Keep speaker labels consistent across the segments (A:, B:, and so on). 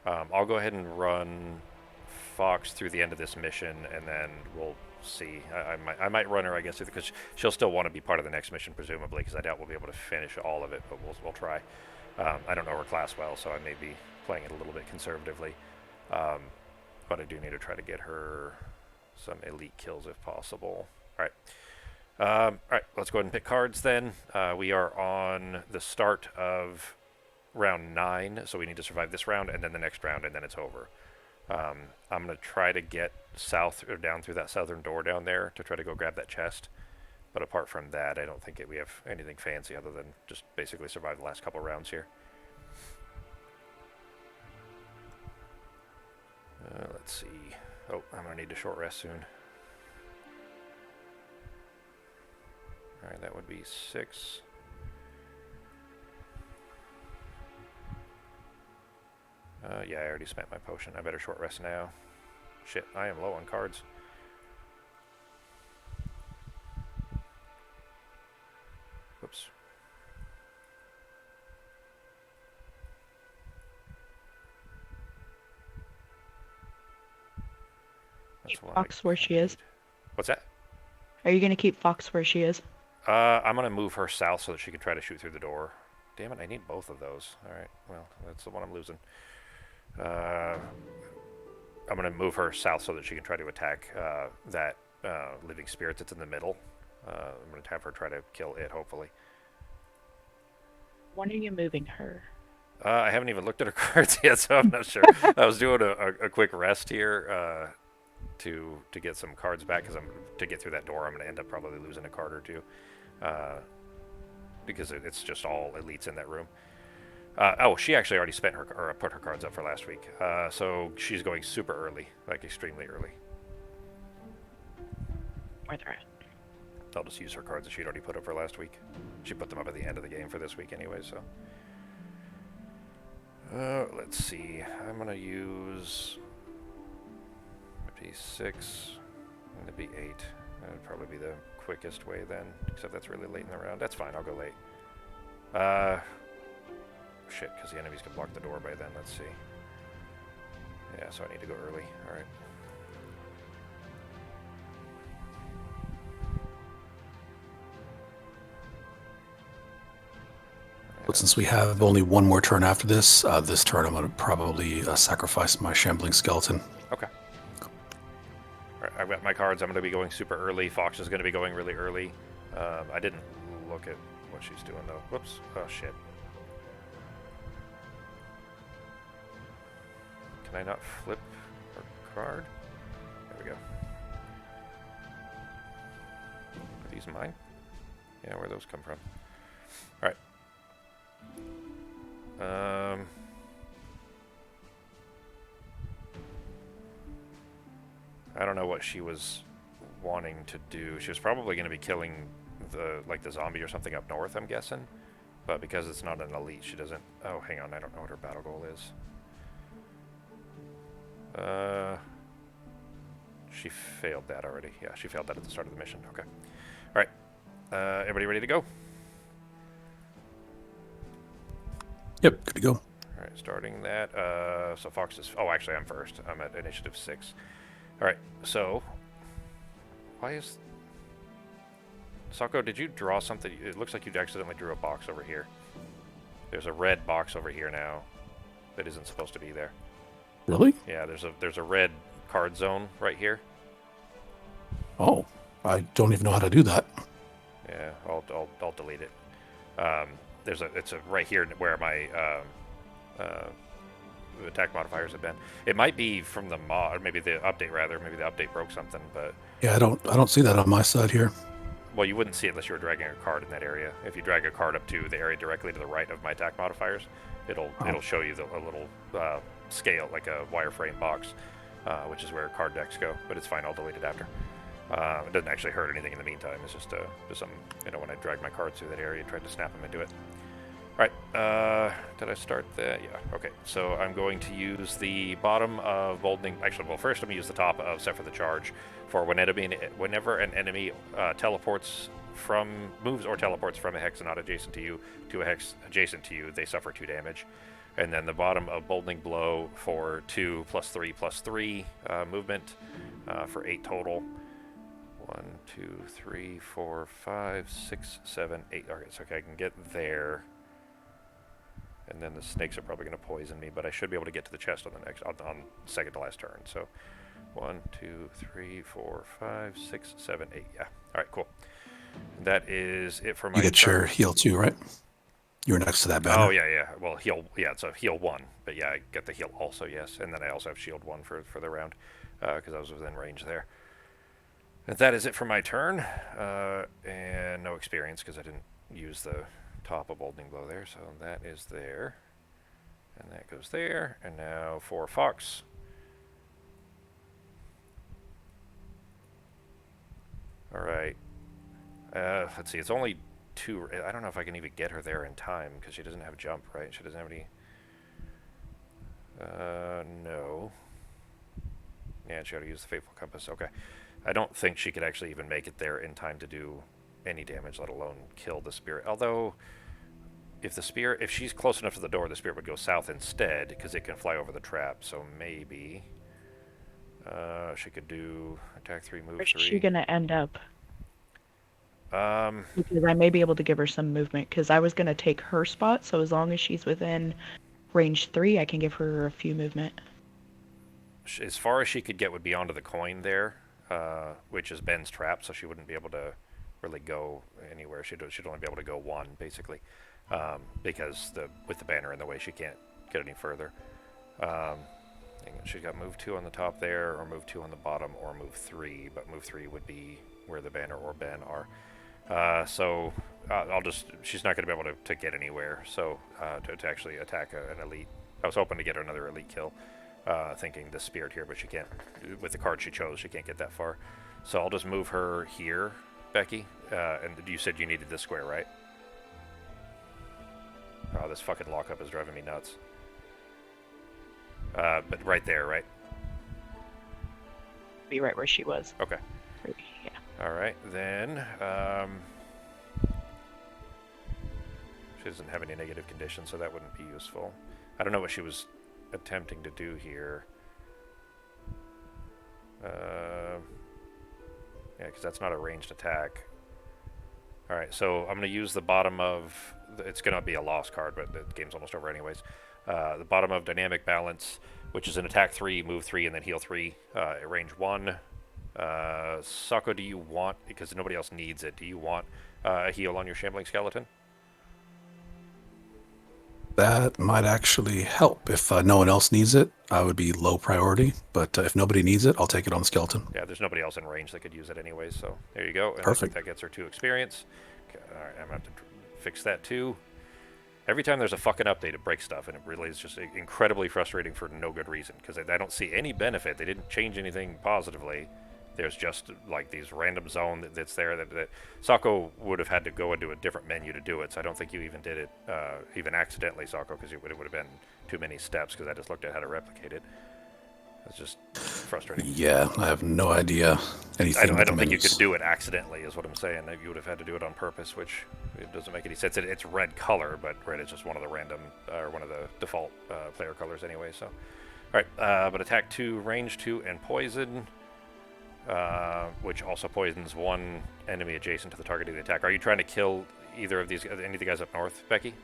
A: I'll go ahead and run Fox through the end of this mission, and then we'll see. I might run her, I guess, because she'll still want to be part of the next mission, presumably, because I doubt we'll be able to finish all of it, but we'll try. I don't know her class well, so I may be playing it a little bit conservatively. Um, but I do need to try to get her some elite kills if possible. All right. All right, let's go ahead and pick cards then. We are on the start of round 9, so we need to survive this round and then the next round, and then it's over. I'm going to try to get south or down through that southern door down there to try to go grab that chest. But apart from that, I don't think we have anything fancy other than just basically survive the last couple rounds here. Let's see. Oh, I'm going to need a short rest soon. Alright, that would be 6. Yeah, I already spent my potion. I better short rest now. Shit, I am low on cards. Whoops.
B: Keep Fox where she is.
A: What's that?
B: Are you gonna keep Fox where she is?
A: I'm going to move her south so that she can try to shoot through the door. Damn it, I need both of those. Alright, well, that's the one I'm losing. I'm going to move her south so that she can try to attack that living spirit that's in the middle. I'm going to have her try to kill it, hopefully.
B: When are you moving her?
A: I haven't even looked at her cards yet, so I'm not sure. I was doing a quick rest here to get some cards back, because to get through that door, I'm going to end up probably losing a card or two. Because it's just all elites in that room. Oh, she actually already spent her or put her cards up for last week. So she's going super early, like extremely early.
B: Where they're at.
A: I'll just use her cards that she'd already put up for last week. She put them up at the end of the game for this week anyway, so. Let's see. I'm going to use maybe 6. And it'd be 8. That would probably be the quickest way then, except that's really late in the round. That's fine, I'll go late. Shit, because the enemies can block the door by then. Let's see. Yeah, so I need to go early. Alright.
C: But since we have only one more turn after this, this turn I'm going to probably sacrifice my shambling skeleton.
A: Okay. Alright, I've got my cards. I'm going to be going super early. Fox is going to be going really early. I didn't look at what she's doing, though. Whoops. Oh, shit. Can I not flip her card? There we go. Are these mine? Yeah, where'd those come from? Alright. I don't know what she was wanting to do. She was probably going to be killing the zombie or something up north, I'm guessing. But because it's not an elite, she doesn't... Oh, hang on. I don't know what her battle goal is. She failed that already. Yeah, she failed that at the start of the mission. Okay. Alright. Everybody ready to go?
C: Yep, good to go.
A: Alright, starting that. So Fox is... Oh, actually, I'm first. I'm at initiative 6. Alright, so... Why is... Sako, did you draw something? It looks like you accidentally drew a box over here. There's a red box over here now that isn't supposed to be there.
C: Really?
A: Yeah, there's a red card zone right here.
C: Oh, I don't even know how to do that.
A: Yeah, I'll delete it. It's right here where my attack modifiers have been. It might be from the mod, or maybe the update rather. Maybe the update broke something, but
C: yeah, I don't see that on my side here.
A: Well, you wouldn't see it unless you were dragging a card in that area. If you drag a card up to the area directly to the right of my attack modifiers, it'll show you a little scale, like a wireframe box, which is where card decks go. But it's fine. I'll delete it after. It doesn't actually hurt anything in the meantime. It's just some, when I drag my cards through that area, I tried to snap them into it. All right. Did I start that? Yeah. Okay. So I'm going to use the bottom of Boldening. Actually, well, first I'm going to use the top of Set for the Charge for whenever an enemy moves or teleports from a hex not adjacent to you to a hex adjacent to you, they suffer 2 damage. And then the bottom of Boldening Blow for 2 +3/+3 movement for 8 total. 1, 2, 3, 4, 5, 6, 7, 8. Okay, so I can get there. And then the snakes are probably going to poison me, but I should be able to get to the chest on the next, on second to last turn. So 1, 2, 3, 4, 5, 6, 7, 8. Yeah. All right, cool. That is it for my
C: You get
A: turn.
C: your heal 2, right? You're next to that banner.
A: Oh, yeah. Well, heal, yeah, it's a heal 1. But yeah, I get the heal also, yes. And then I also have shield 1 for the round, because I was within range there. And that is it for my turn. And no experience, because I didn't use the top of Boldening Blow there. So that is there. And that goes there. And now for Fox. All right. Let's see. It's only 2. I don't know if I can even get her there in time because she doesn't have jump, right? She doesn't have any. No. Yeah, she got to use the Fateful Compass. Okay. I don't think she could actually even make it there in time to do any damage, let alone kill the spirit. Although, if she's close enough to the door, the spirit would go south instead because it can fly over the trap. So maybe she could do attack 3, move 3.
B: Where's she gonna end up?
A: Um,
B: Because I may be able to give her some movement. Because I was gonna take her spot, so as long as she's within range 3, I can give her a few movement.
A: as far as she could get would be onto the coin there, which is Ben's trap, so she wouldn't be able to really go anywhere. She'd only be able to go 1, basically, because with the banner in the way, she can't get any further. She's got move 2 on the top there, or move 2 on the bottom, or move 3, but move 3 would be where the banner or Ben are. So she's not going to be able to get anywhere, so to actually attack an elite. I was hoping to get another elite kill, thinking the spirit here, but she can't, with the card she chose, she can't get that far. So I'll just move her here, Becky, and you said you needed this square, right? Oh, this fucking lockup is driving me nuts. But right there, right?
B: Be right where she was.
A: Okay.
B: Yeah.
A: All right, then. She doesn't have any negative conditions, so that wouldn't be useful. I don't know what she was attempting to do here. Yeah, because that's not a ranged attack. All right, so I'm going to use the bottom of... It's going to be a lost card, but the game's almost over anyways. The bottom of Dynamic Balance, which is an attack 3, move 3, and then heal 3, range 1. Sako, do you want, because nobody else needs it, do you want a heal on your Shambling Skeleton?
C: That might actually help. If no one else needs it, I would be low priority. But if nobody needs it, I'll take it on the skeleton.
A: Yeah, there's nobody else in range that could use it anyways, so there you go. And
C: Perfect.
A: I think that gets her 2 experience. Okay, all right, I'm going to have to fix that too. Every time there's a fucking update, it breaks stuff, and it really is just incredibly frustrating for no good reason, because I don't see any benefit. They didn't change anything positively. There's just like these random zone that's there that Sako would have had to go into a different menu to do it, so I don't think you even did it, even accidentally, Sako, because it would have been too many steps, because I just looked at how to replicate it. It's just frustrating.
C: Yeah, I have no idea anything.
A: I don't think you could do it accidentally, is what I'm saying. You would have had to do it on purpose, which it doesn't make any sense. It's red color, but red is just one of the random, or one of the default player colors anyway. So, all right, but attack 2, range 2, and poison, which also poisons 1 enemy adjacent to the target of the attack. Are you trying to kill either of these, any of the guys up north, Becky?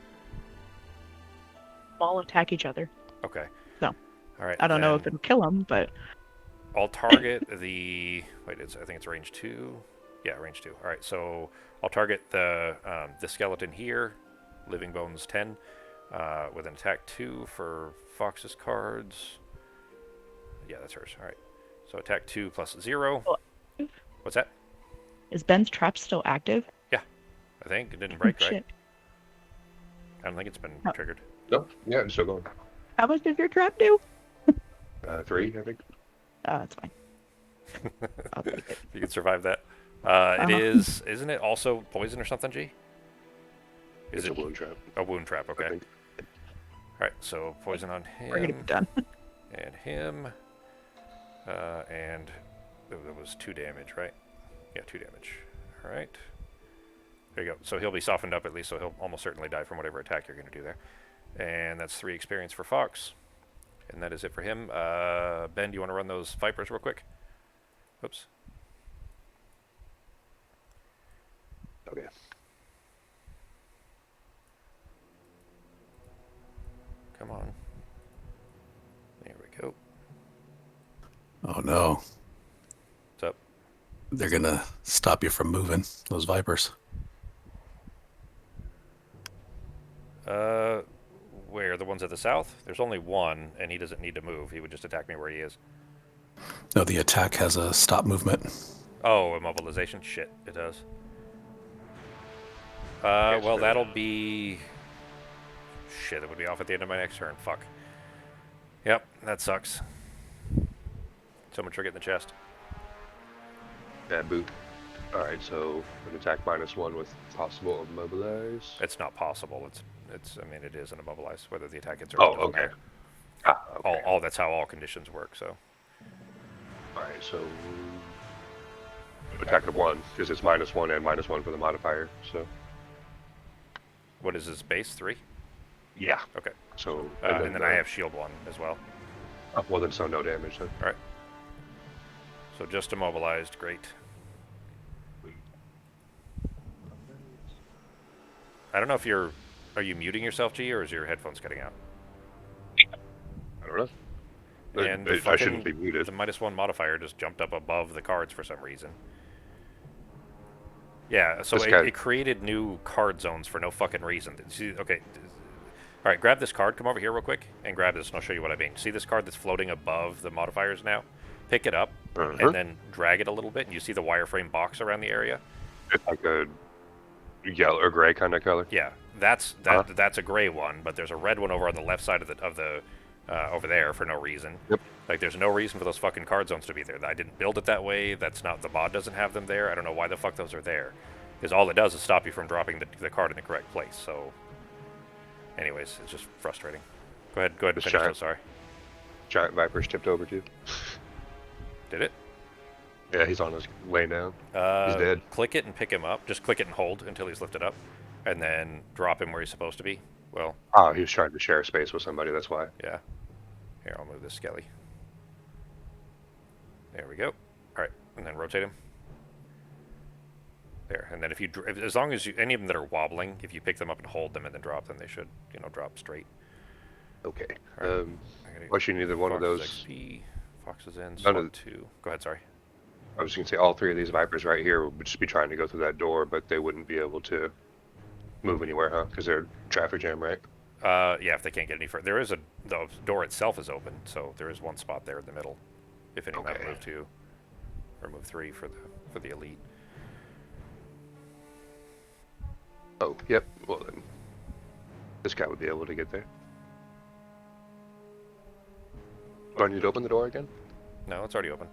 B: All attack each other.
A: Okay.
B: So.
A: All right.
B: I don't know if it'll kill them, but...
A: I'll target the... Wait, I think it's range 2. Yeah, range 2. All right, so I'll target the skeleton here, Living Bones 10, with an attack 2 for Fox's cards. Yeah, that's hers. All right. So attack 2 plus 0. What's that?
B: Is Ben's trap still active?
A: Yeah, I think. It didn't break, right?
B: Shit.
A: I don't think it's been triggered.
D: Nope. Yeah, I'm still going.
B: How much does your trap do?
D: 3, I think.
B: Oh, that's fine. I'll take it.
A: You can survive that. It is... Isn't it also poison or something, G?
D: It's a wound trap.
A: A wound trap, okay.
D: I think.
A: All right, so poison on him.
B: We're gonna be done.
A: And him. And that was 2 damage, right? Yeah, 2 damage. All right. There you go. So he'll be softened up at least, so he'll almost certainly die from whatever attack you're going to do there. And that's 3 experience for Fox. And that is it for him. Ben, do you want to run those Vipers real quick? Oops.
D: Okay.
A: Come on. There we go.
C: Oh no,
A: What's up?
C: they're gonna stop you from moving. Those vipers.
A: Where? The ones at the south? There's only one, and he doesn't need to move. He would just attack me where he is.
C: No, the attack has a stop movement.
A: Oh, immobilization? Shit, it does.
D: Yes,
A: Well,
D: sir.
A: that'll be... Shit, it would be off at the end of my next turn. Fuck. Yep, that sucks. So much for getting the chest.
D: Bad boot. Alright, so an attack -1 with possible immobilize.
A: It's not possible. It's. I mean, it is an immobilize. Whether the attack hits or
D: Oh,
A: not doesn't
D: okay.
A: matter.
D: Ah, okay.
A: All that's how all conditions work. So
D: Alright, so attack of 1, because it's -1 and -1 for the modifier, so.
A: what is his base? 3.
D: Yeah.
A: Okay.
D: So,
A: And then I have shield 1 as well.
D: Oh, well, then so no damage then.
A: All right. So just immobilized. Great. I don't know if you're. Are you muting yourself, G, or is your headphones cutting out?
D: I don't know.
A: And the
D: I shouldn't be muted.
A: The -1 modifier just jumped up above the cards for some reason. Yeah, so
D: This guy-
A: it created new card zones for no fucking reason. See, okay. All right, grab this card. Come over here real quick and grab this, and I'll show you what I mean. See this card that's floating above the modifiers now? Pick it up and then drag it a little bit, and you see the wireframe box around the area?
D: It's like a yellow or gray kind of color.
A: Yeah, that's a gray one, but there's a red one over on the left side of the over there for no reason.
D: Yep.
A: Like, there's no reason for those fucking card zones to be there. I didn't build it that way. That's not, the mod doesn't have them there. I don't know why the fuck those are there. Because all it does is stop you from dropping the card in the correct place. So, anyways, it's just frustrating. Go ahead and
D: This
A: finish
D: giant-
A: those, sorry.
D: Giant Viper's tipped over too.
A: Did it?
D: Yeah, he's on his laying down.
A: He's
D: dead.
A: Click it and pick him up. Just click it and hold until he's lifted up. And then drop him where he's supposed to be. Well,
D: Oh, he was trying to share space with somebody, that's why.
A: yeah. Here, I'll move this skelly. There we go. Alright, and then rotate him. There, and then if you, as long as you, any of them that are wobbling, if you pick them up and hold them and then drop them, they should, drop straight.
D: Okay.
A: Alright.
D: What you needed one of
A: Fox's
D: those.
A: XP, Fox is in,
D: None
A: SWAT
D: of-
A: 2. Go ahead, sorry.
D: I was going to say all 3 of these Vipers right here would just be trying to go through that door, but they wouldn't be able to move anywhere, huh? Because they're traffic jam, right?
A: Yeah, if they can't get any further. There is the door itself is open, so there is one spot there in the middle. If anyone might
D: Okay.
A: move 2, or move 3 for the elite.
D: Oh, yep. Well then, this guy would be able to get there. Do I need to open the door again?
A: No, it's already open.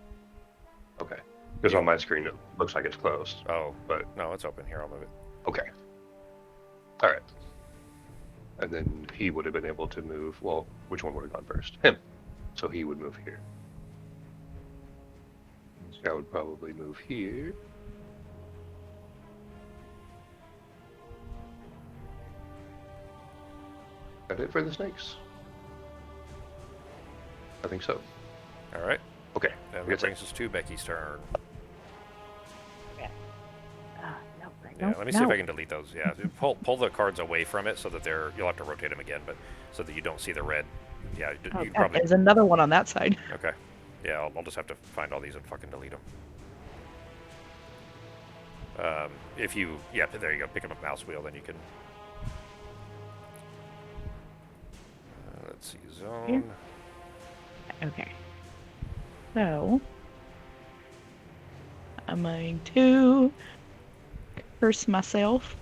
D: Okay. Because on my screen it looks like it's closed.
A: Oh,
D: But
A: no, it's open. Here, I'll move it.
D: okay. All right. And then he would have been able to move. Well, which one would have gone first? Him. So he would move here. This guy would probably move here. That it for the snakes? I think so.
A: All right.
D: Okay.
A: And
D: Yes,
A: that brings us to Becky's turn.
B: No,
A: Yeah, let me see if I can delete those. Yeah, pull the cards away from it so that you'll have to rotate them again, but so that you don't see the red. Yeah,
B: Oh,
A: you
B: God,
A: probably.
B: there's another one on that side.
A: Okay. Yeah, I'll just have to find all these and fucking delete them. If you, yeah, there you go. Pick up a mouse wheel, then you can. Let's see, zone.
B: Okay. So, I'm going to curse myself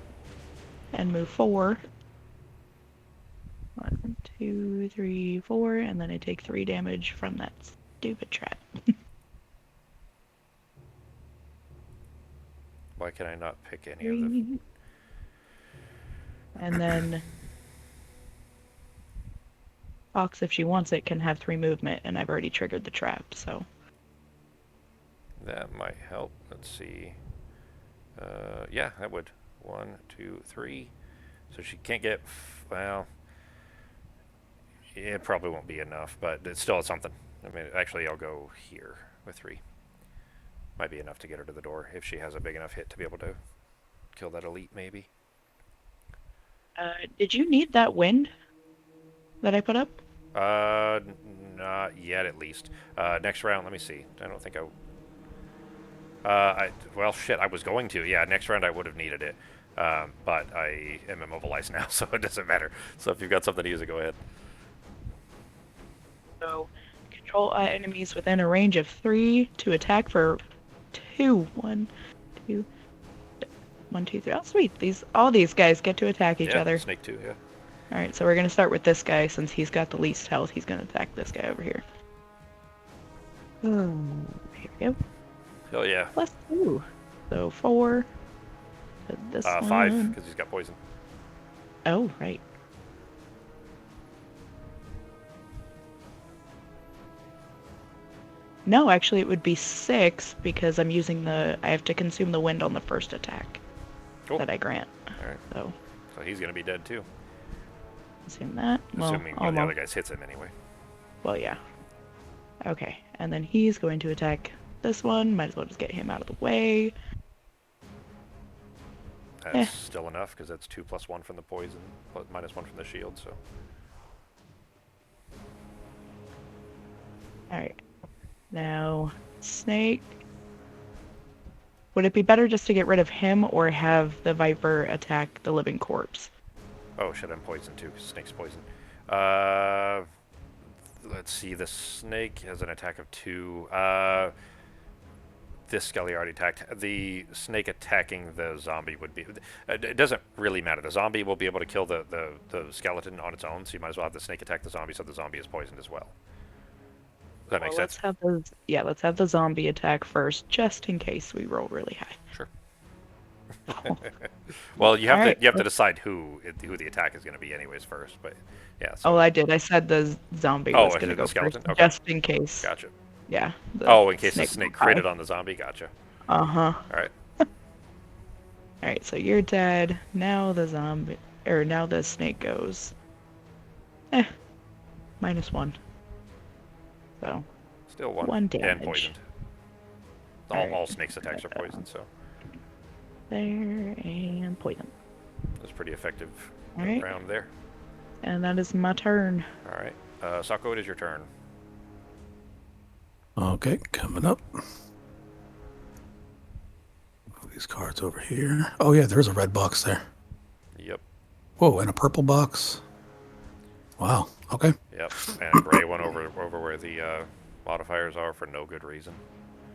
B: and move 4. 1, 2, 3, 4, and then I take 3 damage from that stupid trap.
A: Why can I not pick any of the?
B: 3. And then Fox, if she wants it, can have 3 movement, and I've already triggered the trap, so.
A: That might help. Let's see. Yeah, that would. 1, 2, 3. So she can't get. Well, It probably won't be enough, but it's still something. I mean, actually, I'll go here with 3. Might be enough to get her to the door if she has a big enough hit to be able to kill that elite, maybe.
B: Did you need that wind that I put up?
A: Not yet, at least. Next round, let me see. I don't think well, shit, I was going to. Yeah, next round I would have needed it. But I am immobilized now, so it doesn't matter. So if you've got something to use it, go ahead.
B: So, control enemies within a range of 3 to attack for 2. 1, 2, 1, 2, 3. Oh, sweet. All these guys get to attack each
A: Yeah,
B: other.
A: snake too, yeah.
B: Alright, so we're going to start with this guy since he's got the least health. He's going to attack this guy over here. Here we go.
A: Hell yeah.
B: Plus 2. So 4. To this
A: 5,
B: one.
A: because he's got poison.
B: Oh, right. No, actually, it would be 6 because I'm using I have to consume the wind on the first attack
A: Cool.
B: that I grant.
A: Alright.
B: So,
A: So he's going to be dead too.
B: consume that. Well,
A: Assuming one of the other guys hits him anyway.
B: Well, yeah. Okay, and then he's going to attack this one. Might as well just get him out of the way.
A: That's still enough, because that's 2 plus 1 from the poison, plus minus 1 from the shield, so.
B: Alright. Now, Snake. Would it be better just to get rid of him or have the Viper attack the living corpse?
A: Oh shit, I'm poisoned too, because snake's poison. Let's see, the snake has an attack of 2. This Skelly already attacked. The snake attacking the zombie would be... It doesn't really matter. The zombie will be able to kill the skeleton on its own, so you might as well have the snake attack the zombie so the zombie is poisoned as well. Does that make sense?
B: Let's have the zombie attack first, just in case we roll really high.
A: Sure. Well, you have
B: Alright,
A: to decide who the attack is going to be anyways first, but yeah. So.
B: Oh, I did. I said the zombie was going to go
A: skeleton?
B: first,
A: Okay.
B: just in case.
A: Gotcha.
B: Yeah.
A: Oh, in case the snake critted on the zombie. Gotcha.
B: Uh-huh.
A: All right.
B: Alright, so you're dead. Now the now the snake goes. -1. So,
A: Still 1.
B: 1 damage.
A: And poisoned. All snakes attacks are poisoned, so.
B: There, and poison.
A: That's pretty effective
B: Alright.
A: round there.
B: And that is my turn.
A: All right. Sako, it is your turn.
C: Okay, coming up. Move these cards over here. Oh yeah, there's a red box there.
A: Yep.
C: Whoa, and a purple box. Wow. Okay.
A: Yep. And a gray one over where the modifiers are for no good reason.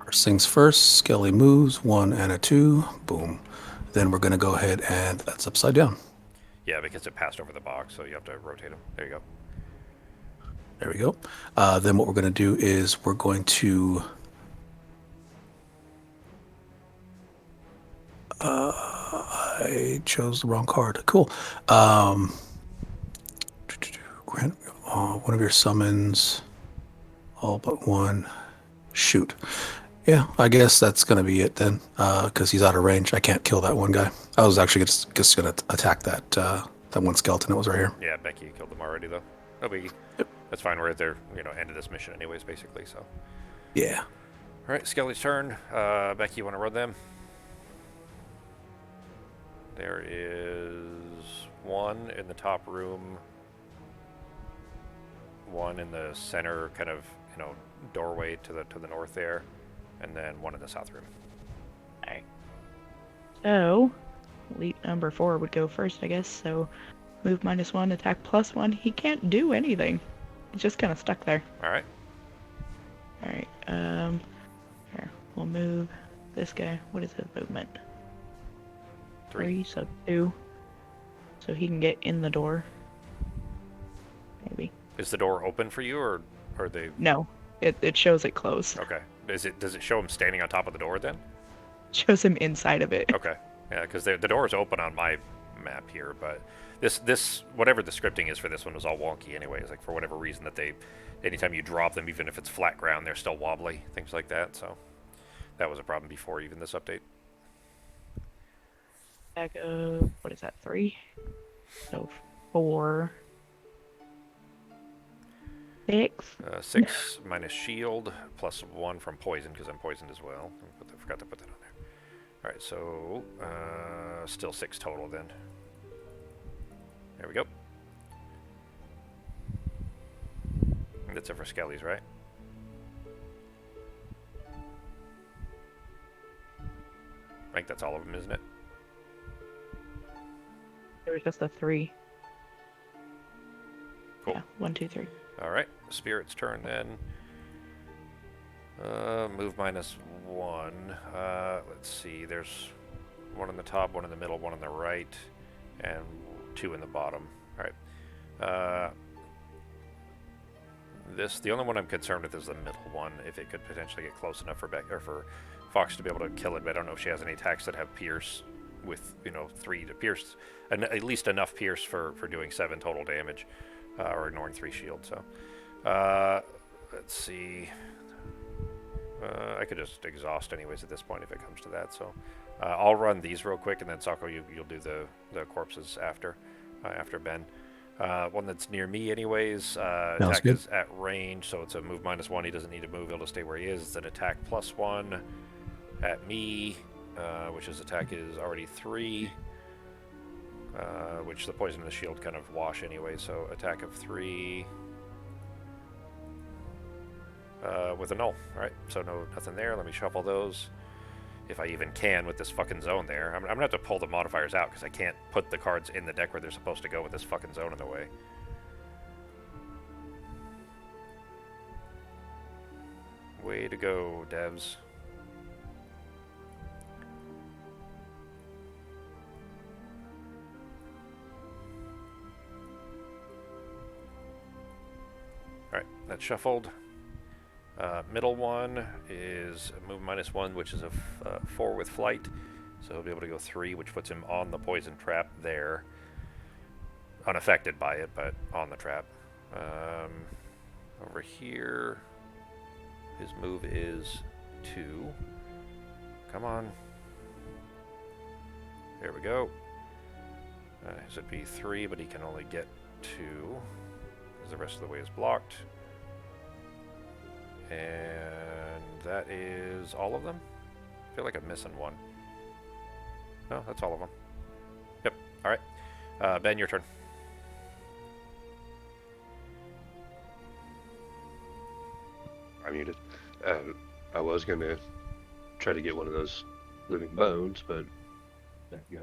C: First things first. Skelly moves 1 and a 2. Boom. Then we're gonna go ahead and that's upside down.
A: Yeah, because it passed over the box, so you have to rotate them. There you go.
C: There we go. Then what we're going to do is we're going to I chose the wrong card. Cool. Grant one of your summons, all but 1. Shoot. Yeah, I guess that's going to be it then, because he's out of range. I can't kill that one guy. I was actually just going to attack that one skeleton that was right here.
A: Yeah, Becky killed them already, though. No biggie.
C: Yep.
A: That's fine. We're at their end of this mission anyways, basically, so.
C: Yeah.
A: All right, Skelly's turn. Becky, you want to run them? There is 1 in the top room, 1 in the center kind of, doorway to the north there, and then 1 in the south room.
B: Alright. So, elite number 4 would go first, I guess. So, move -1, attack +1. He can't do anything. He's just kind of stuck there.
A: All right.
B: Alright, here, we'll move this guy. What is his movement? 3, so 2. So he can get in the door. Maybe.
A: Is the door open for you, or are they?
B: No, it shows it closed.
A: Okay. Does it show him standing on top of the door then?
B: It shows him inside of it.
A: Okay. Yeah, because the door is open on my map here, but this whatever the scripting is for this one was all wonky anyways. Like for whatever reason that anytime you drop them, even if it's flat ground, they're still wobbly, things like that. So that was a problem before even this update.
B: Back up, what is that, 3? So 4. 6.
A: 6 minus shield plus 1 from poison because I'm poisoned as well. I forgot to put that on there. All right, so still 6 total then. There we go. That's it for Skellies, right? I think that's all of them, isn't it?
B: There was just a 3.
A: Cool.
B: Yeah, 1, 2, 3.
A: All right, Spirit's turn then. Move minus 1. Let's see. There's 1 in the top, 1 in the middle, 1 on the right, and 2 in the bottom. All right. The only one I'm concerned with is the middle one. If it could potentially get close enough for for Fox to be able to kill it, but I don't know if she has any attacks that have pierce with 3 to pierce, at least enough pierce for doing 7 total damage, or ignoring 3 shields. So, let's see. I could just exhaust anyways at this point if it comes to that. So, I'll run these real quick, and then Sako, you'll do the corpses after Ben. One that's near me anyways. Attack
C: good.
A: is at range, so it's a move minus 1. He doesn't need to move. He'll just stay where he is. It's an attack plus 1 at me, which his attack is already 3, which the poison and the shield kind of wash anyway. So attack of 3 with a null. All right, so nothing there. Let me shuffle those. If I even can with this fucking zone there. I'm going to have to pull the modifiers out because I can't put the cards in the deck where they're supposed to go with this fucking zone in the way. Way to go, devs. Alright, that's shuffled. Middle one is move minus 1, which is a 4 with flight. So he'll be able to go 3, which puts him on the poison trap there. Unaffected by it, but on the trap. Over here, his move is 2. Come on. There we go. His would be 3, but he can only get 2, because the rest of the way is blocked. And that is all of them? I feel like I'm missing one. No, that's all of them. Yep, alright. Ben, your turn.
D: I'm muted. I was going to try to get one of those living bones, but yeah.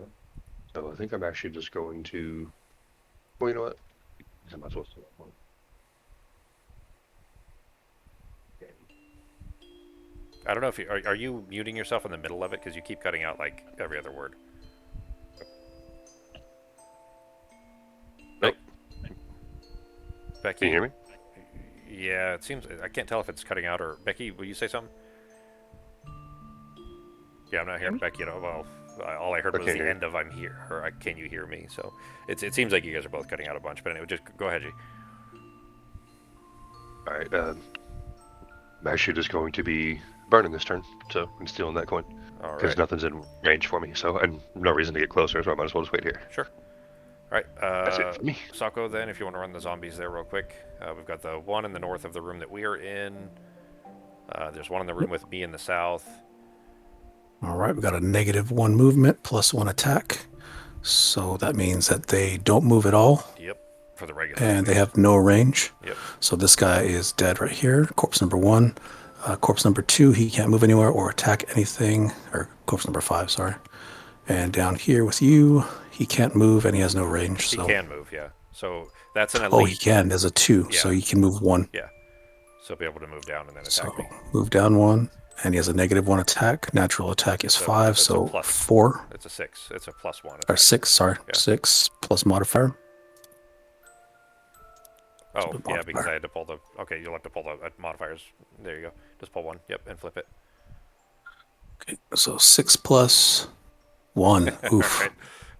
D: So I think I'm actually just going to. Well, you know what? I'm not supposed to.
A: I don't know if you are you muting yourself in the middle of it because you keep cutting out like every other word.
D: Nope.
A: Becky,
D: Can you hear me?
A: Yeah, it seems I can't tell if it's cutting out or Becky. Will you say something? Yeah, I'm not hearing Becky at all. Well, all I heard was the end of "I'm here" or "Can you hear me?" So it seems like you guys are both cutting out a bunch. But anyway, just go ahead, G.
D: All right. I'm actually just going to be burning this turn, so I'm stealing that coin because nothing's in range for me. So and no reason to get closer, so I might as well just wait here.
A: Sure. All right.
D: That's it for me.
A: Sako, then, if you want to run the zombies there real quick. We've got the one in the north of the room that we are in. There's one in the room with me in the south.
C: All right, we got a -1 movement plus 1 attack. So that means that they don't move at all.
A: Yep, for the regular.
C: And they have no range.
A: Yep.
C: So this guy is dead right here. Corpse number 1. Corpse number 2, he can't move anywhere or attack anything. Or corpse number 5, sorry. And down here with you, he can't move and he has no range.
A: He
C: so.
A: can move, yeah. So that's an elite.
C: Oh, he can. There's a 2,
A: yeah.
C: so he can move 1.
A: Yeah. So be able to move down and then attack
C: so
A: me.
C: Move down 1. And he has a -1 attack. Natural attack is 5, so 4.
A: It's a 6. It's a +1 attack.
C: Or 6, sorry. Yeah. 6 plus modifier.
A: Oh, yeah, because I had to pull the... Okay, you'll have to pull the modifiers. There you go. Just pull 1. Yep, and flip it.
C: Okay, so 6 plus 1. Oof.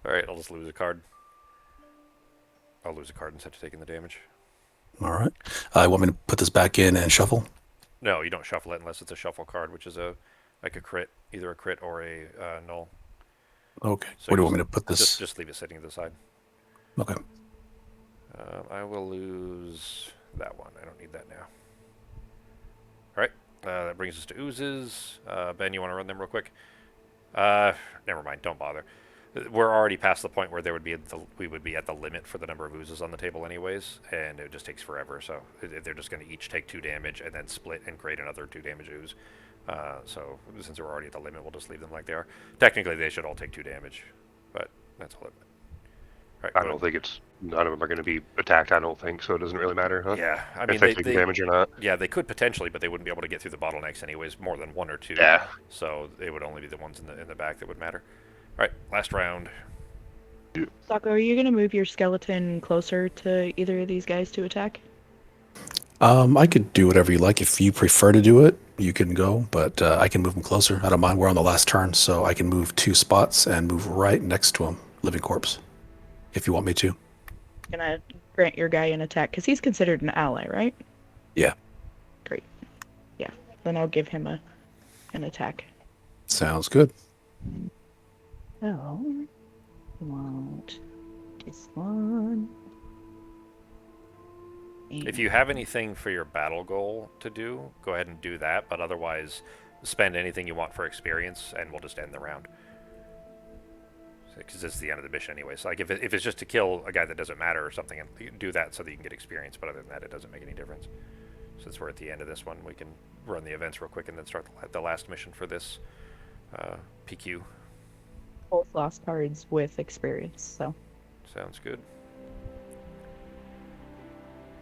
A: All right, I'll just lose a card. I'll lose a card instead of taking the damage.
C: All right. I want me to put this back in and shuffle?
A: No, you don't shuffle it unless it's a shuffle card, which is like a crit, either a crit or a null.
C: Okay.
A: So
C: Where do you want me to put this?
A: Just leave it sitting to the side.
C: Okay.
A: I will lose that one. I don't need that now. All right, that brings us to oozes. Ben, you want to run them real quick? Never mind. Don't bother. We're already past the point where we would be at the limit for the number of oozes on the table, anyways, and it just takes forever. So they're just going to each take 2 damage and then split and create another 2 damage ooze. So since we're already at the limit, we'll just leave them like they are. Technically, they should all take 2 damage, but that's all. Right,
D: I don't think none of them are going to be attacked. I don't think so. It doesn't really matter, huh?
A: Yeah, I mean,
D: If they take damage or not.
A: Yeah, they could potentially, but they wouldn't be able to get through the bottlenecks anyways. More than 1 or 2.
D: Yeah.
A: So it would only be the ones in the back that would matter. All right, last round.
B: Sako, are you gonna move your skeleton closer to either of these guys to attack?
C: I could do whatever you like. If you prefer to do it, you can go, but I can move him closer. I don't mind. We're on the last turn, so I can move 2 spots and move right next to him, living corpse, if you want me to.
B: Gonna grant your guy an attack because he's considered an ally, right?
C: Yeah.
B: Great. Yeah. Then I'll give him an attack.
C: Sounds good.
B: Oh, want this one.
A: If you have anything for your battle goal to do, go ahead and do that. But otherwise, spend anything you want for experience, and we'll just end the round. Because this is the end of the mission anyway. So like if it's just to kill a guy that doesn't matter or something, you can do that so that you can get experience. But other than that, it doesn't make any difference. Since we're at the end of this one, we can run the events real quick and then start the last mission for this PQ.
B: Both lost cards with experience, so.
A: Sounds good.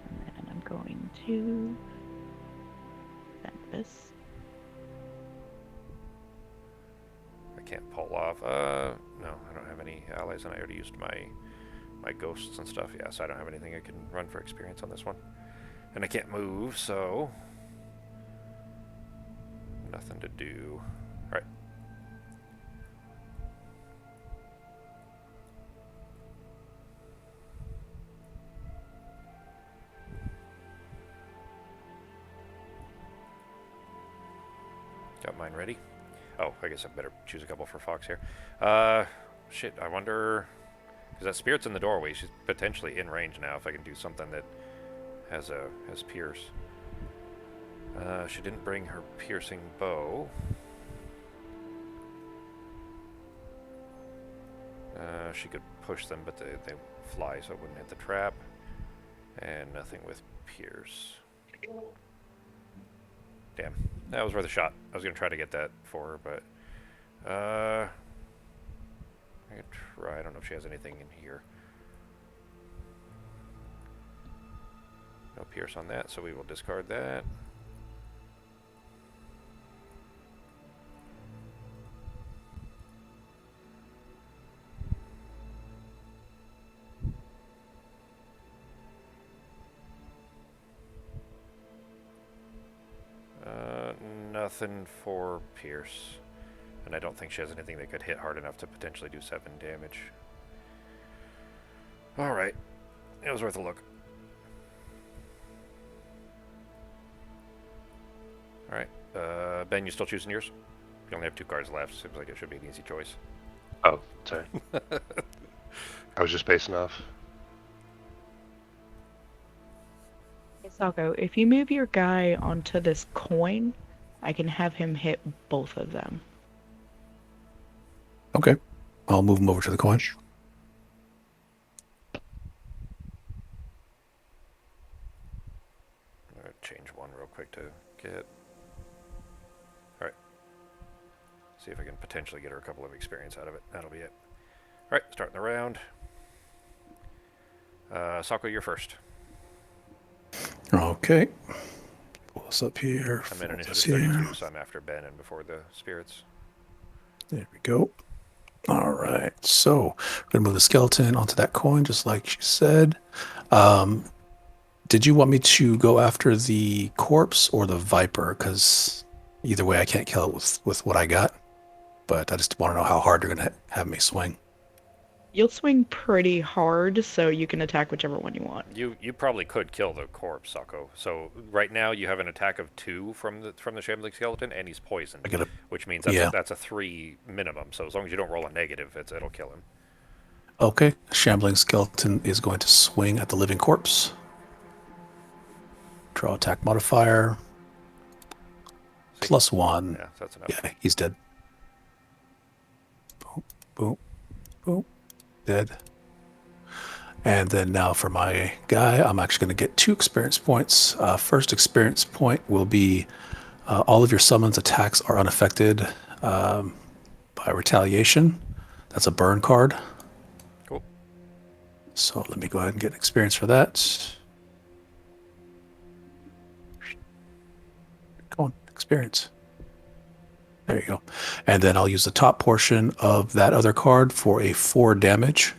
B: And then I'm going to send this.
A: I can't pull off. No, I don't have any allies, and I already used my ghosts and stuff. Yeah, so I don't have anything I can run for experience on this one. And I can't move, so nothing to do. All right. Got mine ready. Oh, I guess I better choose a couple for Fox here. Shit, I wonder... Because that spirit's in the doorway. She's potentially in range now if I can do something that has pierce. She didn't bring her piercing bow. She could push them, but they fly, so it wouldn't hit the trap. And nothing with pierce. Damn, that was worth a shot. I was going to try to get that for her, but... I could try. I don't know if she has anything in here. No pierce on that, so we will discard that. Nothing for pierce. And I don't think she has anything that could hit hard enough to potentially do 7 damage. Alright. It was worth a look. Alright. Ben, you still choosing yours? You only have 2 cards left. Seems like it should be an easy choice.
D: Oh, sorry. I was just basing off.
B: Sako, if you move your guy onto this coin, I can have him hit both of them.
C: Okay. I'll move him over to the coin.
A: I'm going to change one real quick to get... Alright. See if I can potentially get her a couple of experience out of it. That'll be it. Alright, starting the round. Sako, you're first.
C: Okay. Pull this up here.
A: I'm in
C: Fold this
A: initiative
C: here.
A: 32, so I'm after Ben and before the spirits.
C: There we go. All right. So we're going to move the skeleton onto that coin, just like she said. Did you want me to go after the corpse or the viper? Because either way, I can't kill it with what I got. But I just want to know how hard you're going to have me swing.
B: You'll swing pretty hard, so you can attack whichever one you want.
A: You probably could kill the corpse, Sako. So right now you have an attack of 2 from the shambling skeleton, and he's poisoned, which means that's a 3 minimum. So as long as you don't roll a negative, it'll kill him.
C: Okay. Shambling skeleton is going to swing at the living corpse. Draw attack modifier.
A: See?
C: +1.
A: Yeah, that's enough.
C: Yeah, he's dead. Boom, boom, boom. Dead. And then now for my guy, I'm actually going to get 2 experience points. First experience point will be all of your summons attacks are unaffected by retaliation. That's a burn card.
A: Cool.
C: So let me go ahead and get experience for that. Come on, experience. There you go. And then I'll use the top portion of that other card for a 4 damage.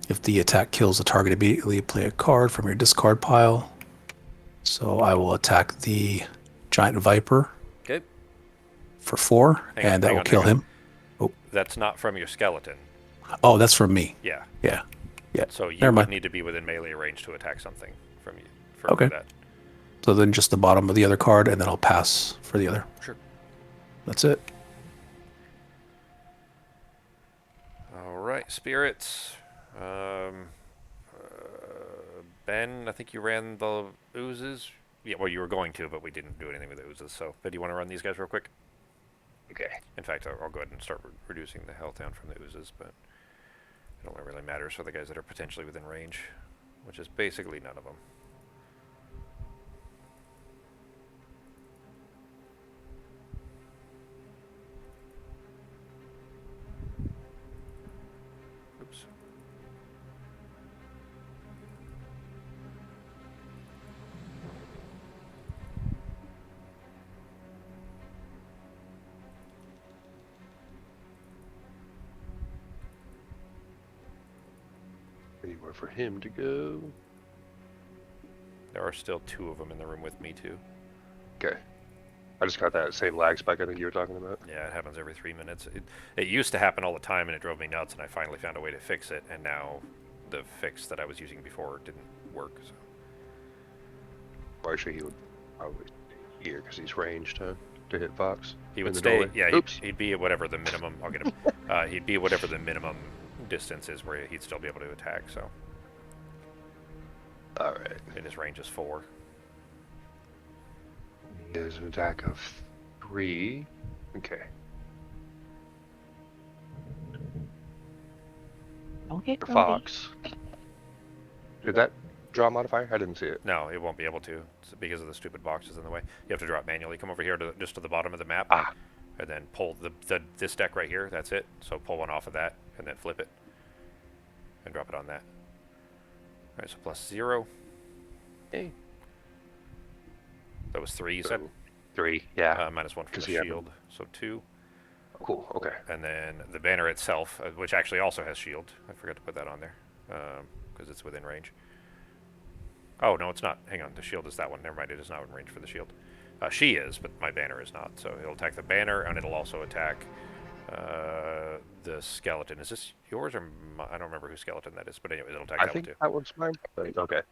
C: If the attack kills the target immediately, play a card from your discard pile. So I will attack the giant viper
A: Okay.
C: for 4,
A: Hang on,
C: and that
A: hang
C: will
A: on,
C: kill
A: hang on.
C: him. Oh,
A: That's not from your skeleton.
C: oh, that's from me.
A: Yeah.
C: Yeah, yeah.
A: So you
C: Never
A: would
C: mind.
A: need to be within melee range to attack something from you. From
C: Okay.
A: that.
C: So then just the bottom of the other card, and then I'll pass for the other.
A: Sure.
C: That's it.
A: All right, spirits. Ben, I think you ran the oozes. Yeah, well, you were going to, but we didn't do anything with the oozes. So, Ben, do you want to run these guys real quick?
D: Okay.
A: In fact, I'll go ahead and start reducing the health down from the oozes, but it only really matters for the guys that are potentially within range, which is basically none of them. Oops.
D: Anywhere for him to go?
A: There are still 2 of them in the room with me, too.
D: Okay. I just got that same lag spike I think you were talking about.
A: Yeah, it happens every 3 minutes. It used to happen all the time, and it drove me nuts, and I finally found a way to fix it, and now the fix that I was using before didn't work. So.
D: Well, actually, he would probably stay here because he's ranged, huh? To hit Fox.
A: He
D: in
A: would
D: the
A: stay,
D: doorway.
A: yeah,
D: Oops.
A: he'd be at whatever the minimum, I'll get him, he'd be at whatever the minimum distance is where he'd still be able to attack, so.
D: Alright.
A: And his range is 4.
D: He has an attack of 3. Okay.
B: Okay.
D: For Fox. Did that draw modifier? I didn't see it.
A: No, it won't be able to, it's because of the stupid boxes in the way. You have to drop manually. Come over here to just to the bottom of the map,
D: Ah.
A: and then pull this deck right here, that's it. So pull one off of that, and then flip it, and drop it on that. Alright, so +0.
D: Hey.
A: That was 3, you said?
D: So, 3, yeah.
A: -1 from
D: 'Cause
A: the
D: he had
A: shield, so 2.
D: Cool, okay.
A: And then the banner itself, which actually also has shield. I forgot to put that on there, because it's within range. Oh, no, it's not. Hang on, the shield is that one. Never mind, it is not in range for the shield. She is, but my banner is not. So it'll attack the banner, and it'll also attack the skeleton. Is this yours, or I don't remember whose skeleton that is, but anyway, it'll attack
D: I
A: that one
D: think
A: too.
D: that one's mine. But, okay.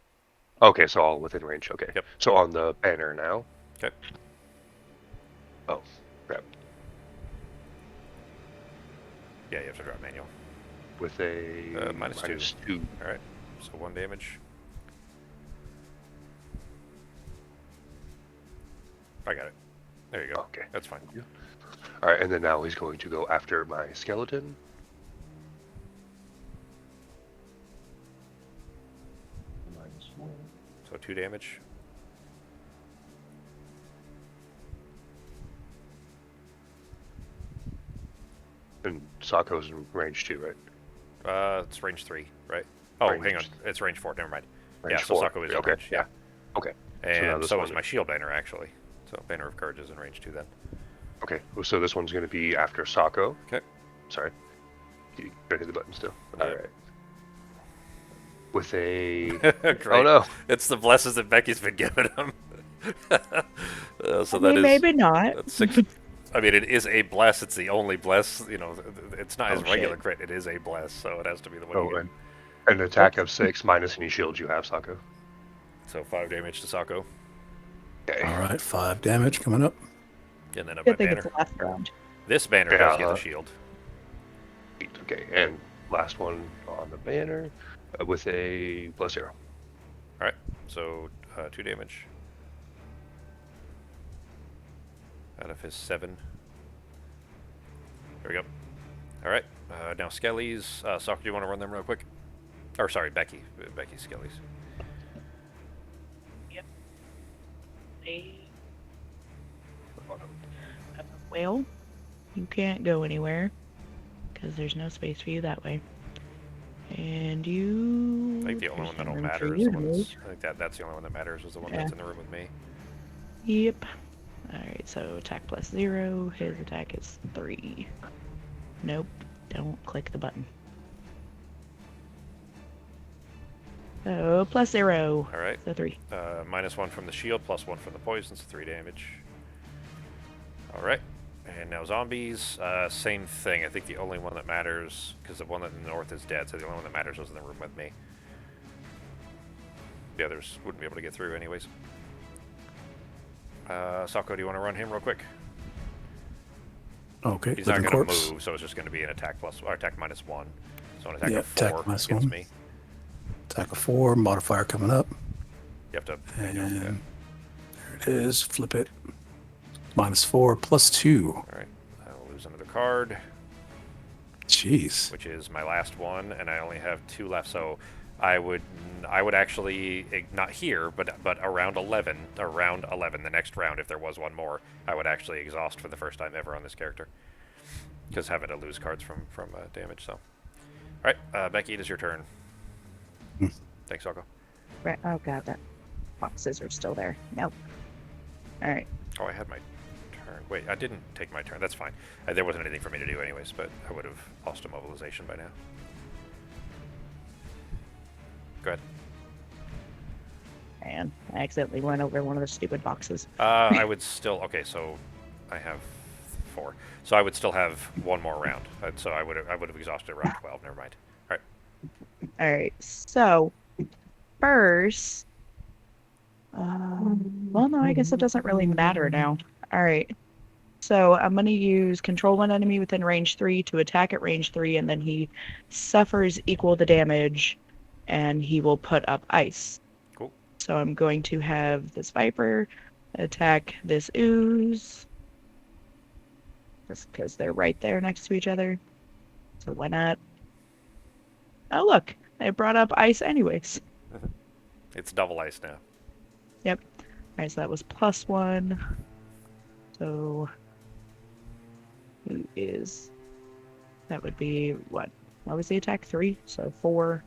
D: Okay, so all within range, okay.
A: Yep.
D: So on the banner now.
A: Okay.
D: Oh, crap.
A: Yeah, you have to drop manual.
D: With a
A: -2.
D: 2.
A: Alright, so 1 damage. I got it. There you go.
D: Okay.
A: That's fine.
D: Alright, and then now he's going to go after my skeleton.
A: So 2 damage.
D: And Sako's in range 2, right?
A: It's range 3, right? Oh,
D: Range-
A: hang on. It's range 4. Never mind.
D: Range
A: yeah, so
D: 4.
A: Sako is in
D: Okay,
A: range. Yeah.
D: Okay. So now
A: And
D: this
A: so
D: one
A: is my shield banner, actually. So Banner of Courage is in range 2 then.
D: Okay, well, so this one's going to be after Sako.
A: Okay.
D: Sorry. You gotta hit the button still.
A: Yeah.
D: Alright. With a...
A: Great.
D: Oh no!
A: It's the blesses that Becky's been giving him. So that is
B: maybe not.
A: that's 6. I mean, it is a bless. It's the only bless. You know, it's not his
B: Oh,
A: regular
B: shit.
A: crit. It is a bless, so it has to be the one.
D: Oh,
A: you get.
D: and an attack of 6 minus any shields you have, Sako.
A: So 5 damage to Sako,
D: Okay.
C: All right, 5 damage coming up.
A: and then
B: I
A: my
B: think
A: banner.
B: it's the last round.
A: This banner
D: Yeah,
A: does get the
D: uh-huh.
A: shield.
D: Okay, and last one on the banner with a +0.
A: All right, so 2 damage. out of his 7. There we go. All right. Now Skellies. Soccer, do you want to run them real quick? Or sorry, Becky. Becky Skellies.
B: Yep. Well, you can't go anywhere because there's no space for you that way. And you.
A: I think the only
B: there's
A: one that'll
B: no room
A: matter
B: for
A: is
B: you
A: the
B: to
A: one
B: move.
A: I think that's the only one that matters is the one
B: Yeah.
A: that's in the room with me.
B: Yep. Alright, so attack plus 0. His attack is 3. Nope. Don't click the button. So, plus 0.
A: All right.
B: So 3.
A: -1 from the shield, +1 from the poison, so 3 damage. All right. And now zombies, same thing. I think the only one that matters, because the one in the north is dead, so the only one that matters was in the room with me. The others wouldn't be able to get through anyways. Sako, do you want to run him real quick?
C: Okay,
A: He's not
C: living
A: going to
C: corpse.
A: move, so it's just going to be an attack plus, or attack -1. So an attack
C: Yeah,
A: of 4
C: attack
A: against
C: -1.
A: me.
C: Attack of 4, modifier coming up.
A: You have to
C: And
A: manual, yeah.
C: there it is. Flip it. -4, +2.
A: All right. I'll lose another card,
C: Jeez.
A: which is my last one, and I only have 2 left. So I would actually not here, but around 11, the next round, if there was one more, I would actually exhaust for the first time ever on this character, because having to lose cards from damage. So, all right, Becky, it is your turn.
C: Hmm.
A: Thanks, Sako.
B: Right. Oh god, that boxes are still there. Nope. Alright.
A: Oh, I had my turn. Wait, I didn't take my turn. That's fine. There wasn't anything for me to do anyways, but I would have lost a mobilization by now. Go ahead.
B: And I accidentally went over one of the stupid boxes.
A: I would still... Okay, so I have 4. So I would still have one more round. So I would have exhausted around 12. Never mind. All right.
B: Alright, so first... well, no, I guess it doesn't really matter now. Alright. So I'm going to use control one enemy within range 3 to attack at range 3, and then he suffers equal the damage, and he will put up ice.
A: Cool.
B: So I'm going to have this Viper attack this ooze. Just because they're right there next to each other. So why not? Oh, look. I brought up ice anyways.
A: It's double ice now.
B: Yep. Alright, so that was +1. So... who is... that would be, what? What was the attack? 3? So 4.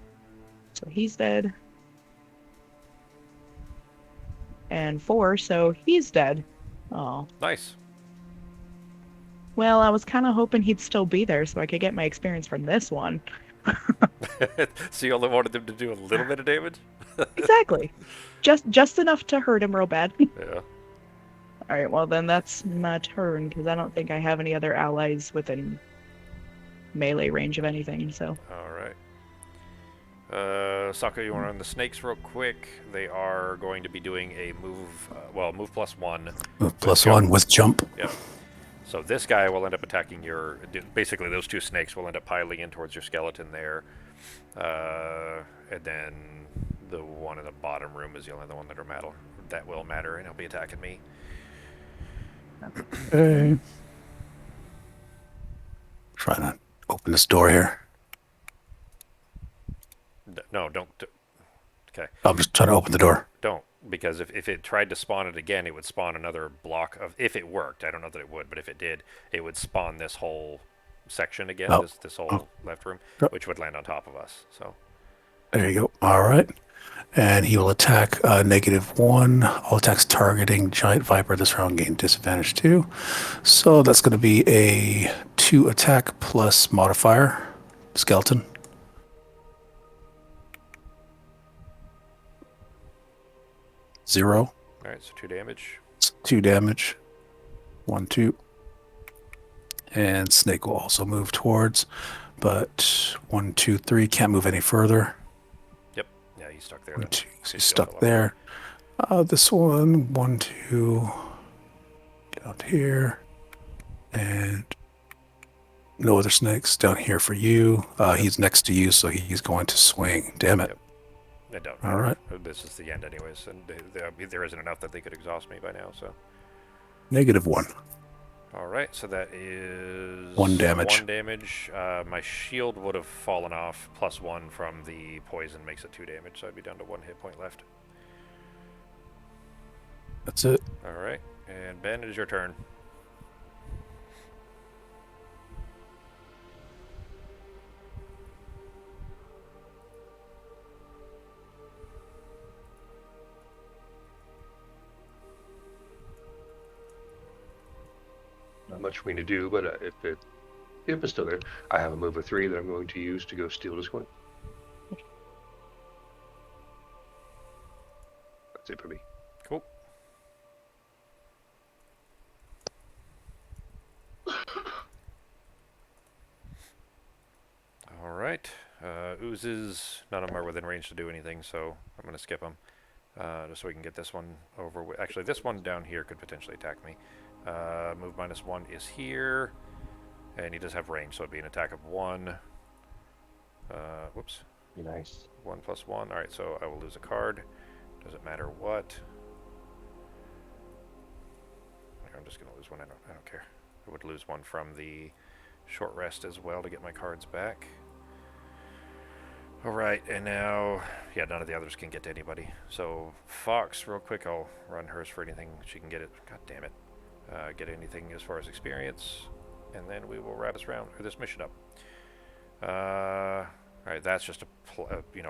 B: So he's dead. And 4, so he's dead. Oh.
A: Nice.
B: Well, I was kind of hoping he'd still be there so I could get my experience from this one.
A: So you only wanted them to do a little bit of damage?
B: Exactly. Just enough to hurt him real bad.
A: Yeah.
B: Alright, well then that's my turn, because I don't think I have any other allies within melee range of anything, so...
A: All right. Sako, you want to run the snakes real quick? They are going to be doing a move, move +1.
C: Move +1 with jump.
A: Yep. So this guy will end up attacking your... Basically, those 2 snakes will end up piling in towards your skeleton there. And then the one in the bottom room is the only one that will matter, and he'll be attacking me.
C: Okay. Trying to open this door here.
A: No, don't. Okay.
C: I'm just trying to open the door.
A: Don't, because if it tried to spawn it again, it would spawn another block of... If it worked, I don't know that it would, but if it did, it would spawn this whole section again,
C: Oh.
A: this whole left room,
C: Yep.
A: which would land on top of us. So
C: There you go. All right. And he will attack -1. All attacks targeting Giant Viper this round gain disadvantage 2. So that's going to be a 2 attack plus modifier. Skeleton. Zero.
A: all right, so 2 damage.
C: 2 damage. 1, 2. And Snake will also move towards, but 1, 2, 3 can't move any further.
A: Yep. Yeah, he's stuck there.
C: 1,
A: Then.
C: 2,
A: He's
C: he's
A: still
C: stuck
A: up.
C: there. This one, 1, 2, down here, and no other snakes down here for you. He's next to you, so he's going to swing. Damn it!
A: Yep. It don't
C: All
A: matter.
C: right.
A: This is the end, anyways, and there isn't enough that they could exhaust me by now. So
C: -1.
A: Alright, so that is...
C: 1 damage.
A: 1 damage. My shield would have fallen off. +1 from the poison makes it 2 damage, so I'd be down to 1 hit point left.
C: That's it.
A: Alright, and Ben, it is your turn.
D: Not much for me to do, but if it's still there, I have a move of 3 that I'm going to use to go steal this coin. That's it for me.
A: Cool. Alright. Oozes, none of them are within range to do anything, so I'm going to skip them. Just so we can get this one over with. Actually, this one down here could potentially attack me. Move -1 is here. And he does have range, so it'd be an attack of 1. Whoops.
E: Be nice.
A: 1 + 1. Alright, so I will lose a card. Doesn't matter what. I'm just going to lose one. I don't care. I would lose 1 from the short rest as well to get my cards back. Alright, and now... Yeah, none of the others can get to anybody. So, Fox, real quick, I'll run hers for anything she can get it. God damn it. Get anything as far as experience. And then we will wrap this mission up. Alright, that's just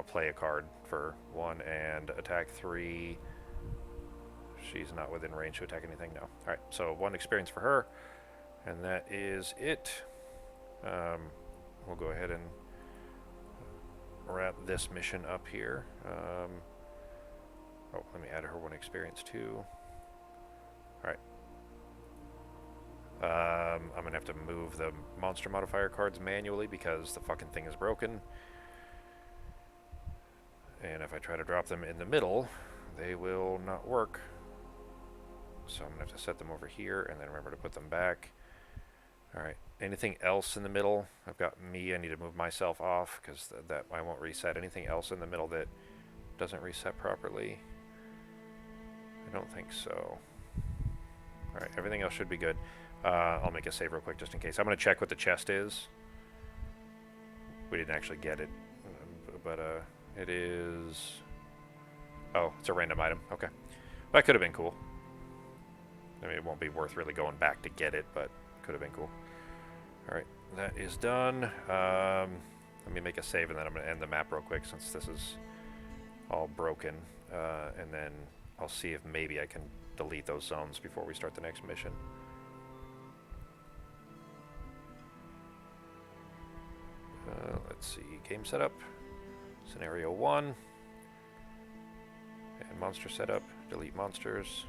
A: play a card for 1 and attack 3. She's not within range to attack anything, no. Alright, so 1 experience for her, and that is it. We'll go ahead and wrap this mission up here. Oh, let me add her 1 experience too. Alright. I'm gonna have to move the monster modifier cards manually because the fucking thing is broken. And if I try to drop them in the middle, they will not work. So I'm gonna have to set them over here and then remember to put them back. Alright, anything else in the middle? I've got me, I need to move myself off because that I won't reset. Anything else in the middle that doesn't reset properly? I don't think so. Alright, everything else should be good. I'll make a save real quick just in case. I'm going to check what the chest is. We didn't actually get it, but it is... Oh, it's a random item. Okay. That could have been cool. I mean, it won't be worth really going back to get it, but could have been cool. Alright, that is done. Let me make a save and then I'm going to end the map real quick since this is all broken. And then I'll see if maybe I can delete those zones before we start the next mission. Let's see, game setup, scenario 1, and monster setup, delete monsters.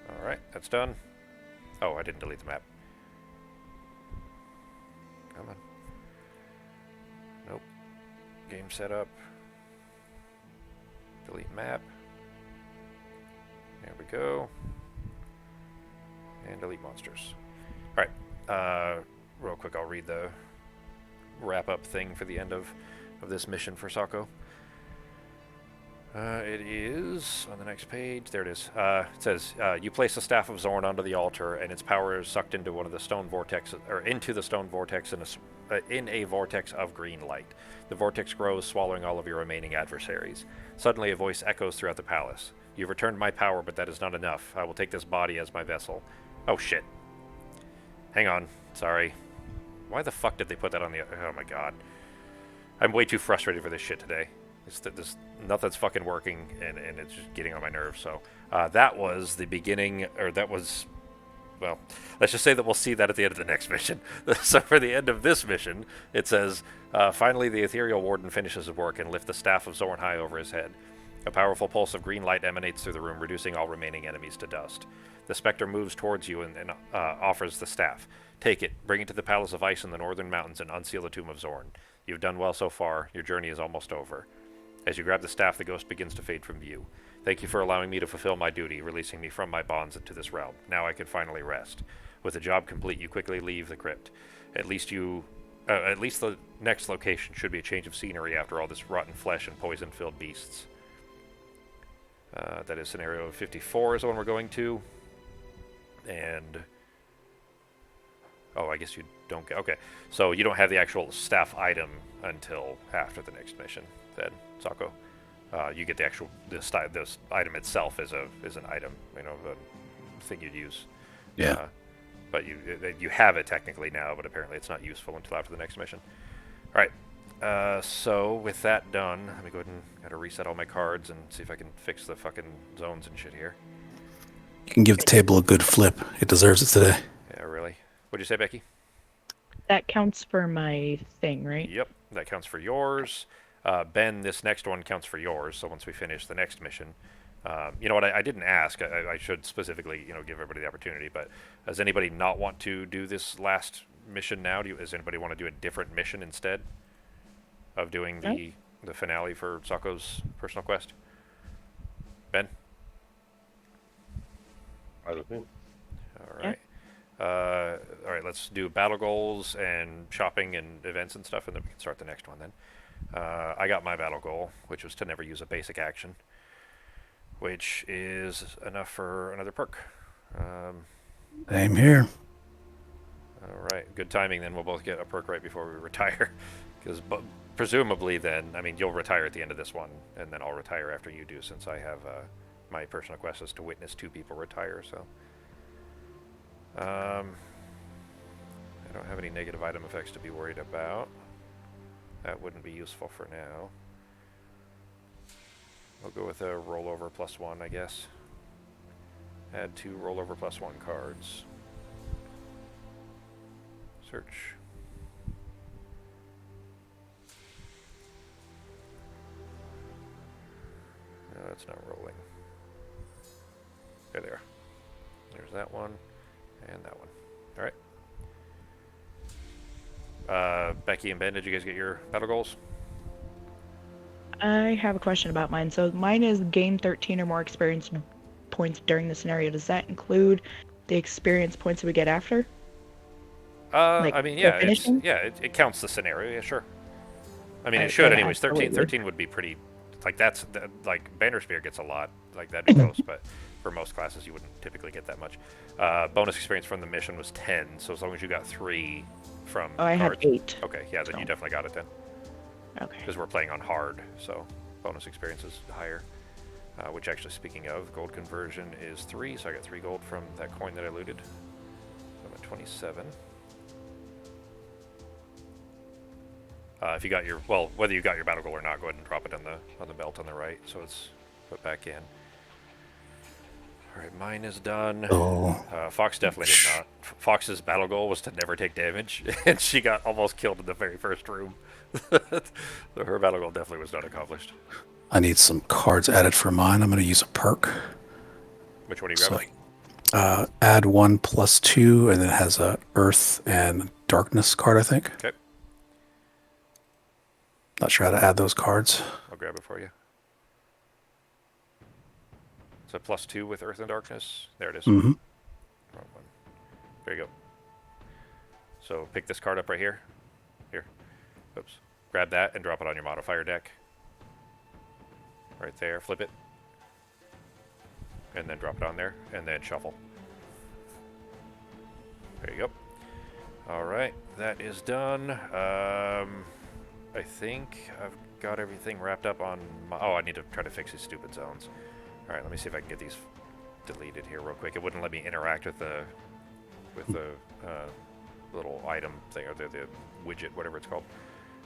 A: Alright, that's done. Oh, I didn't delete the map. Come on. Nope. Game setup. Delete map. There we go. And delete monsters. Alright. Real quick, I'll read the wrap-up thing for the end of this mission for Sako. It is on the next page. There it is. It says, you place the Staff of Zorn onto the altar, and its power is sucked into one of the stone vortexes, or into the stone vortex in a vortex of green light. The vortex grows, swallowing all of your remaining adversaries. Suddenly, a voice echoes throughout the palace. You've returned my power, but that is not enough. I will take this body as my vessel. Oh, shit. Hang on. Sorry. Why the fuck did they put that on the... Oh, my God. I'm way too frustrated for this shit today. Nothing's fucking working, and it's just getting on my nerves. So that was the beginning, or that was, well, let's just say that we'll see that at the end of the next mission. So for the end of this mission, it says, finally the Ethereal Warden finishes his work and lifts the Staff of Zorn high over his head. A powerful pulse of green light emanates through the room, reducing all remaining enemies to dust. The specter moves towards you and offers the staff. Take it, bring it to the Palace of Ice in the northern mountains, and unseal the Tomb of Zorn. You've done well so far. Your journey is almost over. As you grab the staff, the ghost begins to fade from view. Thank you for allowing me to fulfill my duty, releasing me from my bonds into this realm. Now I can finally rest. With the job complete, you quickly leave the crypt. At least the next location should be a change of scenery after all this rotten flesh and poison-filled beasts. That is scenario 54 is the one we're going to. And oh, I guess you don't get. Okay, so you don't have the actual staff item until after the next mission. Then Sako, you get the actual this item itself is an item, a thing you'd use.
C: Yeah.
A: But you have it technically now, but apparently it's not useful until after the next mission. All right. So with that done, let me go ahead and gotta reset all my cards and see if I can fix the fucking zones and shit here.
C: You can give the table a good flip. It deserves it today.
A: Yeah, really. What'd you say, Becky?
B: That counts for my thing, right?
A: Yep, that counts for yours. Ben, this next one counts for yours. So once we finish the next mission, you know what? I didn't ask. I should specifically, give everybody the opportunity. But does anybody not want to do this last mission now? Does anybody want to do a different mission instead of doing the finale for Sako's personal quest? Ben.
D: I don't think.
A: All right. All right, let's do battle goals and shopping and events and stuff, and then we can start the next one then. I got my battle goal, which was to never use a basic action, which is enough for another perk.
C: Same here.
A: All right, good timing then. We'll both get a perk right before we retire, because presumably then, you'll retire at the end of this one, and then I'll retire after you do, since I have my personal quest is to witness 2 people retire, so... I don't have any negative item effects to be worried about. That wouldn't be useful for now. We'll go with a rollover +1, I guess. Add 2 rollover +1 cards. Search. No, that's not rolling. There they are. There's that one. And that one. All right. Becky and Ben, did you guys get your battle goals?
B: I have a question about mine. So mine is gain 13 or more experience points during the scenario. Does that include the experience points that we get after?
A: Yeah, it counts the scenario. Yeah, sure. It should anyways. 13 would be pretty. That's Banner Spear gets a lot. That'd be close, but for most classes you wouldn't typically get that much. Bonus experience from the mission was 10, so as long as you got 3 from
B: I had 8.
A: Okay, yeah, then you definitely got it then.
B: Okay.
A: Because we're playing on hard, so bonus experience is higher. Which actually, speaking of, gold conversion is 3, so I got 3 gold from that coin that I looted. So I'm at 27. If you got your, whether you got your battle goal or not, go ahead and drop it on the belt on the right, so it's put back in. All right, mine is done.
C: Oh.
A: Fox definitely did not. Fox's battle goal was to never take damage, and she got almost killed in the very first room. So her battle goal definitely was not accomplished.
C: I need some cards added for mine. I'm going to use a perk.
A: Which one are you grabbing?
C: Add 1 +2, and it has a Earth and Darkness card, I think.
A: Okay.
C: Not sure how to add those cards.
A: I'll grab it for you. So +2 with Earth and Darkness. There it is.
C: Mm-hmm.
A: Wrong one. There you go. So pick this card up right here. Here. Oops. Grab that and drop it on your modifier deck. Right there. Flip it. And then drop it on there. And then shuffle. There you go. Alright. That is done. I think I've got everything wrapped up on my... Oh, I need to try to fix these stupid zones. Alright, let me see if I can get these deleted here real quick. It wouldn't let me interact with the little item thing, or the widget, whatever it's called,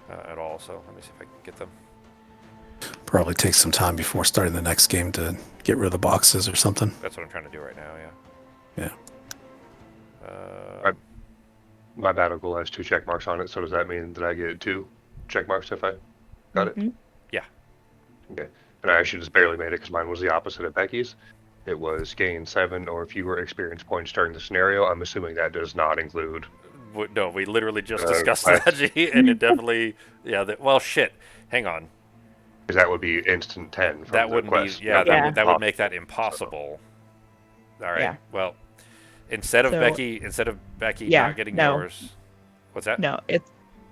A: at all. So let me see if I can get them.
C: Probably take some time before starting the next game to get rid of the boxes or something.
A: That's what I'm trying to do right now, yeah.
C: Yeah.
D: My battle goal has 2 check marks on it, so does that mean that I get 2 check marks if I got it?
A: Yeah.
D: Okay. And I actually just barely made it because mine was the opposite of Becky's. It was gain 7 or fewer experience points during the scenario. I'm assuming that does not include...
A: No, we literally just discussed that, G, and it definitely... Yeah, well, shit. Hang on.
D: Because that would be instant 10 from
A: that
D: the
A: wouldn't
D: quest.
A: be... Yeah, that would make that impossible. All right,
B: Yeah.
A: well, instead of Becky not getting yours... What's that?
B: No,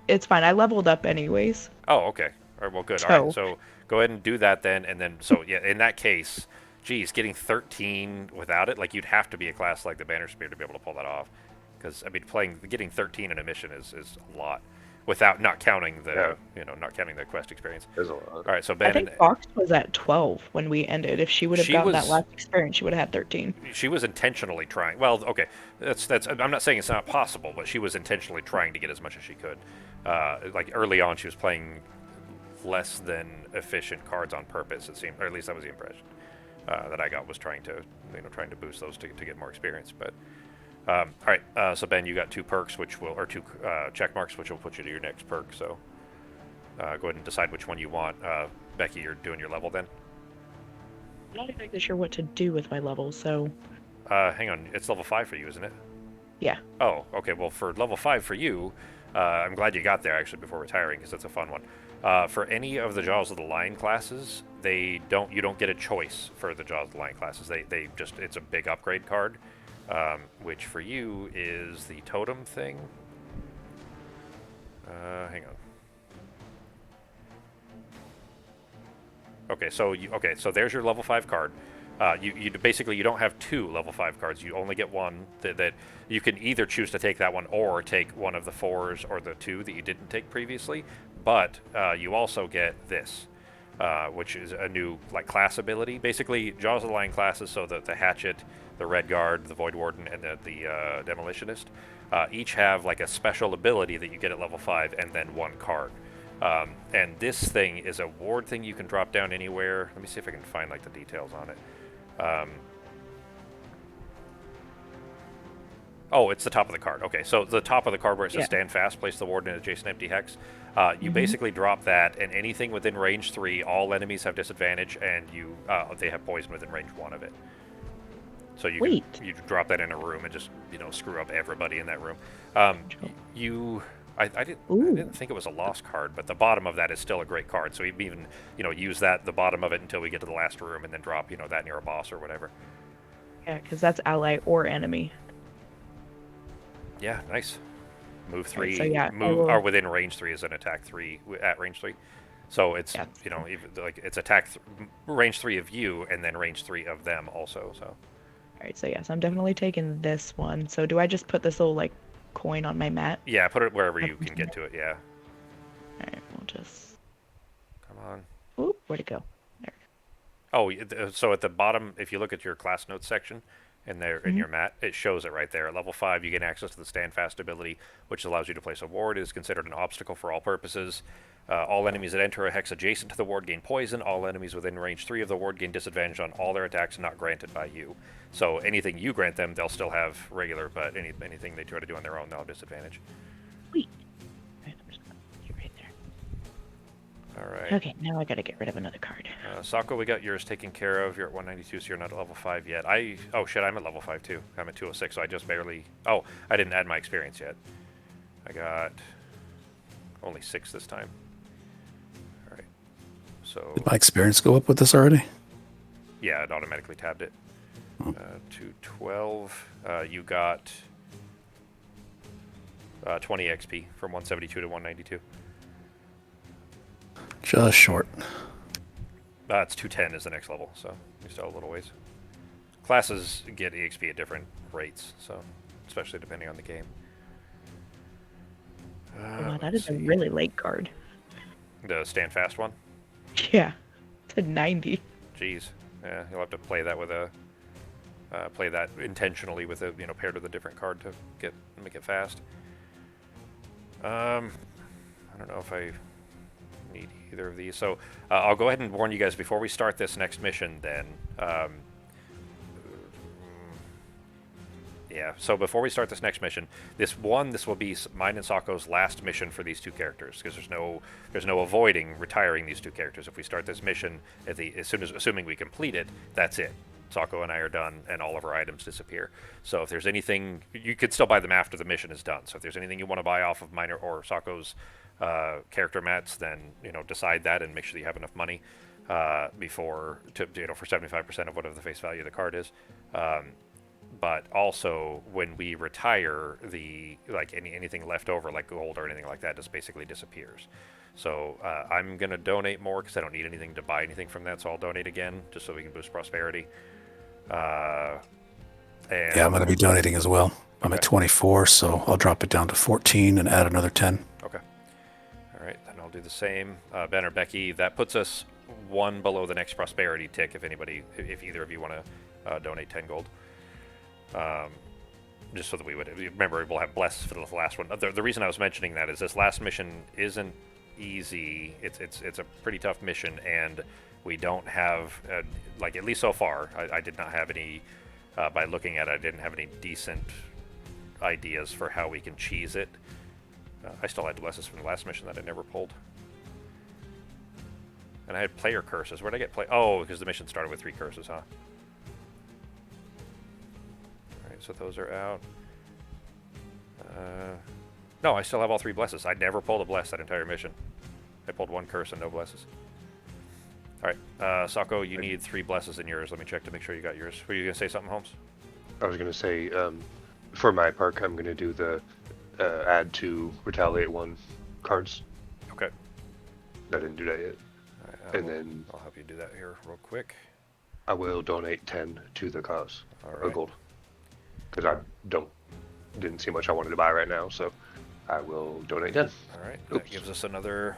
B: it's fine. I leveled up anyways.
A: Oh, okay. All right, well, good. All right, so go ahead and do that then, and then, so, yeah, in that case, geez, getting 13 without it, like you'd have to be a class like the Banner Spear to be able to pull that off. Because I mean, getting 13 in a mission is a lot, without not counting
D: Yeah,
A: not counting the quest experience.
D: there's a
A: All
D: lot.
A: right, so
B: I
A: Bannon,
B: think Fox was at 12 when we ended. If she would have
A: she
B: gotten that
A: was
B: last experience, she would have had 13.
A: she was intentionally trying. Well, okay, that's. I'm not saying it's not possible, but she was intentionally trying to get as much as she could. Like early on, she was playing less than efficient cards on purpose. It seemed, or at least that was the impression that I got, was trying to boost those to get more experience. But all right, so Ben, you got 2 perks, or 2 check marks, which will put you to your next perk. So go ahead and decide which one you want. Becky, you're doing your level then.
B: I'm not exactly sure what to do with my levels, so
A: Hang on, it's level 5 for you, isn't it?
B: yeah.
A: Oh, okay. Well, for level 5 for you, I'm glad you got there actually before retiring, because that's a fun one. For any of the Jaws of the Lion classes, you don't get a choice for the Jaws of the Lion classes. They just, it's a big upgrade card, which for you is the totem thing. Hang on. Okay, so there's your level 5 card. You basically, you don't have 2 level 5 cards. You only get one that you can either choose to take that one or take one of the 4s or the 2 that you didn't take previously. But you also get this, which is a new class ability. Basically, Jaws of the Lion classes, so the Hatchet, the Red Guard, the Void Warden, and the Demolitionist, each have a special ability that you get at level 5 and then 1 card. And this thing is a ward thing you can drop down anywhere. Let me see if I can find the details on it. Oh, it's the top of the card. Okay, so the top of the card where it says stand fast, place the ward in adjacent empty hex. You basically drop that, and anything within range 3, all enemies have disadvantage, and they have poison within range 1 of it. So you drop that in a room and just screw up everybody in that room. I didn't think it was a lost card, but the bottom of that is still a great card. So you even use the bottom of it until we get to the last room, and then drop that near a boss or whatever.
B: Yeah, because that's ally or enemy.
A: Yeah, nice. Move 3.
B: Right, so yeah,
A: or within range 3 is an attack 3 at range 3. So it's even it's attack range 3 of you, and then range 3 of them also. So.
B: All right, so yes, I'm definitely taking this one. So do I just put this little coin on my mat?
A: Yeah, put it wherever you can get to it. Yeah.
B: All right, we'll just.
A: Come on.
B: Oop, where'd it go? There.
A: Oh, so at the bottom, if you look at your class notes section, in there in your mat, it shows it right there. At level 5, you gain access to the Stand Fast ability, which allows you to place a ward. It is considered an obstacle for all purposes. All enemies that enter a hex adjacent to the ward gain poison. All enemies within range 3 of the ward gain disadvantage on all their attacks not granted by you. So anything you grant them, they'll still have regular, but anything they try to do on their own, they'll have disadvantage.
B: Sweet. All right, I'm just gonna put you right there.
A: All right.
B: Okay, now I gotta get rid of another card.
A: Sako, we got yours taken care of. You're at 192, so you're not at level 5 yet. Oh shit, I'm at level 5 too. I'm at 206, so I just barely. Oh, I didn't add my experience yet. I got only 6 this time. All right. So.
C: Did my experience go up with this already?
A: Yeah, it automatically tabbed it. 212. You got 20 XP from 172 to 192.
C: Just short.
A: It's 210 is the next level, so we still have a little ways. Classes get EXP at different rates, so especially depending on the game.
B: Wow, that is a really late card.
A: The stand fast one?
B: Yeah, it's a 90.
A: Jeez, yeah, you'll have to play that with play that intentionally with a paired with a different card to make it fast. I don't know if I need either of these, so I'll go ahead and warn you guys before we start this next mission. Then, yeah. So before we start this next mission, this will be mine and Sako's last mission for these 2 characters, because there's no avoiding retiring these 2 characters. If we start this mission assuming we complete it, that's it. Sako and I are done, and all of our items disappear. So if there's anything, you could still buy them after the mission is done. So if there's anything you want to buy off of mine or Sako's character mats, then decide that and make sure that you have enough money for 75% of whatever the face value of the card is. But also, when we retire, anything left over, like gold or anything like that, just basically disappears. So I'm going to donate more because I don't need anything to buy anything from that, so I'll donate again just so we can boost prosperity. And
C: Yeah, I'm going to be donating as well. I'm
A: Okay.
C: at 24, so I'll drop it down to 14 and add another 10.
A: Okay. All right, then I'll do the same. Ben or Becky, that puts us one below the next prosperity tick. If either of you want to donate 10 gold, just so that we would remember we'll have bless for the last one. The reason I was mentioning that is this last mission isn't easy. It's a pretty tough mission, and we don't have like, at least so far, I did not have any. By looking at it, I didn't have any decent ideas for how we can cheese it. I still had blesses from the last mission that I never pulled. And I had player curses. Where'd I get play? Oh, because the mission started with 3 curses, huh? Alright, so those are out. No, I still have all 3 blesses. I never pulled a bless that entire mission. I pulled 1 curse and no blesses. Alright, Sako, you need 3 blesses in yours. Let me check to make sure you got yours. Were you going to say something, Holmes?
D: I was going to say, for my part, I'm going to do the add to retaliate 1 cards.
A: Okay.
D: I didn't do that yet.
A: Right,
D: And then
A: I'll help you do that here real quick.
D: I will donate 10 to the cause
A: All
D: of
A: right.
D: gold. Because I didn't see much I wanted to buy right now, so I will donate 10.
A: Alright, that
D: Oops.
A: gives us another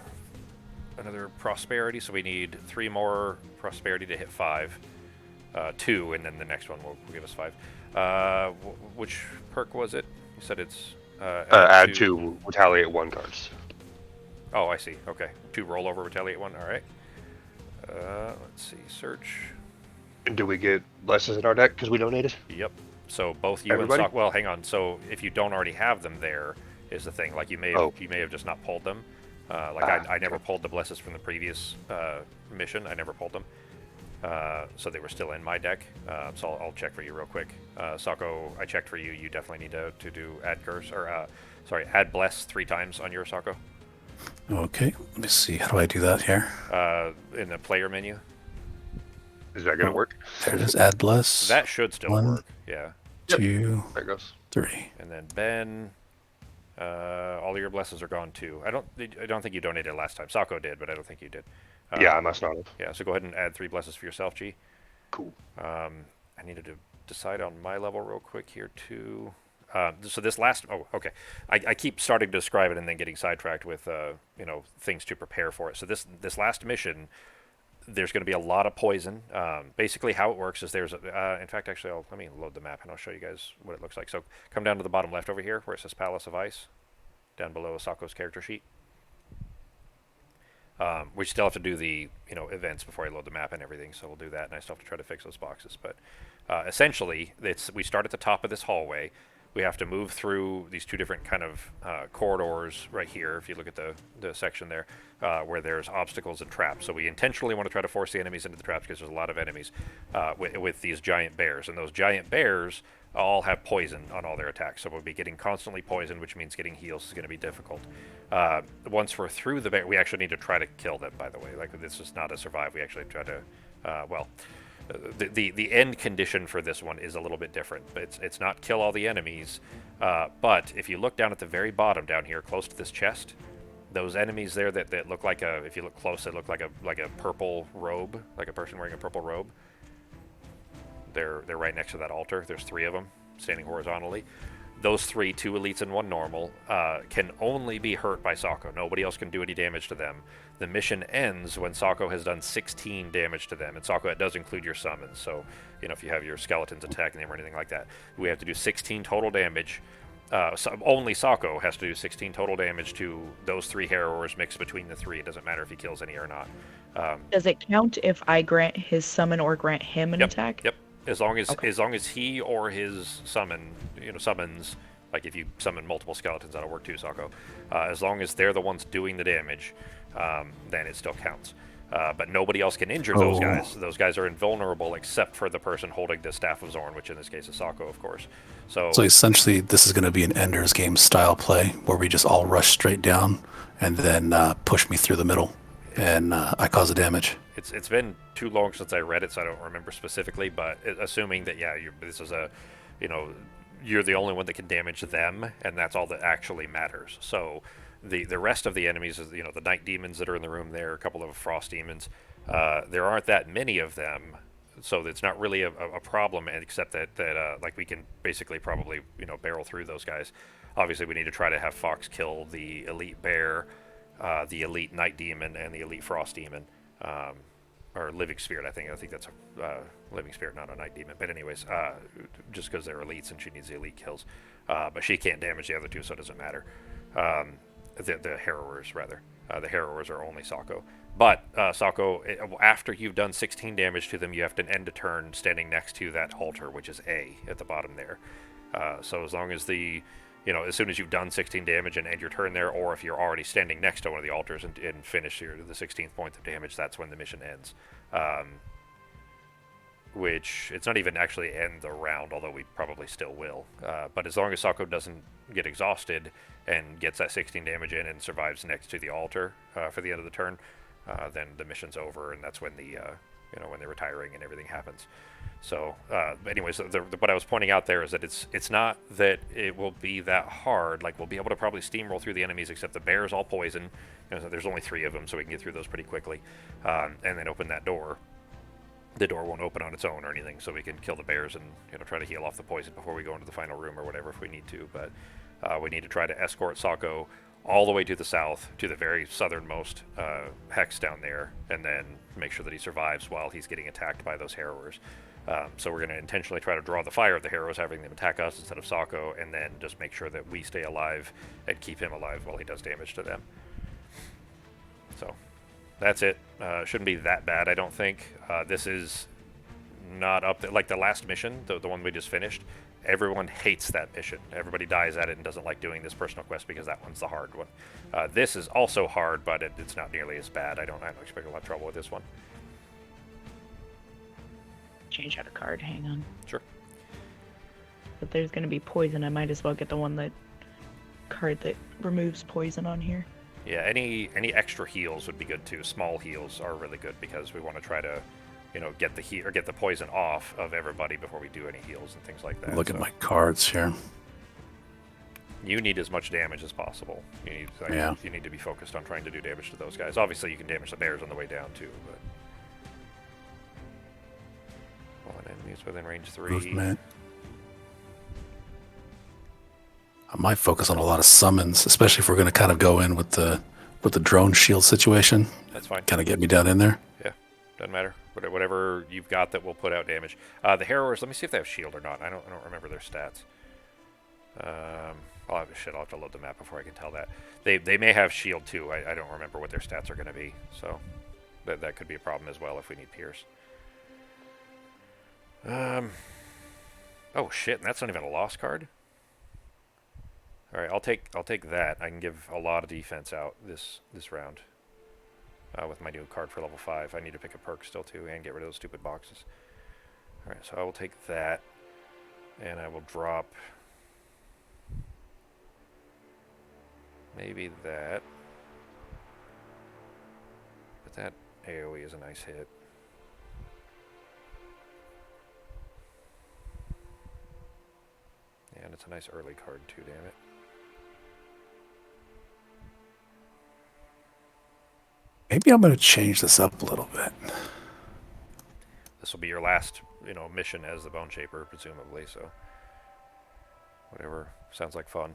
A: prosperity, so we need 3 more prosperity to hit 5. 2, and then the next one will give us 5. Which perk was it? You said it's...
D: add to retaliate 1 cards.
A: Oh, I see. Okay. 2 rollover, retaliate 1. Alright. Let's see. Search.
D: Do we get blesses in our deck because we donated?
A: Yep. So both you
D: Everybody?
A: and Sock... Well, hang on. So if you don't already have them there, is the thing. Like, you may have just not pulled them. I never pulled the blesses from the previous mission. I never pulled them. So they were still in my deck. So I'll check for you real quick. Sako, I checked for you. You definitely need to do add curse, or add bless 3 times on your Sako.
C: Okay, let me see. How do I do that here?
A: In the player menu.
D: Is that going to work?
C: There it is. Add bless.
A: That should still
C: 1,
A: work. Yeah.
C: 2,
D: There it goes.
C: 3.
A: And then Ben, all of your blesses are gone too. I don't think you donated last time. Sako did, but I don't think you did.
D: Yeah, I must not have.
A: Yeah. So go ahead and add 3 blesses for yourself, G.
D: Cool.
A: I needed to decide on my level real quick here too. So this last, okay. I keep starting to describe it and then getting sidetracked with things to prepare for it. So this last mission, there's going to be a lot of poison. Basically, how it works is there's in fact, actually, let me load the map and I'll show you guys what it looks like. So come down to the bottom left over here where it says Palace of Ice, down below Sako's character sheet. We still have to do the events before I load the map and everything, so we'll do that, and I still have to try to fix those boxes. But essentially, we start at the top of this hallway. We have to move through these 2 different kind of corridors right here, if you look at the section there, where there's obstacles and traps. So we intentionally want to try to force the enemies into the traps because there's a lot of enemies with these giant bears. And those giant bears all have poison on all their attacks. So we'll be getting constantly poisoned, which means getting heals is going to be difficult. Once we're through the bear, we actually need to try to kill them, by the way. Like, this is not a survive. We actually try to, the end condition for this one is a little bit different. It's not kill all the enemies, but if you look down at the very bottom down here, close to this chest, those enemies there that look like if you look close, they look like a purple robe, like a person wearing a purple robe. They're right next to that altar. There's 3 of them standing horizontally. Those 3, 2 elites and 1 normal, can only be hurt by Sako. Nobody else can do any damage to them. The mission ends when Sako has done 16 damage to them. And Sako, it does include your summons. So, if you have your skeletons attacking them or anything like that, we have to do 16 total damage. So only Sako has to do 16 total damage to those 3 harrowers mixed between the 3. It doesn't matter if he kills any or not.
B: Does it count if I grant his summon or grant him an attack?
A: Yep. As long as he or his summons, like if you summon multiple skeletons, that'll work too, Sako. As long as they're the ones doing the damage, then it still counts. But nobody else can injure those guys. Those guys are invulnerable except for the person holding the Staff of Zorn, which in this case is Sako, of course. So
C: essentially, this is going to be an Ender's Game style play where we just all rush straight down and then push me through the middle, and I cause the damage.
A: It's been too long since I read it, so I don't remember specifically. But assuming that this is you're the only one that can damage them, and that's all that actually matters. So the rest of the enemies, you know, the night demons that are in the room there, a couple of frost demons. There aren't that many of them, so it's not really a problem. Except that like we can basically probably barrel through those guys. Obviously, we need to try to have Fox kill the elite bear, the elite night demon, and the elite frost demon. Or living spirit, I think that's a living spirit, not a night demon. But anyways, just because they're elites and she needs the elite kills, but she can't damage the other two, so it doesn't matter. The harrowers rather, the harrowers are only Sako. But Sako, after you've done 16 damage to them, you have to end a turn standing next to that altar, which is A at the bottom there. So as long as as soon as you've done 16 damage and end your turn there, or if you're already standing next to one of the altars and finish the 16th point of damage, that's when the mission ends. Which, it's not even actually end the round, although we probably still will. But as long as Sako doesn't get exhausted and gets that 16 damage in and survives next to the altar for the end of the turn, then the mission's over, and that's when when they're retiring and everything happens. So, anyways, what I was pointing out there is that it's not that it will be that hard. Like, we'll be able to probably steamroll through the enemies, except the bear's all poison. So there's only 3 of them, so we can get through those pretty quickly, and then open that door. The door won't open on its own or anything, so we can kill the bears and try to heal off the poison before we go into the final room or whatever if we need to. But we need to try to escort Sako all the way to the south, to the very southernmost hex down there, and then make sure that he survives while he's getting attacked by those harrowers. So we're going to intentionally try to draw the fire of the harrows, having them attack us instead of Sako, and then just make sure that we stay alive and keep him alive while he does damage to them. So that's it. Shouldn't be that bad, I don't think. This is not up there. Like the last mission, the one we just finished, everyone hates that mission. Everybody dies at it and doesn't like doing this personal quest because that one's the hard one. This is also hard, but it's not nearly as bad. I don't expect a lot of trouble with this one.
B: Change out a card, hang on.
A: Sure.
B: But there's gonna be poison, I might as well get the card that removes poison on here.
A: Yeah, any extra heals would be good too. Small heals are really good because we want to try to, get the poison off of everybody before we do any heals and things like that.
C: Look at my cards here.
A: You need as much damage as possible. You need to be focused on trying to do damage to those guys. Obviously, you can damage the bears on the way down too, but enemies within range 3.
C: Movement. I might focus on a lot of summons, especially if we're going to kind of go in with the drone shield situation.
A: That's fine.
C: Kind of get me down in there.
A: Yeah, doesn't matter. Whatever you've got that will put out damage. The harrowers. Let me see if they have shield or not. I don't remember their stats. I'll have to load the map before I can tell that. They may have shield too. I don't remember what their stats are going to be. So that could be a problem as well if we need Pierce. Oh shit, and that's not even a lost card. All right, I'll take that. I can give a lot of defense out this round with my new card for level 5. I need to pick a perk still too and get rid of those stupid boxes. All right, so I will take that, and I will drop maybe that. But that AoE is a nice hit. And it's a nice early card too, damn it.
C: Maybe I'm going to change this up a little bit.
A: This will be your last, mission as the Bone Shaper, presumably, so whatever sounds like fun.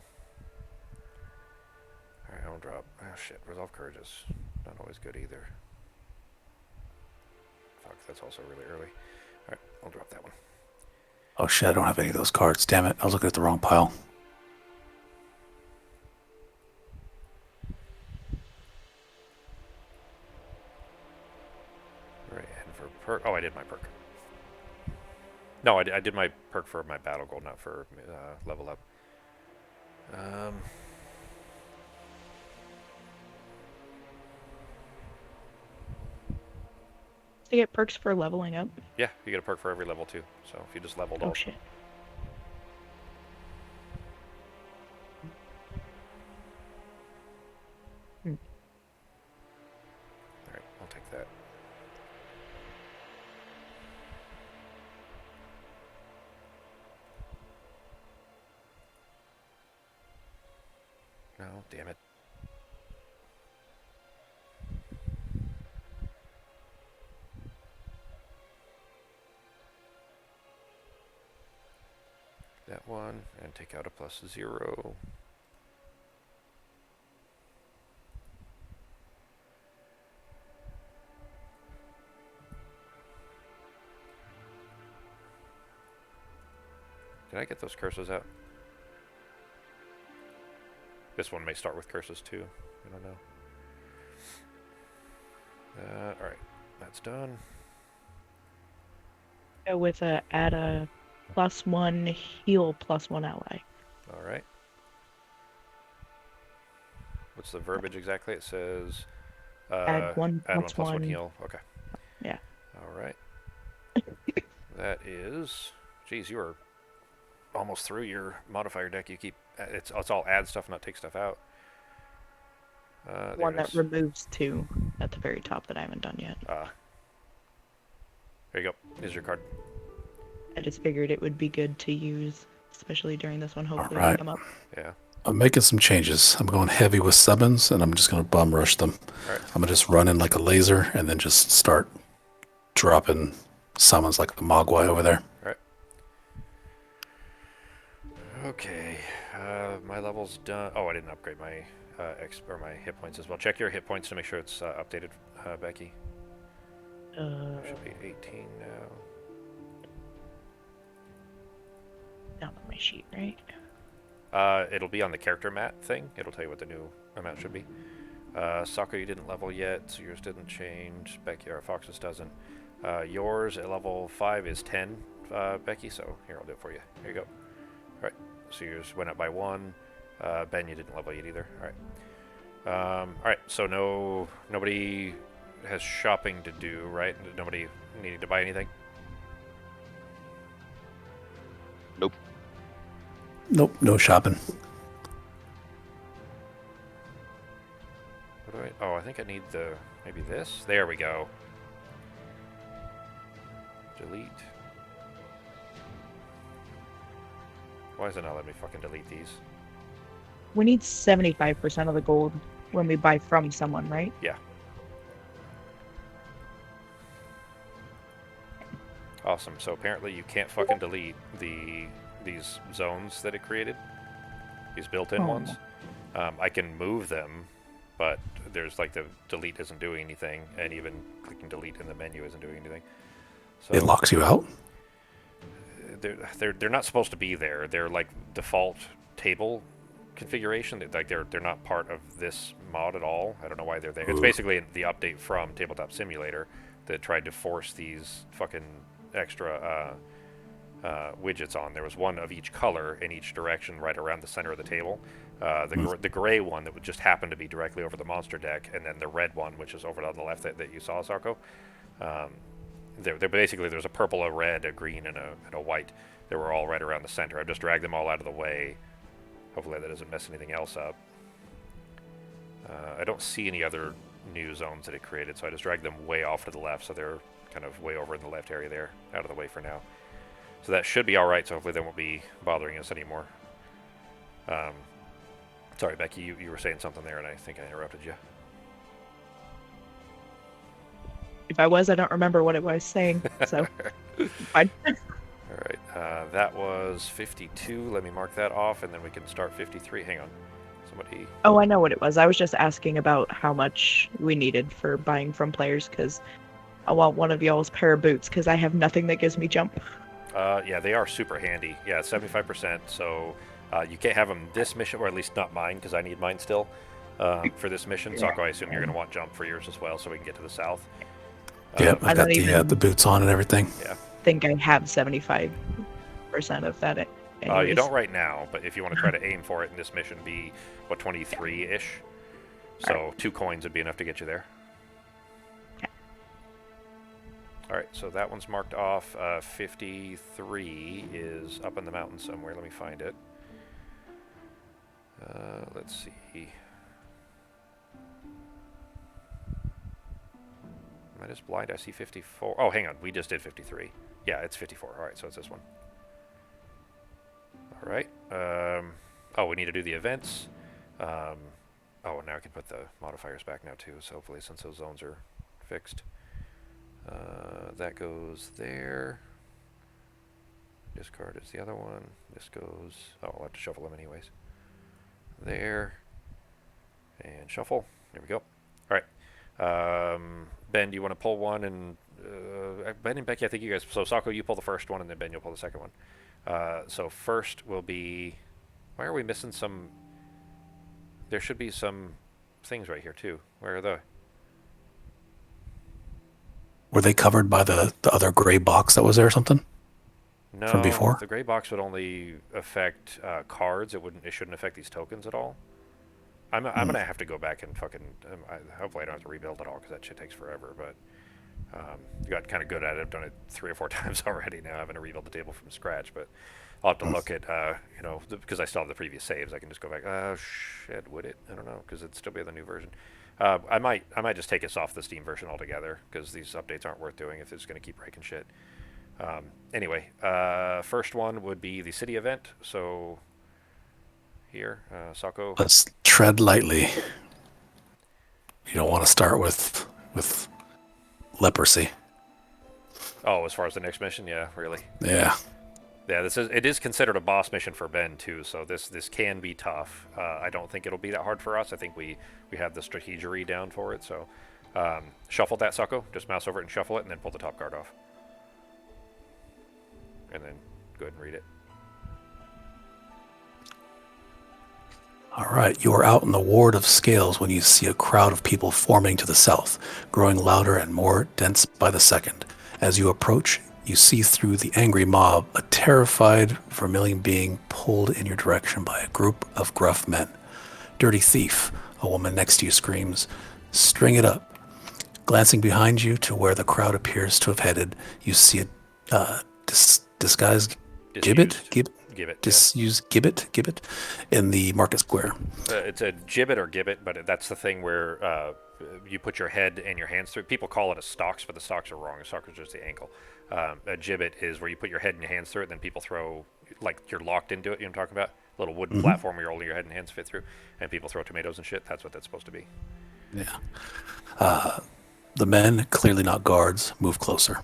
A: Alright, I'll drop. Oh shit, Resolve Courage is not always good either. Fuck, that's also really early. Alright, I'll drop that one.
C: Oh shit, I don't have any of those cards. Damn it, I was looking at the wrong pile.
A: Right, and for perk... Oh, I did my perk. No, I did my perk for my battle goal, not for level up.
B: To get perks for leveling up?
A: Yeah, you get a perk for every level too. So if you just leveled
B: Oh
A: up.
B: shit.
A: Alright, I'll take that. No, damn it. that one and take out a +0. Did I get those curses out? This one may start with curses too. I don't know. Alright, that's done.
B: Go with add a +1 heal +1 ally.
A: Alright. What's the verbiage exactly? It says
B: Add 1
A: add one
B: plus
A: +1
B: 1.
A: heal. Okay.
B: Yeah.
A: Alright. That is... Geez, you are almost through your modifier deck. You keep... It's all add stuff, not take stuff out.
B: One that removes 2 at the very top that I haven't done yet.
A: There you go. Here's your card.
B: I just figured it would be good to use, especially during this one. Hopefully
C: Alright.
B: we come up.
A: Yeah.
C: I'm making some changes. I'm going heavy with summons, and I'm just going to bum rush them.
A: Alright.
C: I'm going to just run in like a laser and then just start dropping summons like a Mogwai over there.
A: Alright. Okay. My level's done. Oh, I didn't upgrade my my hit points as well. Check your hit points to make sure it's updated, Becky. It should be 18 now.
B: Down on my sheet, right?
A: It'll be on the character mat thing. It'll tell you what the new amount should be. Soccer, you didn't level yet, so yours didn't change. Becky, or Fox's doesn't. Yours at level 5 is 10, Becky, so here, I'll do it for you. Here you go. Alright, so yours went up by 1. Ben, you didn't level yet either. Alright, so nobody has shopping to do, right? Nobody needing to buy anything?
D: Nope.
C: Nope, no shopping.
A: What do I... Oh, I think I need the... Maybe this? There we go. Delete. Why is it not letting me fucking delete these?
B: We need 75% of the gold when we buy from someone, right?
A: Yeah. Awesome. So apparently you can't fucking delete these zones that it created. These built-in ones. I can move them, but there's like the delete isn't doing anything, and even clicking delete in the menu isn't doing anything. So
C: It locks you out?
A: they're not supposed to be there. They're like default table configuration. They're not part of this mod at all. I don't know why they're there. It's basically the update from Tabletop Simulator that tried to force these fucking extra widgets on. There was one of each color in each direction right around the center of the table. The gray one that would just happen to be directly over the monster deck, and then the red one, which is over on the left that you saw, Sarko. They're basically, there's a purple, a red, a green, and a white. They were all right around the center. I've just dragged them all out of the way. Hopefully that doesn't mess anything else up. I don't see any other new zones that it created, so I just dragged them way off to the left, so they're kind of way over in the left area there, out of the way for now. So that should be alright, so hopefully they won't be bothering us anymore. Sorry, Becky, you were saying something there, and I think I interrupted you.
B: If I was, I don't remember what it was saying, so fine.
A: Alright, that was 52. Let me mark that off, and then we can start 53. Hang on. Somebody...
B: Oh, I know what it was. I was just asking about how much we needed for buying from players, because I want one of y'all's pair of boots, because I have nothing that gives me jump.
A: Yeah, they are super handy. Yeah, 75%, so you can't have them this mission, or at least not mine, because I need mine still for this mission. Sako, I assume you're going to want jump for yours as well, so we can get to the south.
C: Yeah, I've got the boots on and everything.
A: Yeah.
B: I think I have 75% of that.
A: You don't right now, but if you want to try to aim for it in this mission, be, what, 23-ish? So
B: Right.
A: 2 coins would be enough to get you there.
B: Okay.
A: Alright, so that one's marked off. 53 is up in the mountain somewhere. Let me find it. Let's see. Am I just blind? I see 54. Oh, hang on. We just did 53. Yeah, it's 54. Alright, so it's this one. Alright. Oh, we need to do the events. Oh, now I can put the modifiers back now too, so hopefully since those zones are fixed. That goes there. Discard is the other one. This goes... Oh, I'll have to shuffle them anyways. There. And shuffle. There we go. All right. Ben, do you want to pull one? And Ben and Becky, I think you guys... So, Sako, you pull the first one, and then Ben, you'll pull the second one. So, first will be... Why are we missing some... There should be some things right here, too. Where are they?
C: Were they covered by the other gray box that was there or something?
A: No,
C: From before?
A: the gray box would only affect cards. It shouldn't affect these tokens at all. I'm gonna have to go back and fucking. Hopefully, I don't have to rebuild it all because that shit takes forever. But got kind of good at it. I've done it 3 or 4 times already now, having to rebuild the table from scratch. But I'll have to look at because I still have the previous saves. I can just go back. Shit, would it? I don't know because it'd still be the new version. I might just take us off the Steam version altogether because these updates aren't worth doing if it's going to keep breaking shit. Anyway, first one would be the city event. So here, Sako.
C: Let's tread lightly. You don't want to start with leprosy.
A: Oh, as far as the next mission, yeah, really.
C: Yeah.
A: Yeah, it is considered a boss mission for Ben too, so this can be tough. I don't think it'll be that hard for us. I think we have the strategery down for it. So shuffle that, Sako. Just mouse over it and shuffle it, and then pull the top card off. And then go ahead and read it.
C: All right, you are out in the ward of Scales when you see a crowd of people forming to the south, growing louder and more dense by the second. As you approach, you see through the angry mob a terrified vermilion being pulled in your direction by a group of gruff men. Dirty thief, a woman next to you screams, "String it up." Glancing behind you to where the crowd appears to have headed, you see a disguised gibbet?
A: Gibbet.
C: Disused gibbet in the market square.
A: It's a gibbet or gibbet, but that's the thing where you put your head and your hands through. People call it a stocks, but the stocks are wrong. A stock is just the ankle. A gibbet is where you put your head and your hands through it, and then people throw, like you're locked into it, you know what I'm talking about? A little wooden platform where only your head and hands fit through, and people throw tomatoes and shit. That's what that's supposed to be.
C: Yeah. The men, clearly not guards, move closer.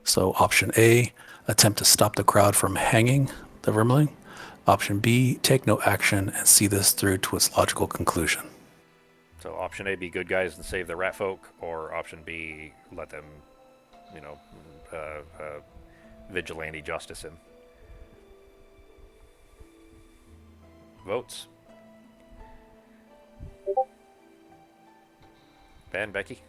C: So option A, attempt to stop the crowd from hanging the vermilion. Option B, take no action and see this through to its logical conclusion.
A: So option A, be good guys and save the rat folk, or option B, let them, vigilante justice him. Votes. Ben, Becky?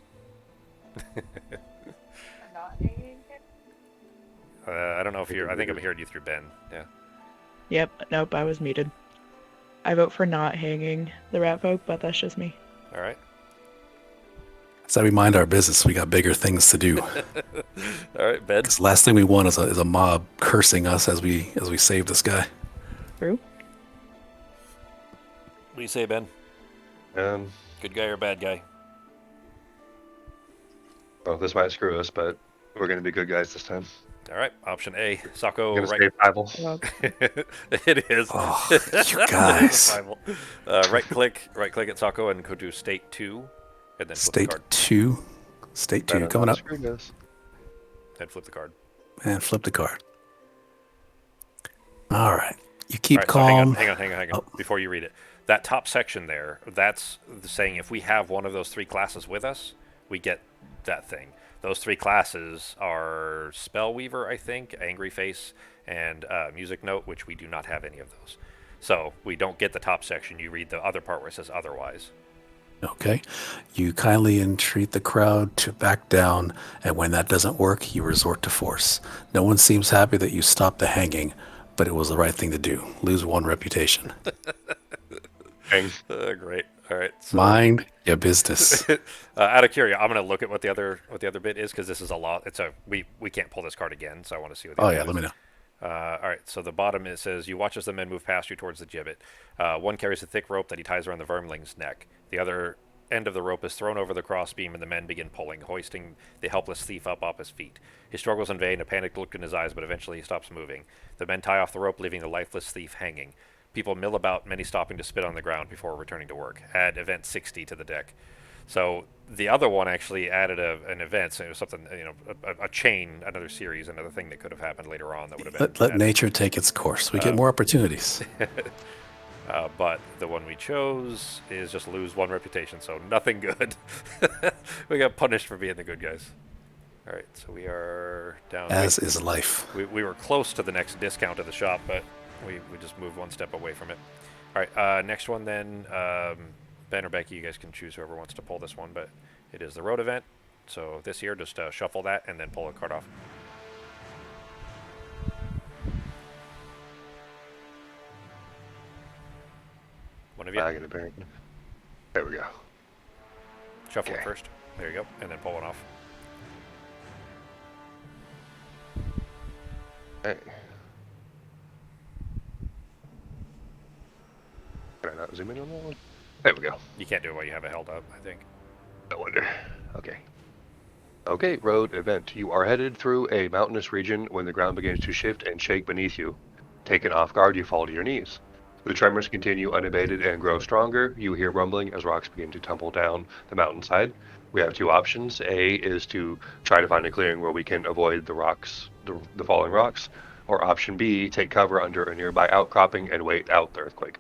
A: I don't know if you're... I think I'm hearing you through Ben. Yeah.
B: Yep, nope, I was muted. I vote for not hanging the rat folk, but that's just me.
A: All right.
C: So we mind our business. We got bigger things to do.
A: All right, Ben.
C: Because the last thing we want is a mob cursing us as we save this guy.
B: True.
A: What do you say, Ben? Good guy or bad guy?
D: Well, this might screw us, but we're going to be good guys this time.
A: All right, option A, Sako.
D: Gonna save Bible.
A: It is.
C: Oh, you guys.
A: Right click at Sako and go to state 2, and then flip the card.
C: State 2 coming up.
A: And flip the card.
C: And flip the card. All right. You keep
A: All right,
C: calm.
A: So hang on.
C: Oh.
A: Before you read it, that top section there, that's saying if we have one of those 3 classes with us, we get that thing. Those 3 classes are Spellweaver, I think, Angry Face, and Music Note, which we do not have any of those. So we don't get the top section. You read the other part where it says otherwise.
C: Okay. You kindly entreat the crowd to back down, and when that doesn't work, you resort to force. No one seems happy that you stopped the hanging, but it was the right thing to do. Lose 1 reputation.
A: Great. All right. So,
C: Mind your business.
A: out of curiosity, I'm going to look at what the other bit is because this is a lot. We can't pull this card again, so I want to see what.
C: Let me know.
A: All right. So the bottom it says you watch as the men move past you towards the gibbet. One carries a thick rope that he ties around the vermling's neck. The other end of the rope is thrown over the crossbeam, and the men begin pulling, hoisting the helpless thief up off his feet. He struggles in vain, a panicked look in his eyes, but eventually he stops moving. The men tie off the rope, leaving the lifeless thief hanging. People mill about, many stopping to spit on the ground before returning to work. Add event 60 to the deck. So the other one actually added an event, so it was something, you know, a chain, another series, another thing that could have happened later on that would have been
C: Let
A: added.
C: nature take its course. We get more opportunities.
A: But the one we chose is just lose 1 reputation, so nothing good. We got punished for being the good guys. All right, so we are down.
C: As is life.
A: We were close to the next discount of the shop, but we just moved 1 step away from it. All right, next one then. Ben or Becky, you guys can choose whoever wants to pull this one, but it is the road event. So this year, just shuffle that and then pull a card off. One of you.
D: Bag and a bearing. There we go.
A: Shuffle it
D: Okay.
A: first. There you go, and then pull it off.
D: Hey. Can I not zoom in on that one? There we go.
A: You can't do it while you have it held up, I think.
D: No wonder. Okay. Okay, road event. You are headed through a mountainous region when the ground begins to shift and shake beneath you. Taken off guard, you fall to your knees. The tremors continue unabated and grow stronger. You hear rumbling as rocks begin to tumble down the mountainside. We have 2 options. A is to try to find a clearing where we can avoid the rocks, the falling rocks. Or option B, take cover under a nearby outcropping and wait out the earthquake.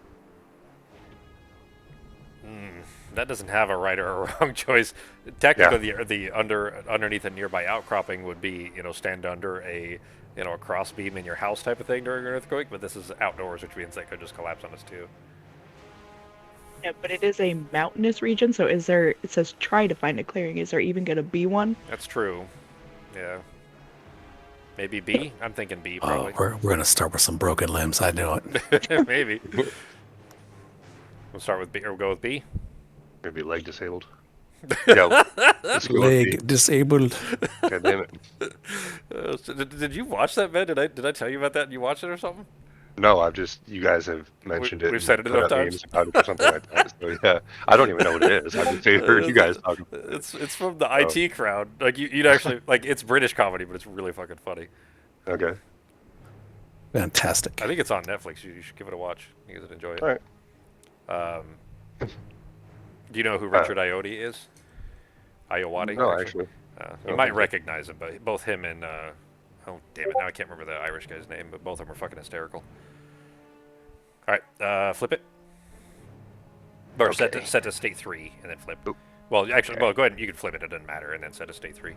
A: That doesn't have a right or a wrong choice. Technically, the underneath a nearby outcropping would be, you know, stand under a, you know, a cross beam in your house type of thing during an earthquake. But this is outdoors, which means that could just collapse on us too.
B: Yeah, but it is a mountainous region, so is there? It says try to find a clearing. Is there even going to be one?
A: That's true. Yeah. Maybe B. I'm thinking B probably.
C: We're gonna start with some broken limbs. I know it.
A: Maybe. We'll start with B, or we'll go with B.
D: Maybe leg disabled. Yeah, let's go with B.
C: Leg disabled.
D: God damn it.
A: Did you watch that, Ben? Did I tell you about that? And you watched it or something?
D: No, I've just, you guys have mentioned it.
A: We've
D: and
A: said it
D: put
A: enough
D: out
A: times.
D: memes about it or something like that. So yeah, I don't even know what it is. I just heard you guys talking.
A: It's from the IT crowd. Like you'd actually like it's British comedy, but it's really fucking funny.
D: Okay.
C: Fantastic.
A: I think it's on Netflix. You should give it a watch. You guys would enjoy it.
D: All right.
A: Do you know who Richard Ayoade is? Ayowati?
D: No, actually.
A: You
D: don't
A: might
D: think so.
A: recognize him, but both him and oh damn it, now I can't remember the Irish guy's name, but both of them are fucking hysterical. All right, flip it. Or set to state 3 and then flip.
D: Oop.
A: Well, actually,
D: Okay.
A: well, go ahead. You can flip it. It doesn't matter, and then set to state 3.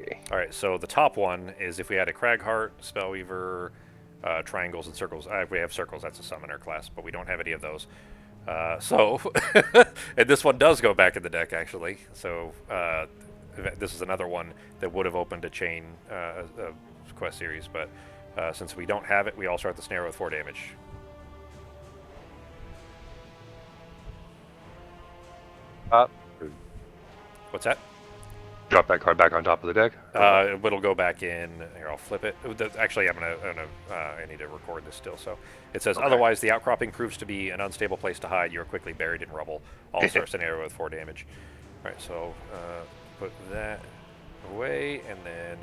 D: Okay.
A: All right, so the top one is if we had a Cragheart, Spellweaver, triangles and circles. We have circles. That's a summoner class, but we don't have any of those. So, and this one does go back in the deck actually. So this is another one that would have opened a chain quest series, but since we don't have it, we all start the snare with 4 damage. What's that?
D: Drop that card back on top of the deck.
A: It'll go back in. Here, I'll flip it. Actually, I need to record this still. So it says, otherwise, the outcropping proves to be an unstable place to hide. You are quickly buried in rubble. All start scenario with 4 damage. All right, so put that away, and then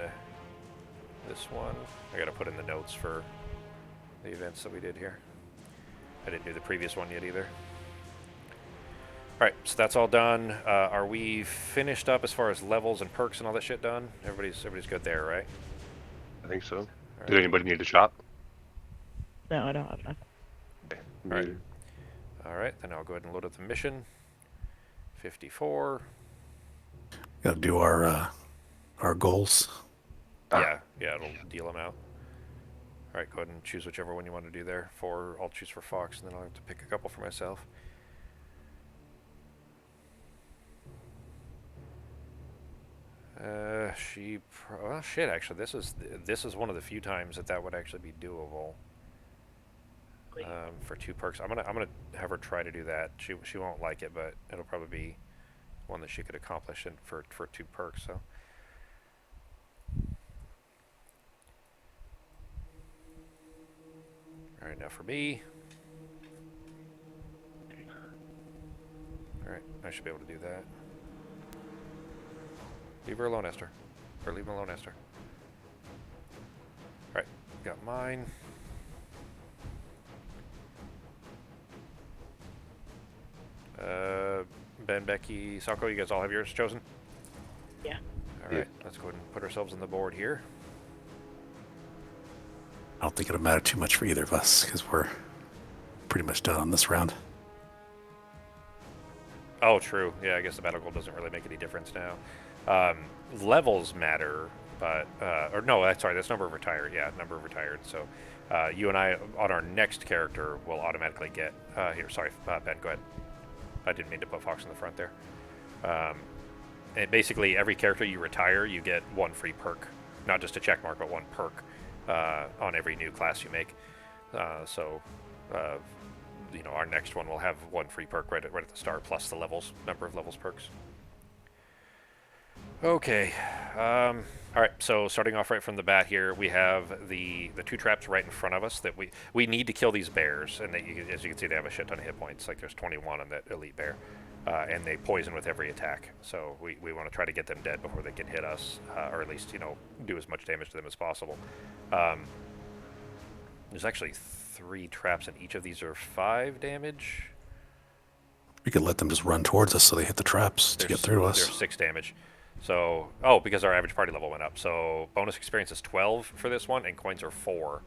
A: this one. I got to put in the notes for the events that we did here. I didn't do the previous one yet either. All right, so that's all done. Are we finished up as far as levels and perks and all that shit done? Everybody's good there, right?
D: I think so.
A: right.
D: Did anybody need to shop?
B: No, I don't have enough.
A: Right. All right, then I'll go ahead and load up the mission. 54.
C: Got to do our goals.
A: Yeah, it'll deal them out. All right, go ahead and choose whichever one you want to do there. I'll choose for Fox, and then I'll have to pick a couple for myself. Well, shit. Actually, this is one of the few times that would actually be doable. For 2 perks, I'm gonna have her try to do that. She won't like it, but it'll probably be one that she could accomplish for 2 perks. So. All right, now for me. All right, I should be able to do that. Leave her alone, Esther. Or leave him alone, Esther. Alright, got mine. Ben, Becky, Sako, you guys all have yours chosen?
B: Yeah.
A: All right, let's go ahead and put ourselves on the board here.
C: I don't think it'll matter too much for either of us because we're pretty much done on this round.
A: Oh, true. Yeah, I guess the battle goal doesn't really make any difference now. Levels matter, but or no, sorry, that's number of retired. Yeah, number of retired. So you and I on our next character will automatically get here. Sorry, Ben, go ahead. I didn't mean to put Fox in the front there. And basically, every character you retire, you get one free perk, not just a check mark, but one perk on every new class you make. So you know, our next one will have one free perk right at the start, plus the levels, number of levels perks. Okay. All right. So starting off right from the bat here, we have the two traps right in front of us that we need to kill these bears, and as you can see, they have a shit ton of hit points. Like there's 21 on that elite bear, and they poison with every attack. So we want to try to get them dead before they can hit us, or at least do as much damage to them as possible. There's actually 3 traps, and each of these are 5 damage.
C: We could let them just run towards us so they hit the traps to get through us.
A: There's 6 damage. So, because our average party level went up. So bonus experience is 12 for this one, and coins are 4,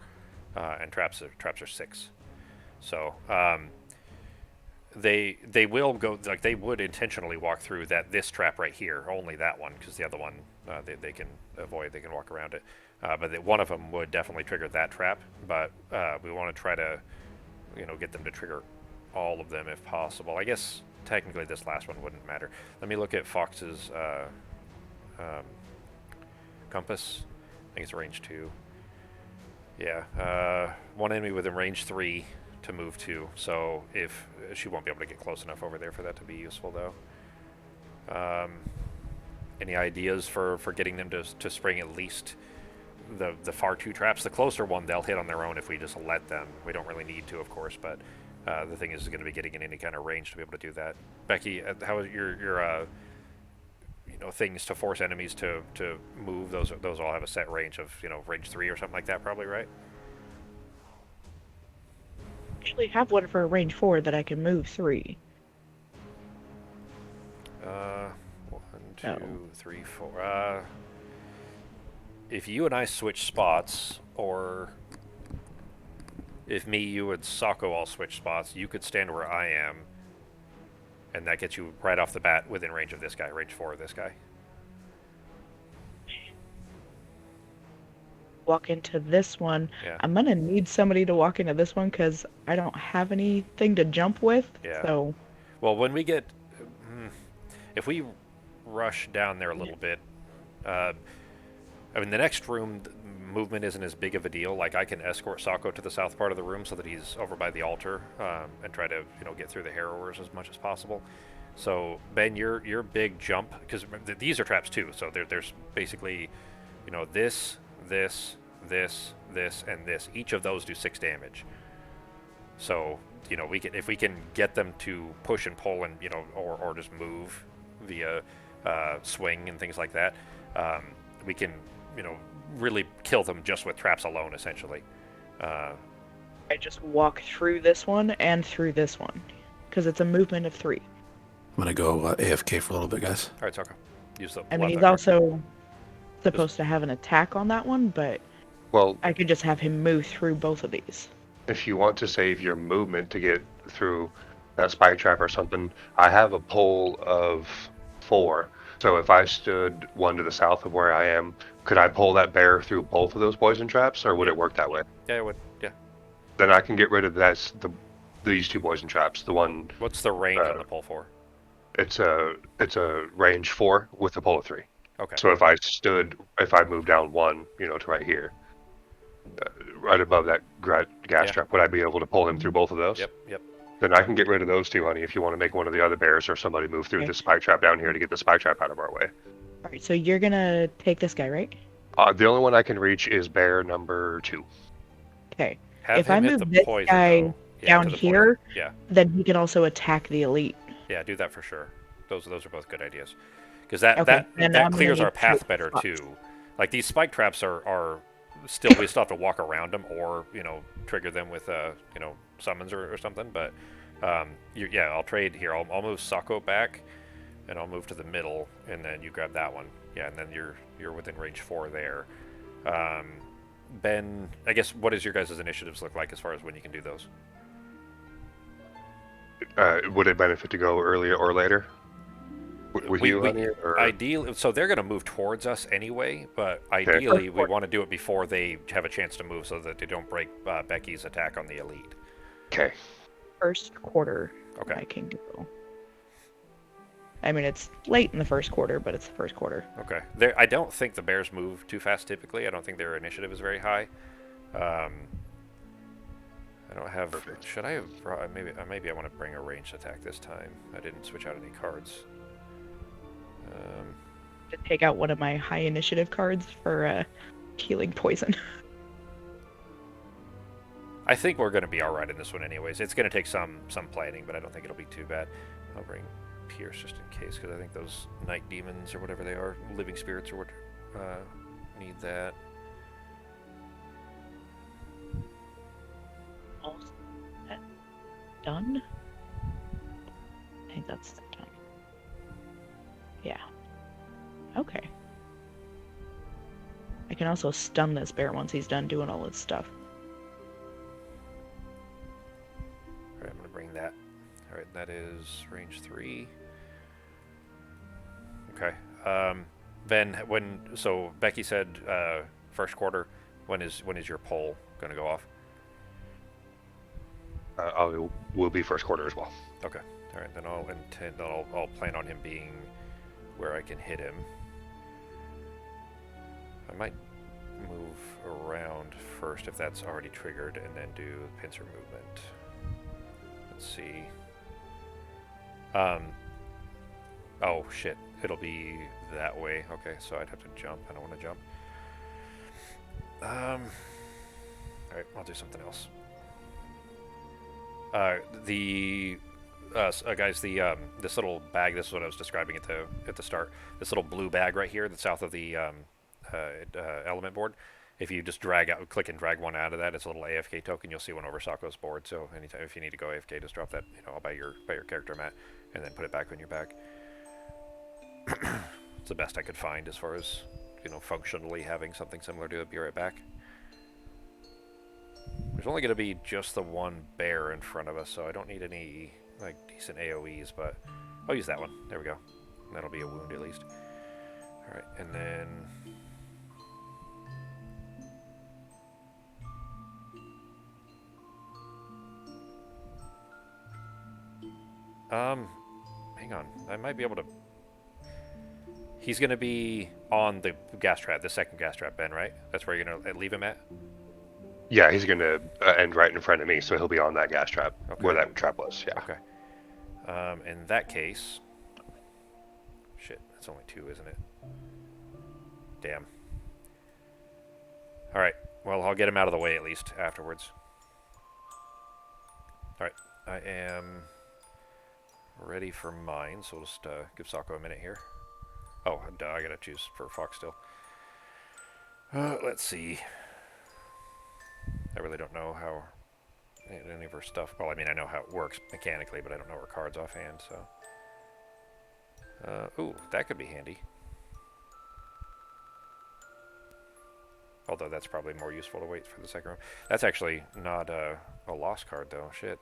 A: and traps are 6. So they will go, like they would intentionally walk through this trap right here, only that one, because the other one they can avoid, they can walk around it. But one of them would definitely trigger that trap. But we want to try to get them to trigger all of them if possible. I guess technically this last one wouldn't matter. Let me look at Fox's compass. I think it's range 2. Yeah, one enemy within range 3 to move to. So if she won't be able to get close enough over there for that to be useful, though. Any ideas for getting them to spring at least the far 2 traps? The closer one they'll hit on their own if we just let them. We don't really need to, of course, but the thing is going to be getting in any kind of range to be able to do that. Becky, how is your things to force enemies to move? Those all have a set range of range 3 or something like that, probably, right?
B: Actually have one for a range 4 that I can move 3.
A: 1, 2, 3, 4. If you and I switch spots, or if me, you, and Sako all switch spots, you could stand where I am, and that gets you right off the bat within range of this guy, range 4 of this guy.
B: Walk into this one.
A: Yeah.
B: I'm gonna need somebody to walk into this one because I don't have anything to jump with.
A: Yeah.
B: So.
A: Well, when we get, if we rush down there a little bit, I mean, the next room movement isn't as big of a deal. Like, I can escort Sako to the south part of the room so that he's over by the altar, and try to get through the harrowers as much as possible. So Ben, your big jump, because these are traps too. So there's basically, this, and this. Each of those do 6 damage. So if we can get them to push and pull and or just move via swing and things like that, we can really kill them just with traps alone, essentially.
B: I just walk through this one and through this one because it's a movement of 3.
C: I'm gonna go AFK for a little bit, guys.
A: All right, Sako. Use the.
B: I mean, he's also supposed to have an attack on that one, but
D: Well,
B: I could just have him move through both of these.
D: if you want to save your movement to get through that spike trap or something, I have a pole of 4. So if I stood one to the south of where I am, could I pull that bear through both of those poison traps, or would it work that way?
A: Yeah, it would. Yeah.
D: Then I can get rid of these 2 poison traps. The one,
A: What's the range on the pull for?
D: it's a range 4 with a pole of 3.
A: Okay.
D: So if I moved down 1, to right here, right above that gas trap, would I be able to pull him through both of those?
A: Yep.
D: Then I can get rid of those 2, honey, if you want to make one of the other bears or somebody move through the spike trap down here to get the spike trap out of our way.
B: Alright, so you're gonna take this guy, right?
D: The only one I can reach is bear number 2.
B: Okay.
A: Have
B: If
A: him
B: I
A: hit
B: move
A: the
B: this
A: poison,
B: guy
A: though. Yeah,
B: down
A: to the poison.
B: here,
A: Yeah.
B: then he can also attack the elite.
A: Yeah, do that for sure. Those are both good ideas. Because that
B: then
A: that
B: I'm
A: clears
B: gonna
A: our path
B: take
A: better
B: spots.
A: too. Like, these spike traps are still, we still have to walk around them or trigger them with summons or something. But Yeah, I'll trade here. I'll move Sako back, and I'll move to the middle, and then you grab that one. Yeah, and then you're within range 4 there. Um, Ben, I guess what does your guys' initiatives look like as far as when you can do those?
D: Would it benefit to go earlier or later? With you on here, or
A: Ideally, so they're going to move towards us anyway, but
D: okay.
A: ideally we want to do it before they have a chance to move, so that they don't break Becky's attack on the elite.
D: Okay.
B: First quarter,
A: Okay.
B: I can go. I mean, it's late in the first quarter, but it's the first quarter.
A: Okay. I don't think the bears move too fast typically. I don't think their initiative is very high. I don't have.
D: Perfect.
A: Should I have brought? Maybe I want to bring a ranged attack this time. I didn't switch out any cards.
B: To take out one of my high initiative cards for healing poison.
A: I think we're going to be all right in this one, anyways. It's going to take some planning, but I don't think it'll be too bad. I'll bring Pierce just in case, because I think those night demons or whatever they are, living spirits or what, need that.
B: All set. Done? I think that's done. Yeah. Okay. I can also stun this bear once he's done doing all his stuff.
A: Alright, I'm going to bring that. Alright, that is range 3. Okay. Ben, so Becky said first quarter. When is your poll going to go off?
D: Will be first quarter as well.
A: Okay. All right. Then I'll plan on him being where I can hit him. I might move around first if that's already triggered, and then do pincer movement. Let's see. Oh shit! It'll be that way. Okay, so I'd have to jump. I don't want to jump. All right. I'll do something else. Guys, this little bag. This is what I was describing at the start. This little blue bag right here, that's south of the element board. If you just click and drag one out of that, it's a little AFK token. You'll see one over Sako's board. So anytime if you need to go AFK, just drop that, by your character mat, and then put it back when you're back. It's the best I could find as far as functionally having something similar to a be right back. There's only going to be just the one bear in front of us, so I don't need any decent AoEs, but I'll use that one. There we go. That'll be a wound at least. Alright, and then hang on. I might be able to. He's going to be on the gas trap, the second gas trap, Ben, right? That's where you're going to leave him at?
D: Yeah, he's going to end right in front of me, so he'll be on that gas trap, where that trap was, yeah.
A: Okay. In that case... Shit, that's only 2, isn't it? Damn. Alright, well, I'll get him out of the way at least afterwards. Alright, I am ready for mine, so we'll just give Sako a minute here. Oh, I gotta choose for Fox still. Let's see. I really don't know how any of her stuff... Well, I mean, I know how it works mechanically, but I don't know her cards offhand, so... Ooh, that could be handy. Although that's probably more useful to wait for the second round. That's actually not a lost card, though. Shit.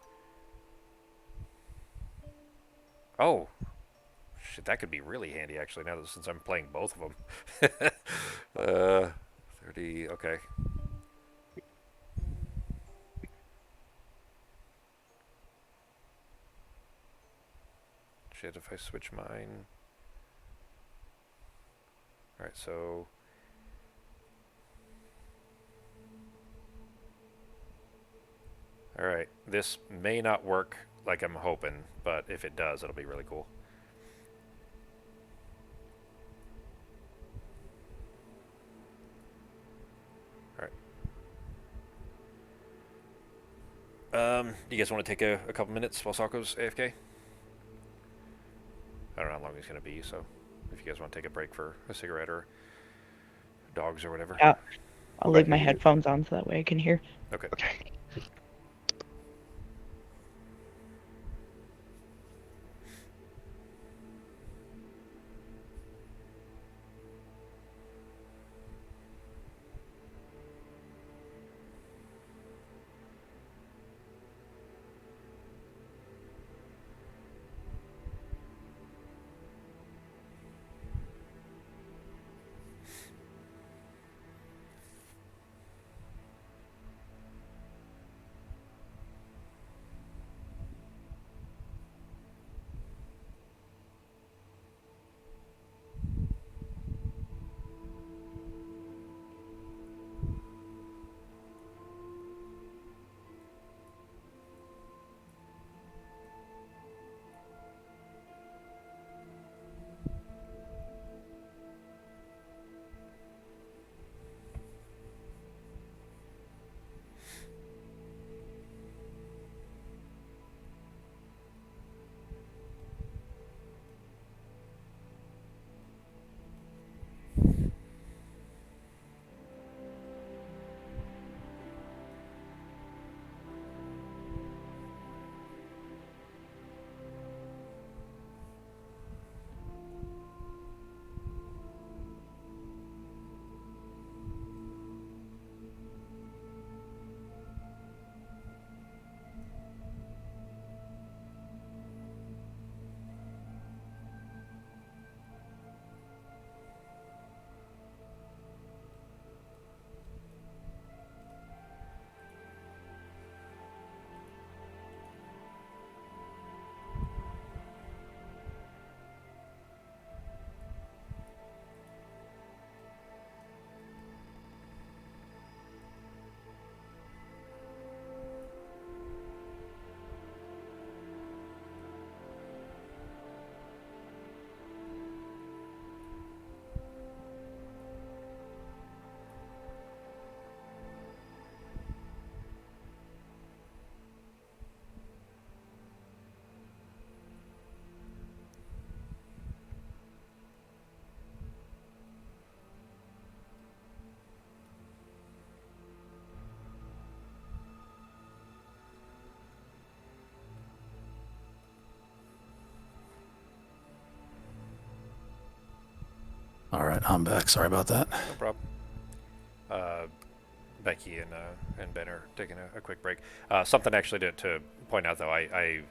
A: Oh! Shit, that could be really handy, actually, now that since I'm playing both of them. 30... Okay. Shit, if I switch mine... Alright, so... Alright, this may not work like I'm hoping, but if it does, it'll be really cool. Alright. You guys want to take a couple minutes while Sako's AFK? I don't know how long he's going to be, so if you guys want to take a break for a cigarette or dogs or whatever.
B: Yeah, I'll leave my headphones on so that way I can hear.
A: Okay.
D: Okay.
C: All right, I'm back. Sorry about that.
A: No problem. Becky and Ben are taking a quick break. Something actually to point out though, I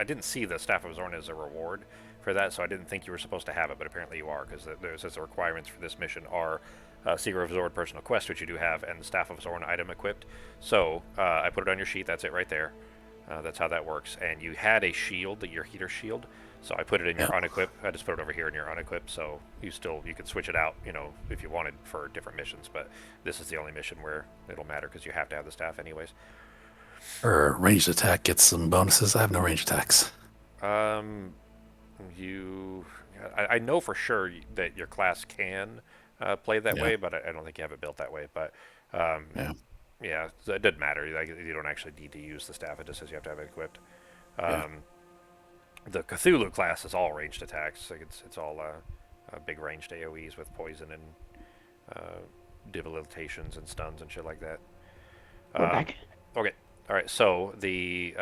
A: didn't see the Staff of Zorn as a reward for that, so I didn't think you were supposed to have it, but apparently you are, because the requirements for this mission are Seeker of Zorn personal quest, which you do have, and the Staff of Zorn item equipped. So I put it on your sheet. That's it right there. That's how that works. And you had a shield, your heater shield. So I put it in your unequip. I just put it over here in your unequip. So you could switch it out, if you wanted for different missions. But this is the only mission where it'll matter because you have to have the staff anyways.
C: Or ranged attack gets some bonuses. I have no ranged attacks.
A: I know for sure that your class can play that way, but I don't think you have it built that way. But yeah, so it doesn't matter. Like, you don't actually need to use the staff. It just says you have to have it equipped. The Cthulhu class is all ranged attacks. Like it's all big ranged AoEs with poison and debilitations and stuns and shit like that.
B: We're back.
A: Okay. All right. So the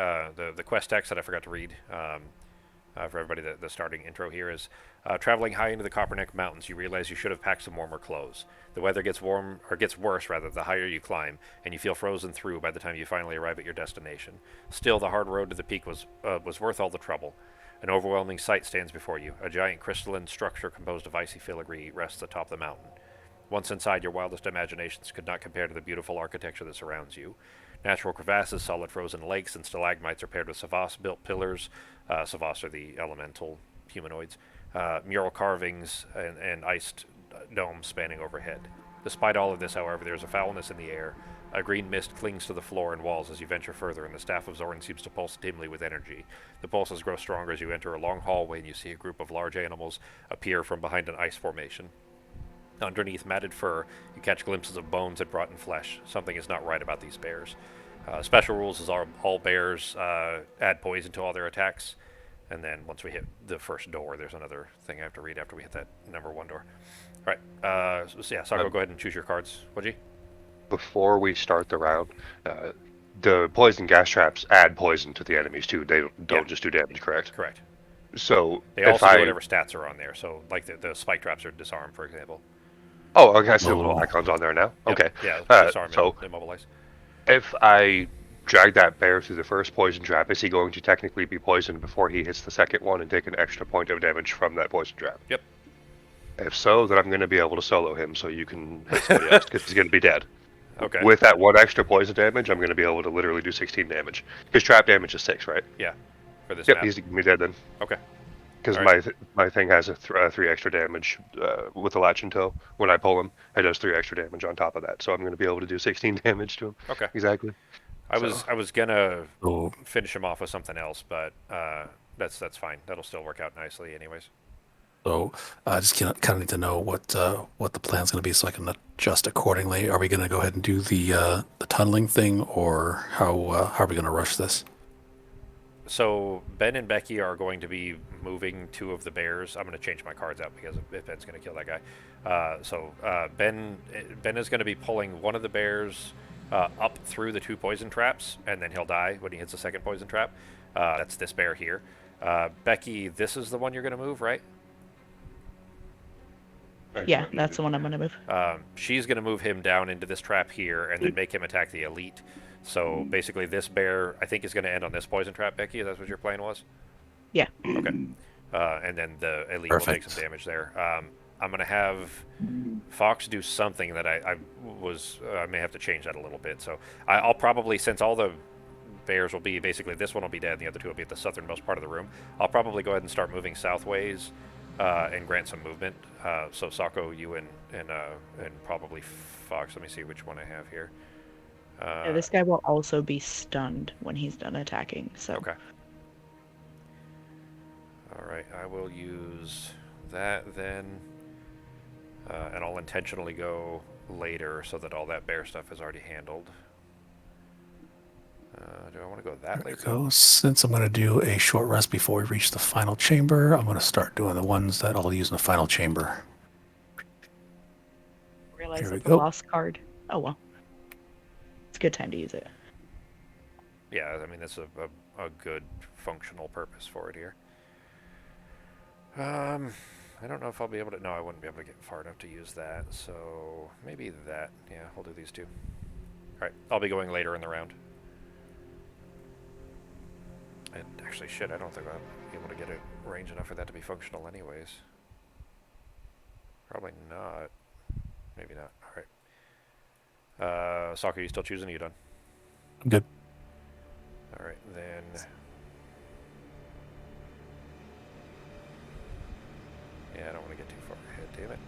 A: quest text that I forgot to read for everybody, the starting intro here is traveling high into the Copperneck Mountains. You realize you should have packed some warmer clothes. The weather gets worse rather the higher you climb, and you feel frozen through by the time you finally arrive at your destination. Still, the hard road to the peak was worth all the trouble. An overwhelming sight stands before you. A giant crystalline structure composed of icy filigree rests atop the mountain. Once inside, your wildest imaginations could not compare to the beautiful architecture that surrounds you. Natural crevasses, solid frozen lakes, and stalagmites are paired with Savas-built pillars. Savas are the elemental humanoids. Mural carvings and iced domes spanning overhead. Despite all of this, however, there is a foulness in the air. A green mist clings to the floor and walls as you venture further, and the Staff of Zorn seems to pulse dimly with energy. The pulses grow stronger as you enter a long hallway, and you see a group of large animals appear from behind an ice formation. Underneath matted fur, you catch glimpses of bones and rotten flesh. Something is not right about these bears. Special rules is all bears add poison to all their attacks. And then once we hit the first door, there's another thing I have to read after we hit that number 1 door. All right. Sarko, go ahead and choose your cards. What'd you?
D: Before we start the round, the poison gas traps add poison to the enemies too. They don't just do damage, correct?
A: Correct.
D: So
A: they also do whatever stats are on there. So like the spike traps are disarm, for example.
D: Oh, okay. I see the little icons on there now.
A: Yep.
D: Okay.
A: Yeah, disarm and immobilize.
D: If I drag that bear through the first poison trap, is he going to technically be poisoned before he hits the second one and take an extra point of damage from that poison trap?
A: Yep.
D: If so, then I'm going to be able to solo him so you can hit somebody else because he's going to be dead.
A: Okay.
D: With that 1 extra poison damage, I'm going to be able to literally do 16 damage. His trap damage is 6, right?
A: Yeah. For this
D: Yep,
A: map.
D: he's going to be dead then.
A: Okay.
D: Because my thing has a 3 extra damage with the latch and tow. When I pull him, it does 3 extra damage on top of that. So I'm going to be able to do 16 damage to him.
A: Okay.
D: Exactly.
A: I was gonna finish him off with something else, but that's fine. That'll still work out nicely, anyways.
C: So I just kind of need to know what the plan's going to be so I can adjust accordingly. Are we going to go ahead and do the tunneling thing, or how are we going to rush this?
A: So Ben and Becky are going to be moving 2 of the bears. I'm going to change my cards out because if Ben's going to kill that guy. Ben is going to be pulling one of the bears up through the 2 poison traps, and then he'll die when he hits the second poison trap. That's this bear here. Becky, this is the one you're going to move, right?
B: Yeah, that's the one I'm going to move.
A: She's going to move him down into this trap here and then make him attack the elite. So basically this bear, I think, is going to end on this poison trap, Becky. That's what your plan was?
B: Yeah.
A: Okay. And then the elite will take some damage there. I'm going to have Fox do something that I may have to change that a little bit. So I'll probably, since all the bears will be, basically this one will be dead and the other 2 will be at the southernmost part of the room, I'll probably go ahead and start moving southways and grant some movement. So Sako, you and probably Fox. Let me see which one I have here.
B: Yeah, this guy will also be stunned when he's done attacking. So.
A: Okay. All right, I will use that then, and I'll intentionally go later so that all that bear stuff is already handled. Do I want to go that late?
C: So since I'm going to do a short rest before we reach the final chamber, I'm going to start doing the ones that I'll use in the final chamber.
B: Realize it's a lost card. Oh well. It's a good time to use it.
A: Yeah, I mean, that's a good functional purpose for it here. I don't know if I'll be able to... No, I wouldn't be able to get far enough to use that, so maybe that. Yeah, we'll do these two. Alright, I'll be going later in the round. And actually, shit, I don't think I'll be able to get it range enough for that to be functional anyways. Probably not. Maybe not. Alright. Soccer, you still choosing? Are you done?
C: I'm good.
A: Alright, then... Yeah, I don't want to get too far ahead, damn it.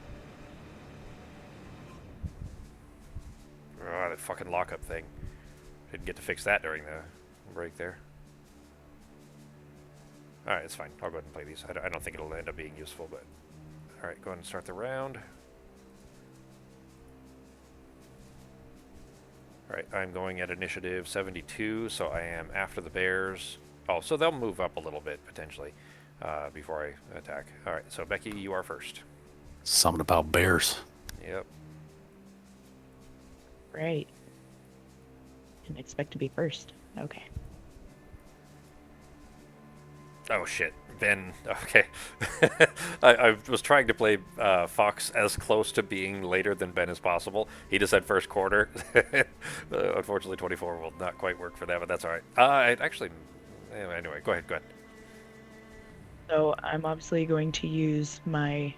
A: Oh, that fucking lockup thing. Didn't get to fix that during the break there. Alright, it's fine. I'll go ahead and play these. I don't think it'll end up being useful, but... Alright, go ahead and start the round. Alright, I'm going at initiative 72, so I am after the bears. Oh, so they'll move up a little bit, potentially, before I attack. Alright, so Becky, you are first.
C: Something about bears.
A: Yep.
B: Right. Didn't expect to be first. Okay.
A: Oh, shit. Ben, okay. I was trying to play Fox as close to being later than Ben as possible. He just said first quarter. Unfortunately, 24 will not quite work for that, but that's all right. Anyway, go ahead.
B: So I'm obviously going to use my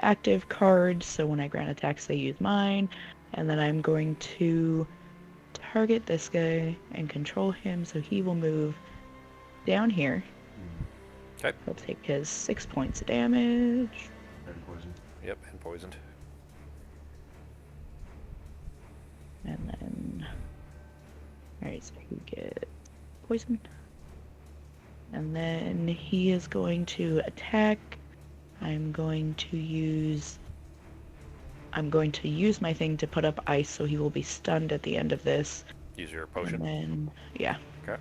B: active cards, so when I grant attacks, they use mine. And then I'm going to target this guy and control him, so he will move down here.
A: Okay.
B: He'll take his 6 points of damage.
D: And poison.
A: Yep, and poisoned.
B: And then... Alright, so he gets poison. And then he is going to attack. I'm going to use my thing to put up ice, so he will be stunned at the end of this.
A: Use your potion.
B: And then, yeah.
A: Okay.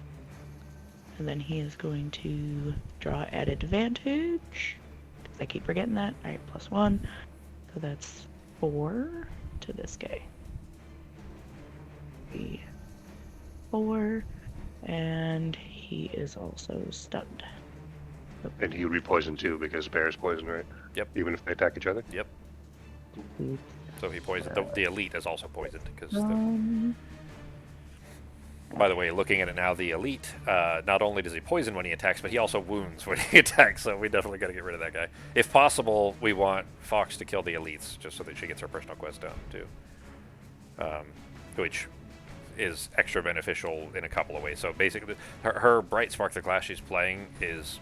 B: And then he is going to draw at advantage. Because I keep forgetting that. Alright, +1. So that's 4 to this guy. 3, 4. And he is also stunned.
D: And he would be poisoned too because bear's poison, right?
A: Yep.
D: Even if they attack each other?
A: Yep. So he poisoned. The elite is also poisoned because. By the way, looking at it now, the elite not only does he poison when he attacks, but he also wounds when he attacks. So we definitely got to get rid of that guy. If possible, we want Fox to kill the elites just so that she gets her personal quest done too, which is extra beneficial in a couple of ways. So basically, her Bright Spark, the class she's playing, is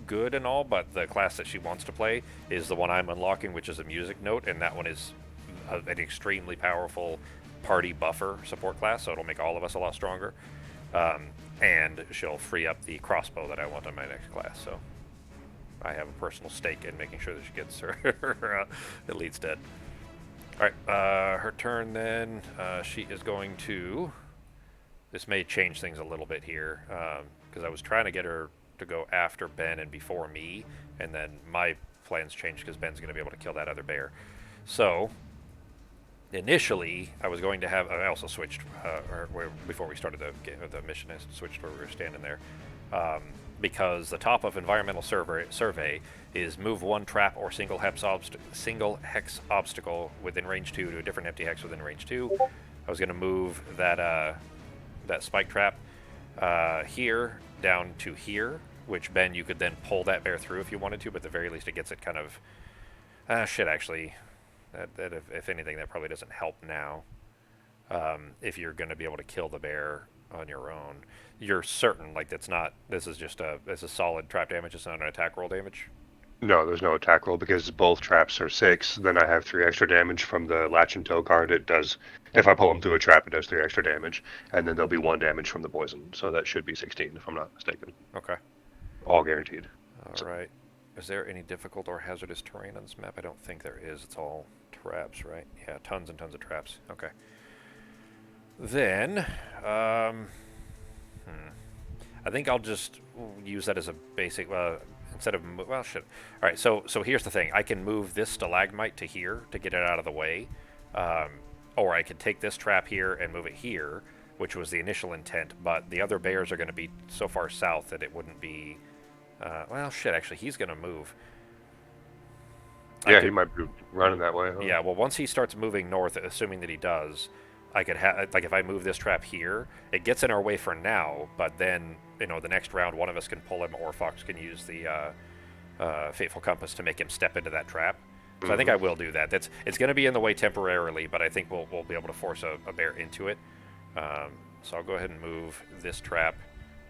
A: good and all, but the class that she wants to play is the one I'm unlocking, which is a music note, and that one is an extremely powerful party buffer support class, so it'll make all of us a lot stronger. And she'll free up the crossbow that I want on my next class, so I have a personal stake in making sure that she gets her elites dead. Alright, her turn then. She is going to... This may change things a little bit here, because I was trying to get her to go after Ben and before me, and then my plans changed because Ben's going to be able to kill that other bear. So, initially, I was going to have... I also switched, before we started the mission, I switched where we were standing there. Because the top of environmental survey is move one trap or single hex obstacle within range 2 to a different empty hex within range 2. I was going to move that spike trap here down to here, which Ben, you could then pull that bear through if you wanted to, but at the very least it gets it kind of... shit, actually. That if anything, that probably doesn't help now. If you're going to be able to kill the bear on your own. You're certain, like, that's not... This is just this is solid trap damage, it's not an attack roll damage?
D: No, there's no attack roll because both traps are 6. Then I have 3 extra damage from the latch and tow card. It does... If I pull them through a trap, it does 3 extra damage. And then there'll be 1 damage from the poison. So that should be 16, if I'm not mistaken.
A: Okay.
D: All guaranteed.
A: Alright. Is there any difficult or hazardous terrain on this map? I don't think there is. It's all traps, right? Yeah, tons and tons of traps. Okay. Then, I think I'll just use that as a basic, instead of, well, shit. All right, so here's the thing. I can move this stalagmite to here to get it out of the way, or I could take this trap here and move it here, which was the initial intent, but the other bears are going to be so far south that it wouldn't be, well, shit, actually, he's going to move.
D: Yeah, he might be running that way, huh?
A: Yeah, well, once he starts moving north, assuming that he does, I could have like if I move this trap here, it gets in our way for now. But then the next round, one of us can pull him, or Fox can use the Fateful Compass to make him step into that trap. So I think I will do that. It's going to be in the way temporarily, but I think we'll be able to force a bear into it. So I'll go ahead and move this trap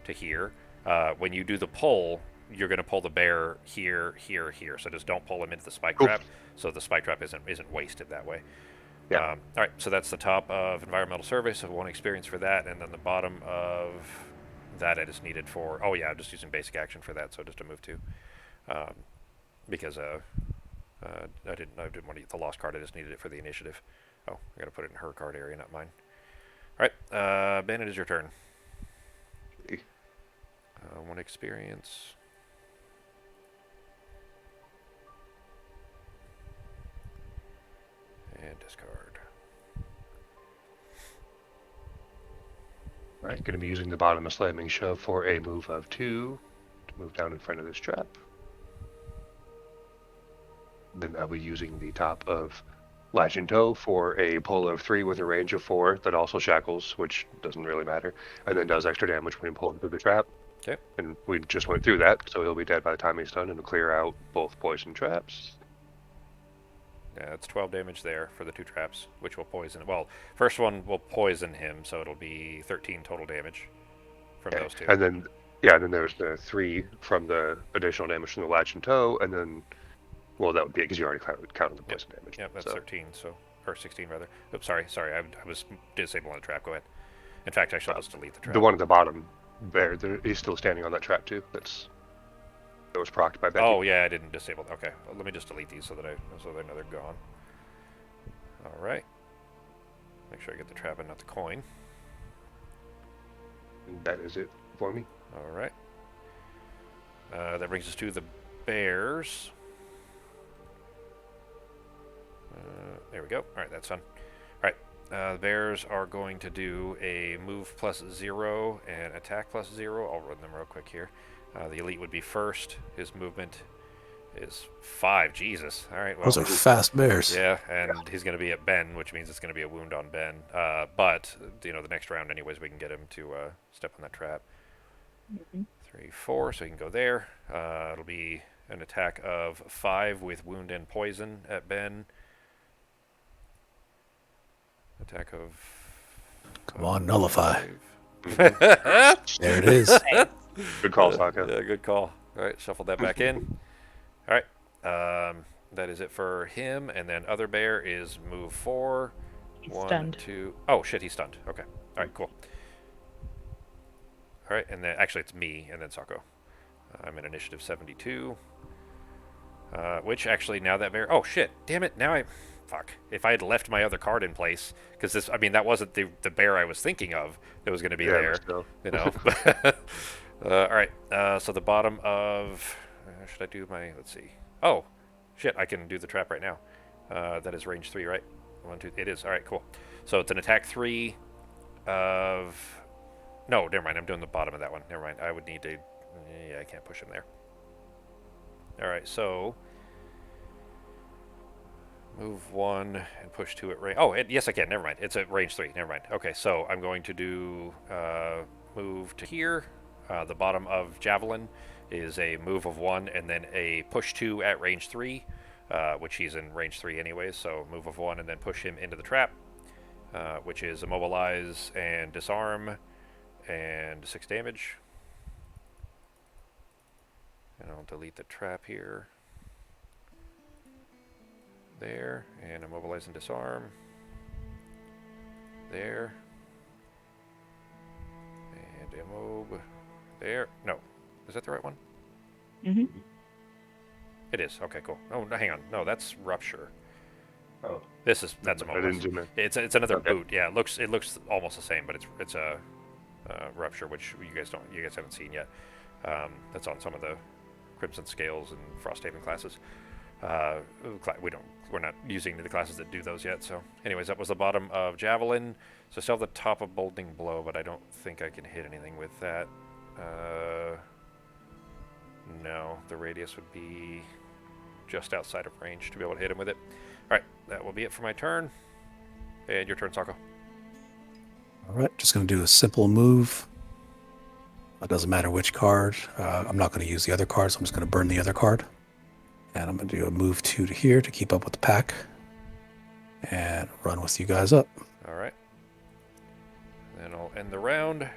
A: to here. When you do the pull, you're going to pull the bear here, here, here. So just don't pull him into the spike trap, so the spike trap isn't wasted that way.
D: Yeah.
A: All right, so that's the top of environmental survey, so 1 experience for that, and then the bottom of that I just needed for. Oh yeah, I'm just using basic action for that, so just to move to, because I didn't want to get the lost card. I just needed it for the initiative. Oh, I got to put it in her card area, not mine. All right, Ben, it is your turn. 1 experience. And discard.
D: Right, going to be using the bottom of Slamming Shove for a move of 2 to move down in front of this trap. Then I'll be using the top of Latch and Tow for a pull of 3 with a range of 4 that also shackles, which doesn't really matter, and then does extra damage when you pull him through the trap.
A: Okay.
D: And we just went through that, so he'll be dead by the time he's done, and will clear out both poison traps.
A: Yeah, it's 12 damage there for the 2 traps, which will poison. Well, first one will poison him, so it'll be 13 total damage from those 2.
D: And then, then there's the 3 from the additional damage from the Latch and Tow, and then, well, that would be because you already counted the poison damage.
A: Yep, that's 13, or 16 rather. Oops, sorry, I was disabling the trap. Go ahead. In fact, I shall just delete the trap.
D: The one at the bottom there, he's still standing on that trap too. That was procced by Becky.
A: Oh yeah, I didn't disable it. Okay, well, let me just delete these so they know they're gone. All right. Make sure I get the trap and not the coin.
D: And that is it for me.
A: All right. That brings us to the bears. There we go. All right, that's fun. All right, the bears are going to do a move +0 and attack +0. I'll run them real quick here. The elite would be first. His movement is 5. Jesus. All right. Well,
C: Those are fast bears.
A: yeah, and he's going to be at Ben, which means it's going to be a wound on Ben. But the next round, anyways, we can get him to step on that trap. 3, 4, so he can go there. It'll be an attack of 5 with wound and poison at Ben. Attack of.
C: Come on, nullify.
A: 5.
C: There it is.
D: Good call, Saka.
A: Yeah, good call. All right, shuffle that back in. All right, that is it for him. And then other bear is move 4.
B: He's
A: 1,
B: stunned.
A: 2. Oh shit, he's stunned. Okay. All right, cool. All right, and then actually it's me and then Sako. I'm in initiative 72. Which actually now that bear. Oh shit! Damn it! Now fuck. If I had left my other card in place, because that wasn't the bear I was thinking of that was going to be there.
D: Still.
A: All right. So the bottom of. Should I do my? Let's see. Oh, shit! I can do the trap right now. That is range 3, right? 1, 2. It is. All right. Cool. So it's an attack 3 of. No, never mind. I'm doing the bottom of that one. Never mind. I would need to. Yeah, I can't push him there. All right. So. Move 1 and push 2 at range. Oh, yes, I can. Never mind. It's at range 3. Never mind. Okay, so I'm going to do move to here. The bottom of Javelin is a move of 1 and then a push 2 at range 3, which he's in range 3 anyways. So move of 1 and then push him into the trap, which is immobilize and disarm and 6 damage. And I'll delete the trap here. There, and immobilize and disarm. There. And immob. There. No. Is that the right one?
B: Mm-hmm.
A: It is. Okay, cool. Oh, no, hang on. No, that's rupture.
D: Oh.
A: That's
D: I didn't
A: immobilize.
D: zoom in.
A: It's another
D: Okay.
A: boot. Yeah, it looks almost the same, but it's a rupture, which you guys haven't seen yet. That's on some of the Crimson Scales and Frosthaven classes. We're not using the classes that do those yet. So anyways, that was the bottom of Javelin. So still have the top of Bolting Blow, but I don't think I can hit anything with that. No, the radius would be just outside of range to be able to hit him with it. All right, that will be it for my turn. And your turn, Sako.
C: All right, just going to do a simple move. It doesn't matter which card. I'm not going to use the other cards. I'm just going to burn the other card. And I'm going to do a move 2 to here to keep up with the pack. And run with you guys up.
A: All right. Then I'll end the round.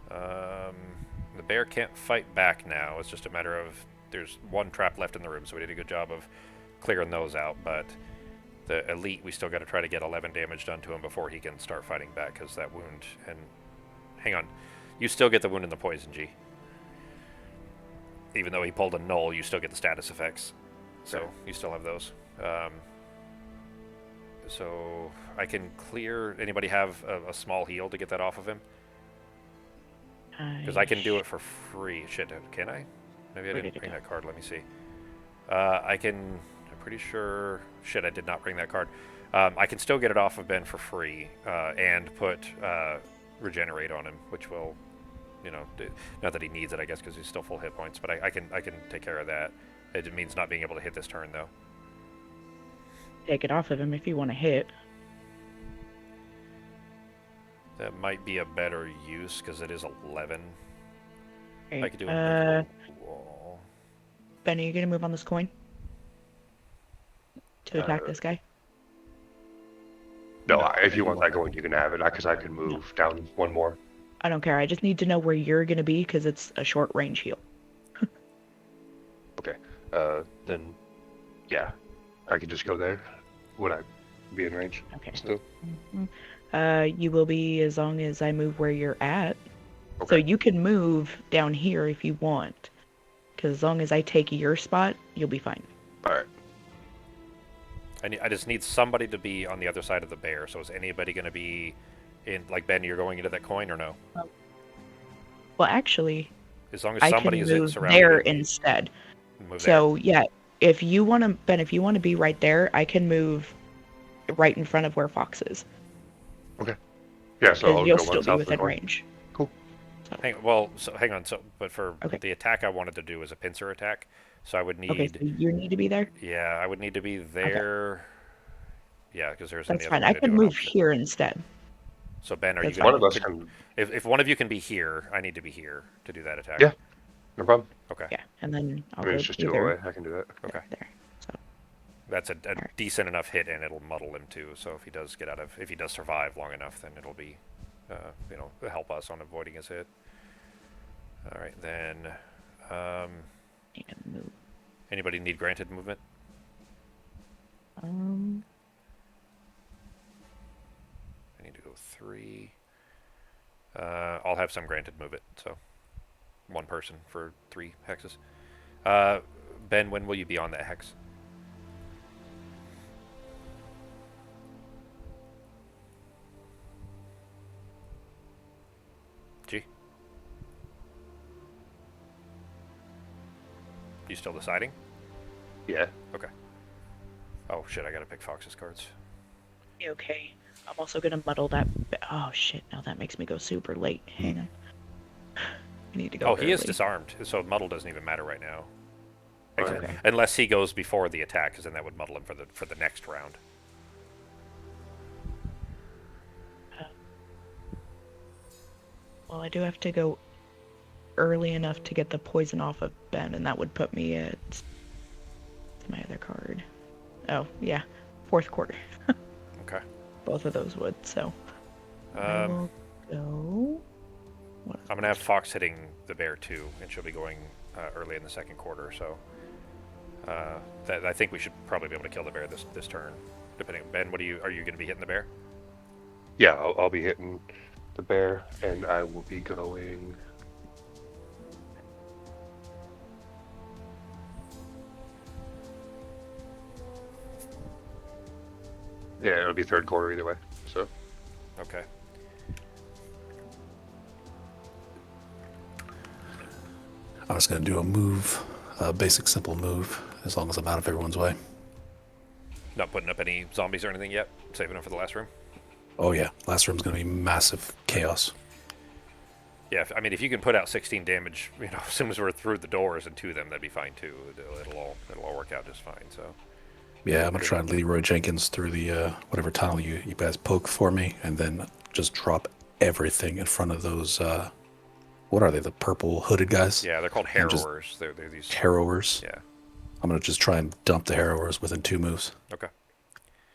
A: The bear can't fight back now. It's just a matter of there's one trap left in the room, so we did a good job of clearing those out. But the elite, we still got to try to get 11 damage done to him before he can start fighting back, because that wound. And hang on, you still get the wound and the poison, G. Even though he pulled a null, you still get the status effects, so you still have those. So I can clear. Anybody have a small heal to get that off of him? Because I can do it for free. Shit, can I? Maybe I didn't bring that card. Let me see. I can. I'm pretty sure. Shit, I did not bring that card. I can still get it off of Ben for free and put regenerate on him, which will, not that he needs it, I guess, because he's still full hit points. But I can take care of that. It means not being able to hit this turn though.
B: Take it off of him if you want to hit.
A: That might be a better use because it is 11.
B: Okay.
A: I could do a wall.
B: Ben, are you gonna move on this coin to attack this guy?
D: No, if you want that going, you can have it, because I can move down one more.
B: I don't care. I just need to know where you're gonna be because it's a short range heal.
D: Okay. Then, yeah, I could just go there. Would I be in range?
B: Okay.
D: Still?
B: You will be as long as I move where you're at.
D: Okay.
B: So you can move down here if you want. Because as long as I take your spot, you'll be fine.
D: All right.
A: I just need somebody to be on the other side of the bear. So is anybody going to be in, like Ben, you're going into that coin or no?
B: Well, actually,
A: As long as
B: I
A: somebody
B: can
A: is
B: move
A: surrounded.
B: there instead.
A: Move
B: So yeah, if you want to, Ben, if you want to be right there, I can move right in front of where Fox is.
D: Okay. Yeah, so
B: Because
D: I'll
B: you'll
D: go
B: still
D: one
B: be
D: south of the
B: within
D: coin.
B: range.
D: Cool.
A: hang on. So, but for
B: Okay.
A: the attack I wanted to do was a pincer attack. So I would need.
B: Okay, so you need to be there.
A: Yeah, I would need to be there. Yeah, because there's
B: That's
A: any
B: fine.
A: other
B: I
A: way to
B: can
A: do it.
B: move here instead.
A: So Ben, are you
B: That's
A: gonna?
D: One of us
A: can-
D: can.
A: If one of you can be here, I need to be here to do that attack.
D: Yeah. No problem.
A: Okay.
B: Yeah, and then I'll
D: I mean,
B: go
D: it's just 2
B: either
D: away. I can do that.
A: Okay.
B: there. So
A: That's a
B: Alright.
A: decent enough hit, and it'll muddle him too. So if he does survive long enough, then it'll be, help us on avoiding his hit. All right, then.
B: you can move.
A: Anybody need granted movement? I need to go 3. I'll have some granted movement, so 1 person for 3 hexes. Ben, when will you be on that hex? G? You still deciding?
D: Yeah.
A: Okay. Oh shit, I gotta pick Fox's cards.
B: Okay. I'm also gonna muddle that. Oh shit! Now that makes me go super late. Hang on. I need to go.
A: Oh, he is
B: early.
A: disarmed, so muddle doesn't even matter right now.
B: Okay.
A: Unless he goes before the attack, because then that would muddle him for the next round.
B: Well, I do have to go early enough to get the poison off of Ben, and that would put me at my other card. Oh yeah, 4th quarter.
A: Okay.
B: Both of those would. So I will go.
A: I'm gonna have Fox hitting the bear too, and she'll be going early in the 2nd quarter. So I think we should probably be able to kill the bear this turn. Depending, Ben, are you gonna be hitting the bear?
D: Yeah, I'll be hitting the bear, and I will be going. Yeah, it'll be 3rd quarter either way. So.
A: Okay.
C: I was going to do a move, a basic simple move, as long as I'm out of everyone's way.
A: Not putting up any zombies or anything yet. Saving them for the last room.
C: Oh yeah, last room's going to be massive chaos.
A: Yeah, I mean, if you can put out 16 damage, as soon as we're through the doors and to them, that'd be fine too. It'll all work out just fine. So.
C: Yeah, I'm gonna try and Leroy Jenkins through the whatever tunnel you guys poke for me, and then just drop everything in front of those. What are they? The purple hooded guys?
A: Yeah, they're called
C: And just
A: harrowers. They're these.
C: harrowers.
A: Yeah.
C: I'm gonna just try and dump the harrowers within 2 moves.
A: Okay.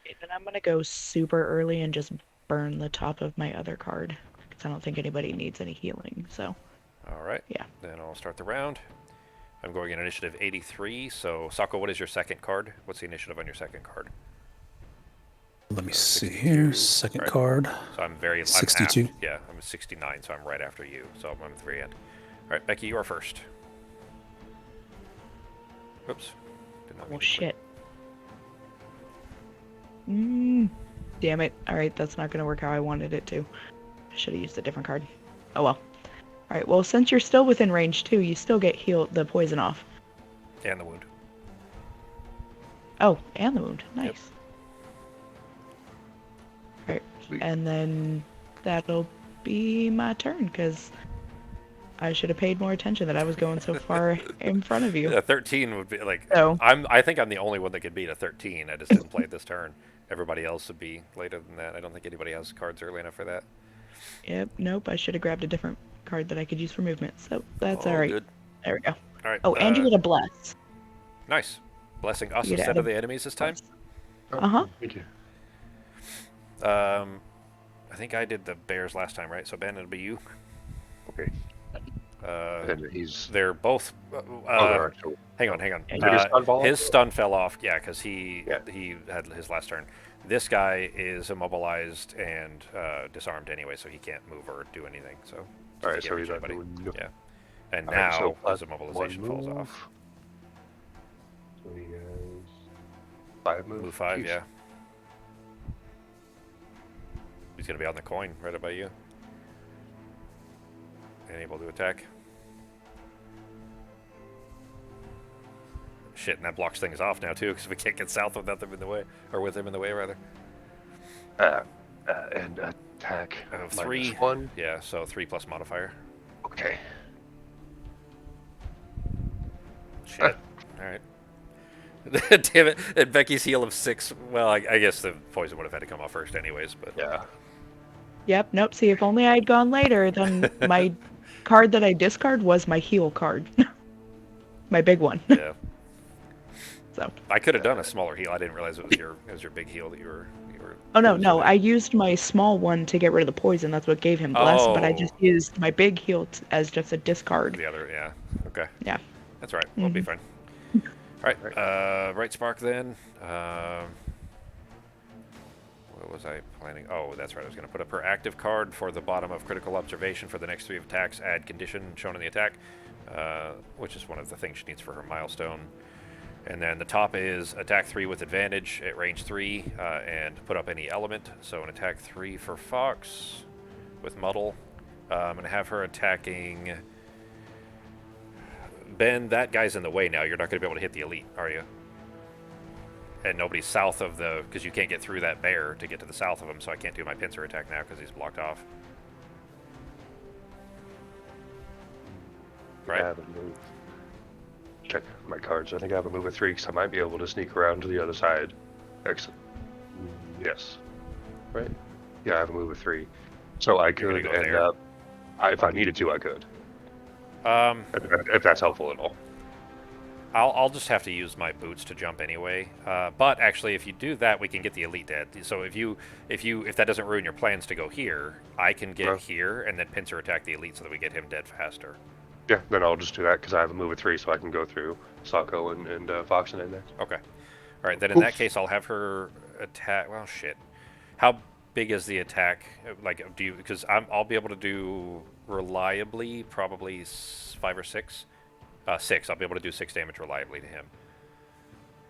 B: And then I'm gonna go super early and just burn the top of my other card because I don't think anybody needs any healing. So.
A: All right.
B: Yeah.
A: Then I'll start the round. I'm going in initiative 83. So, Sako, what is your second card? What's the initiative on your second card?
C: Let me see
A: 62.
C: here. Second
A: Right.
C: card.
A: So I'm
C: 62.
A: Yeah, I'm 69, so I'm right after you. So I'm at the very end. All right, Becky, you are first. Oops. Did not mean
B: Oh
A: to click.
B: shit. Damn it. Alright, that's not gonna work how I wanted it to. I should have used a different card. Oh well. Alright, well since you're still within range too, you still get the poison off.
A: And the wound.
B: Oh, and the wound. Nice.
A: Yep.
B: Alright,
D: Sweet.
B: and then that'll be my turn, because I should have paid more attention that I was going so far in front of you.
A: Yeah, 13 would be like.
B: So-
A: I think I'm the only one that could beat a 13. I just didn't play it this turn. Everybody else would be later than that. I don't think anybody has cards early enough for that.
B: Yep, nope, I should have grabbed a different card that I could use for movement. So that's
A: All
B: alright.
A: good.
B: There we go.
A: All right.
B: Oh, and you get a bless.
A: Nice. Blessing us
B: You get
A: instead
B: a
A: of the enemies this time.
B: Uh-huh.
D: Thank you.
A: I think I did the bears last time, right? So Ben, it'll be you.
D: Okay. And he's.
A: They're both.
D: They're actual.
A: Hang on.
B: Yeah,
D: Did his stun fall off?
A: His stun fell off. Yeah, because he
D: Yeah.
A: had his last turn. This guy is immobilized and disarmed anyway, so he can't move or do anything. So.
D: All right,
A: he
D: so
A: can't
D: he's
A: reach
D: not
A: anybody.
D: doing.
A: Yeah. And
D: All right,
A: now
D: so
A: his immobilization falls off.
D: So he has 5 moves.
A: Move 5,
D: Jeez.
A: yeah. He's gonna be on the coin right about you. And able to attack. Shit, and that blocks things off now too, because we can't get south without them in the way, or with him in the way rather.
D: And attack.
A: Of
D: minus
A: 3.
D: 1.
A: Yeah, so 3 plus modifier.
D: Okay.
A: Shit. All right. Damn it! And Becky's heal of 6. Well, I guess the poison would have had to come off first, anyways. But
D: Yeah.
B: Yep, nope. See, if only I had gone later, then my card that I discard was my heal card. My big one.
A: yeah,
B: So.
A: I could have done a smaller heal. I didn't realize it was your big heal that you were.
B: Oh no,
A: using
B: no,
A: it.
B: I used my small one to get rid of the poison. That's what gave him bless, but I
A: Oh.
B: just used my big heal as just a discard.
A: The other, yeah. Okay.
B: Yeah.
A: That's right. We'll be fine. All right. Right spark then. What was I planning? Oh, that's right. I was going to put up her active card for the bottom of critical observation for the next 3 attacks. Add condition shown in the attack, which is one of the things she needs for her milestone. And then the top is attack 3 with advantage at range 3, and put up any element. So an attack 3 for Fox with muddle. I'm going to have her attacking. Ben, that guy's in the way now. You're not going to be able to hit the elite, are you? And nobody's south of the... Because you can't get through that bear to get to the south of him, so I can't do my pincer attack now because he's blocked off.
D: I
A: Right?
D: have a move. Check my cards. I think I have a move of 3 because I might be able to sneak around to the other side. Excellent. Yes. Right? Yeah, I have a move of 3. So I
A: You're gonna
D: could
A: go
D: end
A: there.
D: up. If I needed to, I could.
A: Um,
D: If that's helpful at all.
A: I'll just have to use my boots to jump anyway. But actually, if you do that, we can get the elite dead. So if that doesn't ruin your plans to go here, I can get
D: No.
A: here and then pincer attack the elite so that we get him dead faster.
D: Yeah, then I'll just do that because I have a move of 3, so I can go through Sako and Fox and in there.
A: Okay. All right. Then in that case, I'll have her attack. Well, shit. How big is the attack? Like, do you? Because I'll be able to do reliably probably 5 or 6. 6. I'll be able to do 6 damage reliably to him.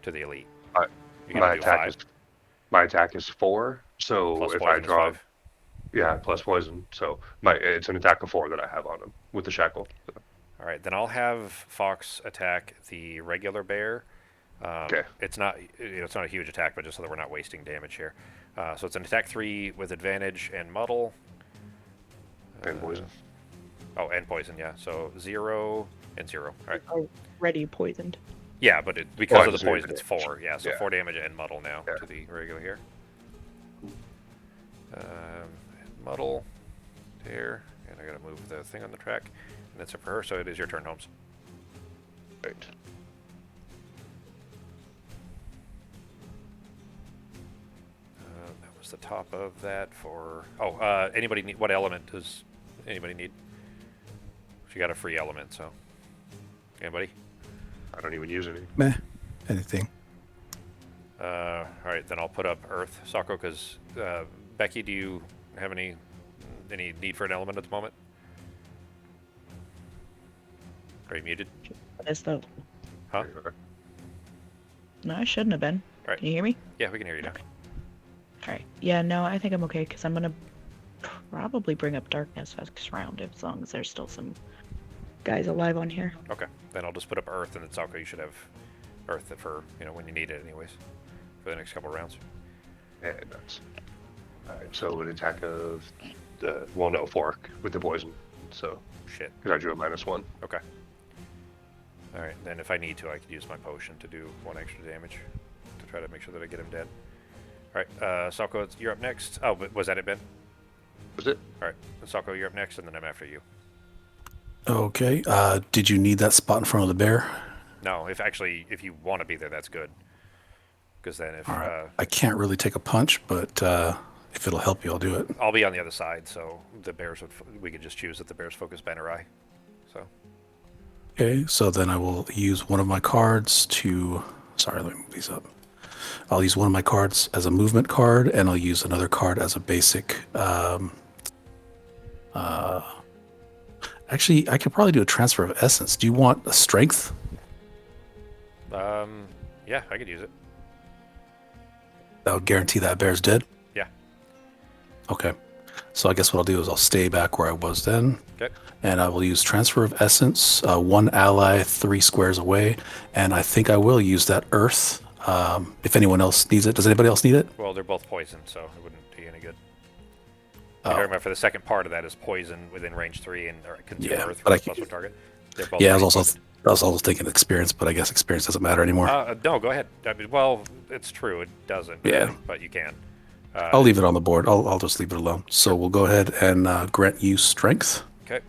A: To the elite. You
D: My
A: gonna do
D: attack
A: 5?
D: my attack is 4, so
A: Plus
D: if I
A: poison is
D: draw
A: 5.
D: yeah, plus poison. So it's an attack of 4 that I have on him with the shackle.
A: All right, then I'll have Fox attack the regular bear.
D: Okay.
A: It's not, it's not a huge attack, but just so that we're not wasting damage here. So it's an attack 3 with advantage and muddle.
D: And poison.
A: Oh, and poison, yeah. So 0 and 0. All right.
B: Already poisoned.
A: Yeah, but
D: Well,
A: because
D: I
A: of the
D: just need
A: poison,
D: the
A: it's
D: damage.
A: 4. Yeah, so
D: Yeah.
A: 4 damage and muddle now
D: Yeah.
A: to the regular here. Muddle there, and I gotta move the thing on the track. And that's it for her, so it is your turn, Holmes.
D: Right.
A: That was the top of that for... Oh, anybody need... What element does anybody need? She got a free element, so... Anybody?
D: I don't even use any.
C: Meh. Anything.
A: Alright, then I'll put up Earth, Sako, because... Becky, do you have any need for an element at the moment? Are you muted?
B: What is the?
A: Huh?
B: No, I shouldn't have been.
A: Alright.
B: Can you hear me?
A: Yeah, we can hear you now.
B: Okay. All right. Yeah. No, I think I'm okay because I'm gonna probably bring up darkness next round as long as there's still some guys alive on here.
A: Okay, then I'll just put up Earth, and then Sako, you should have Earth for, when you need it anyways, for the next couple rounds.
D: Yeah, nuts. Alright, so an attack of... well, no, 4 with the poison. So,
A: Shit.
D: because I drew a -1.
A: Okay. Alright, then if I need to, I could use my potion to do 1 extra damage to try to make sure that I get him dead. Alright, Sako, you're up next. Oh, but was that it, Ben?
D: Was it?
A: Alright, Sako, you're up next, and then I'm after you.
C: Okay. Did you need that spot in front of the bear?
A: No, if you want to be there, that's good. Because then if...
C: All right. I can't really take a punch, but if it'll help you, I'll do it.
A: I'll be on the other side, so the bears we could just choose that the bears focus Ben or I. So...
C: Okay, so then I will use one of my cards to... Sorry, let me move these up. I'll use one of my cards as a movement card, and I'll use another card as a basic... Actually, I could probably do a transfer of essence. Do you want a strength?
A: Yeah, I could use it.
C: That would guarantee that bear's dead?
A: Yeah.
C: Okay. So I guess what I'll do is I'll stay back where I was then.
A: Okay.
C: And I will use transfer of essence, 1 ally 3 squares away. And I think I will use that earth if anyone else needs it. Does anybody else need it?
A: Well, they're both poisoned, so it wouldn't do you any good.
C: Oh.
A: You're talking about for the second part of that is poison within range 3 and consume
C: Yeah,
A: earth
C: but
A: for +1 target. They're both
C: Yeah, I
A: range
C: was also thinking experience, but I guess experience doesn't matter anymore.
A: no, go ahead. I mean, well, it's true, it doesn't.
C: Yeah.
A: But you can.
C: I'll leave it on the board. I'll just leave it alone. So we'll go ahead and grant you strength.
A: Okay.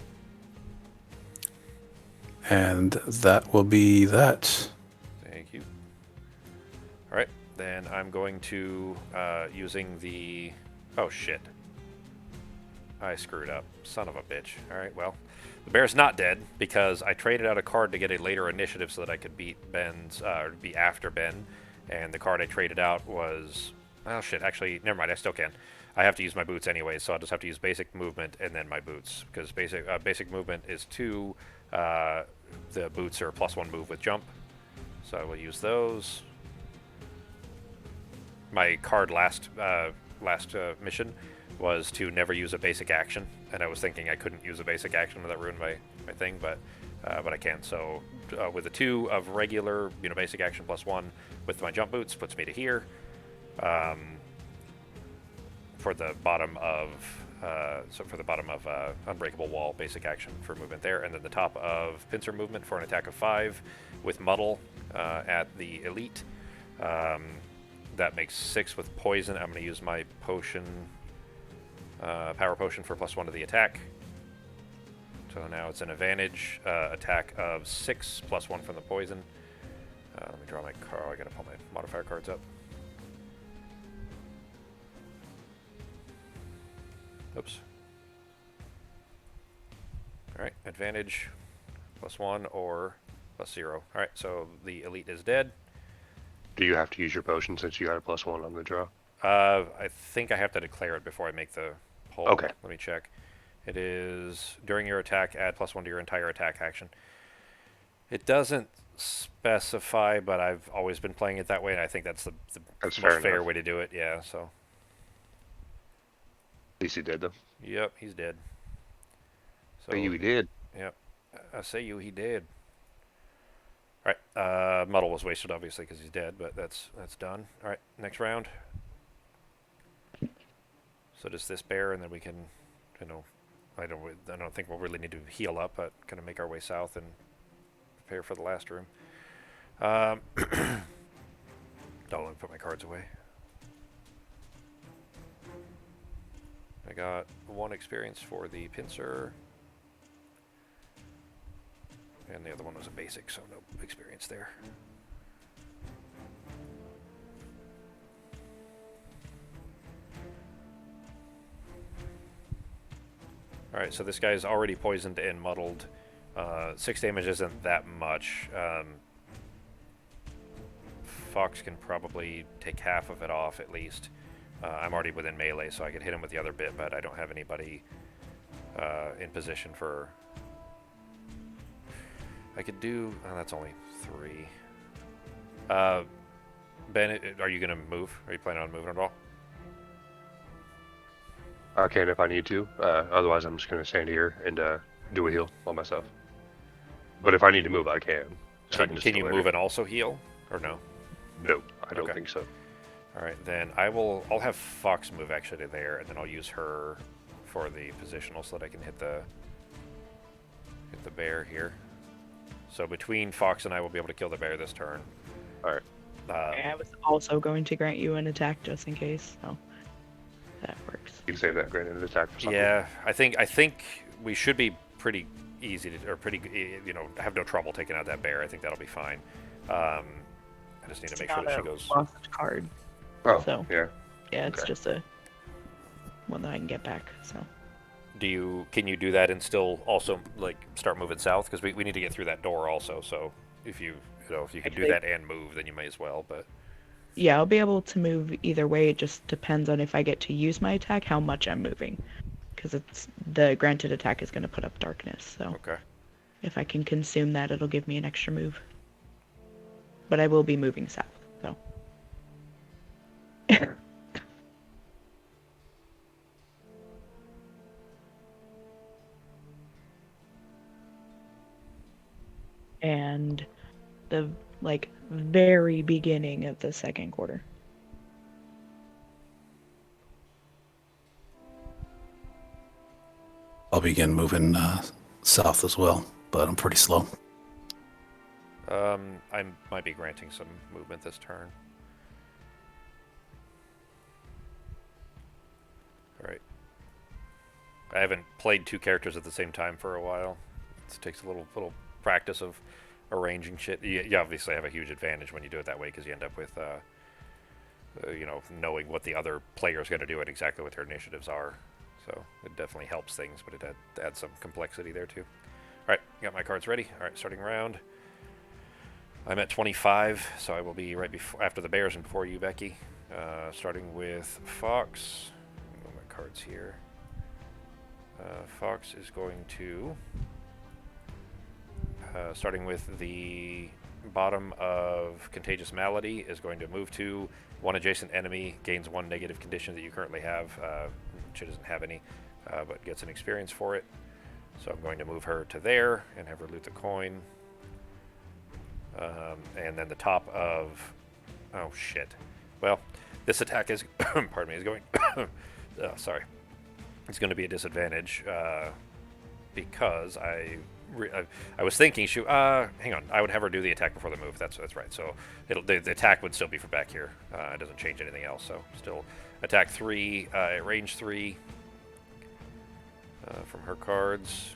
C: And that will be that.
A: Thank you. All right, then I'm going to using the. Oh shit! I screwed up, son of a bitch. All right, well, the bear's not dead because I traded out a card to get a later initiative so that I could beat Ben's, or be after Ben, and the card I traded out was. Oh shit! Actually, never mind. I still can. I have to use my boots anyway, so I'll just have to use basic movement and then my boots because basic movement is 2. The boots are +1 move with jump, so I will use those. My card last mission was to never use a basic action, and I was thinking I couldn't use a basic action, and that ruined my thing, but I can. So with a 2 of regular, basic action +1 with my jump boots puts me to here. For the bottom of Unbreakable Wall, basic action for movement there, and then the top of Pincer movement for an attack of 5 with Muddle at the elite. That makes 6 with poison. I'm going to use my potion, power potion for +1 to the attack. So now it's an advantage attack of 6 +1 from the poison. Let me draw my card. I got to pull my modifier cards up. Oops. Alright, advantage +1 or +0. Alright, so the elite is dead.
D: Do you have to use your potion since you got a +1 on the draw?
A: I think I have to declare it before I make the poll.
D: Okay.
A: Let me check. It is during your attack, add +1 to your entire attack action. It doesn't specify, but I've always been playing it that way, and I think that's the
D: That's
A: most fair
D: enough.
A: way to do it. Yeah, so.
D: At least he did, though.
A: Yep, he's dead. So,
D: You did.
A: Yep. I say he did. Alright, Muddle was wasted, obviously, because he's dead, but that's done. Alright, next round. So does this bear, and then we can, I don't think we'll really need to heal up, but kind of make our way south and prepare for the last room. Don't let me put my cards away. I got 1 experience for the pincer, and the other one was a basic, so no experience there. Alright, so this guy's already poisoned and muddled. 6 damage isn't that much. Fox can probably take half of it off at least. I'm already within melee, so I could hit him with the other bit, but I don't have anybody in position for... I could do... Oh, that's only 3. Ben, are you going to move? Are you planning on moving at all?
D: I can if I need to. Otherwise, I'm just going to stand here and do a heal on myself. But if I need to move, I can. So I can
A: Can you move and also heal, or no?
D: No, I don't
A: Okay.
D: think so.
A: All right, then I'll have Fox move actually to there, and then I'll use her for the positional so that I can hit the bear here. So between Fox and I, will be able to kill the bear this turn.
D: All right.
B: I was also going to grant you an attack just in case, so that works.
D: You can save that granted attack for something.
A: Yeah, I think we should be pretty easy to, or pretty, have no trouble taking out that bear. I think that'll be fine. I just need to make sure that she goes.
B: Lost card.
D: Oh,
B: So.
D: yeah.
B: Yeah, it's
D: Okay.
B: just a one that I can get back. So
A: Can you do that and still also like start moving south? Because we need to get through that door also. So if you can do
B: Actually-
A: that and move, then you may as well. But
B: yeah, I'll be able to move either way. It just depends on if I get to use my attack, how much I'm moving, because it's the granted attack is going to put up darkness. So
A: okay.
B: if I can consume that, it'll give me an extra move. But I will be moving south. So. And the very beginning of the second quarter.
C: I'll begin moving south as well, but I'm pretty slow.
A: I might be granting some movement this turn. All right. I haven't played 2 characters at the same time for a while. It takes a little practice of arranging shit. You obviously have a huge advantage when you do it that way because you end up with, knowing what the other player is going to do and exactly what their initiatives are. So it definitely helps things, but it adds some complexity there too. All right, got my cards ready. All right, starting round. I'm at 25, so I will be right after the bears and before you, Becky. Starting with Fox. Move my cards here. Fox is going to, starting with the bottom of Contagious Malady, is going to move to 1 adjacent enemy, gains 1 negative condition that you currently have. She doesn't have any, but gets an experience for it. So I'm going to move her to there and have her loot the coin. And then the top of... Oh, shit. Well, this attack is... pardon me, is going... sorry. It's going to be a disadvantage because I was thinking she... hang on. I would have her do the attack before the move. That's right. So the attack would still be for back here. It doesn't change anything else. So still attack 3 at range 3 from her cards.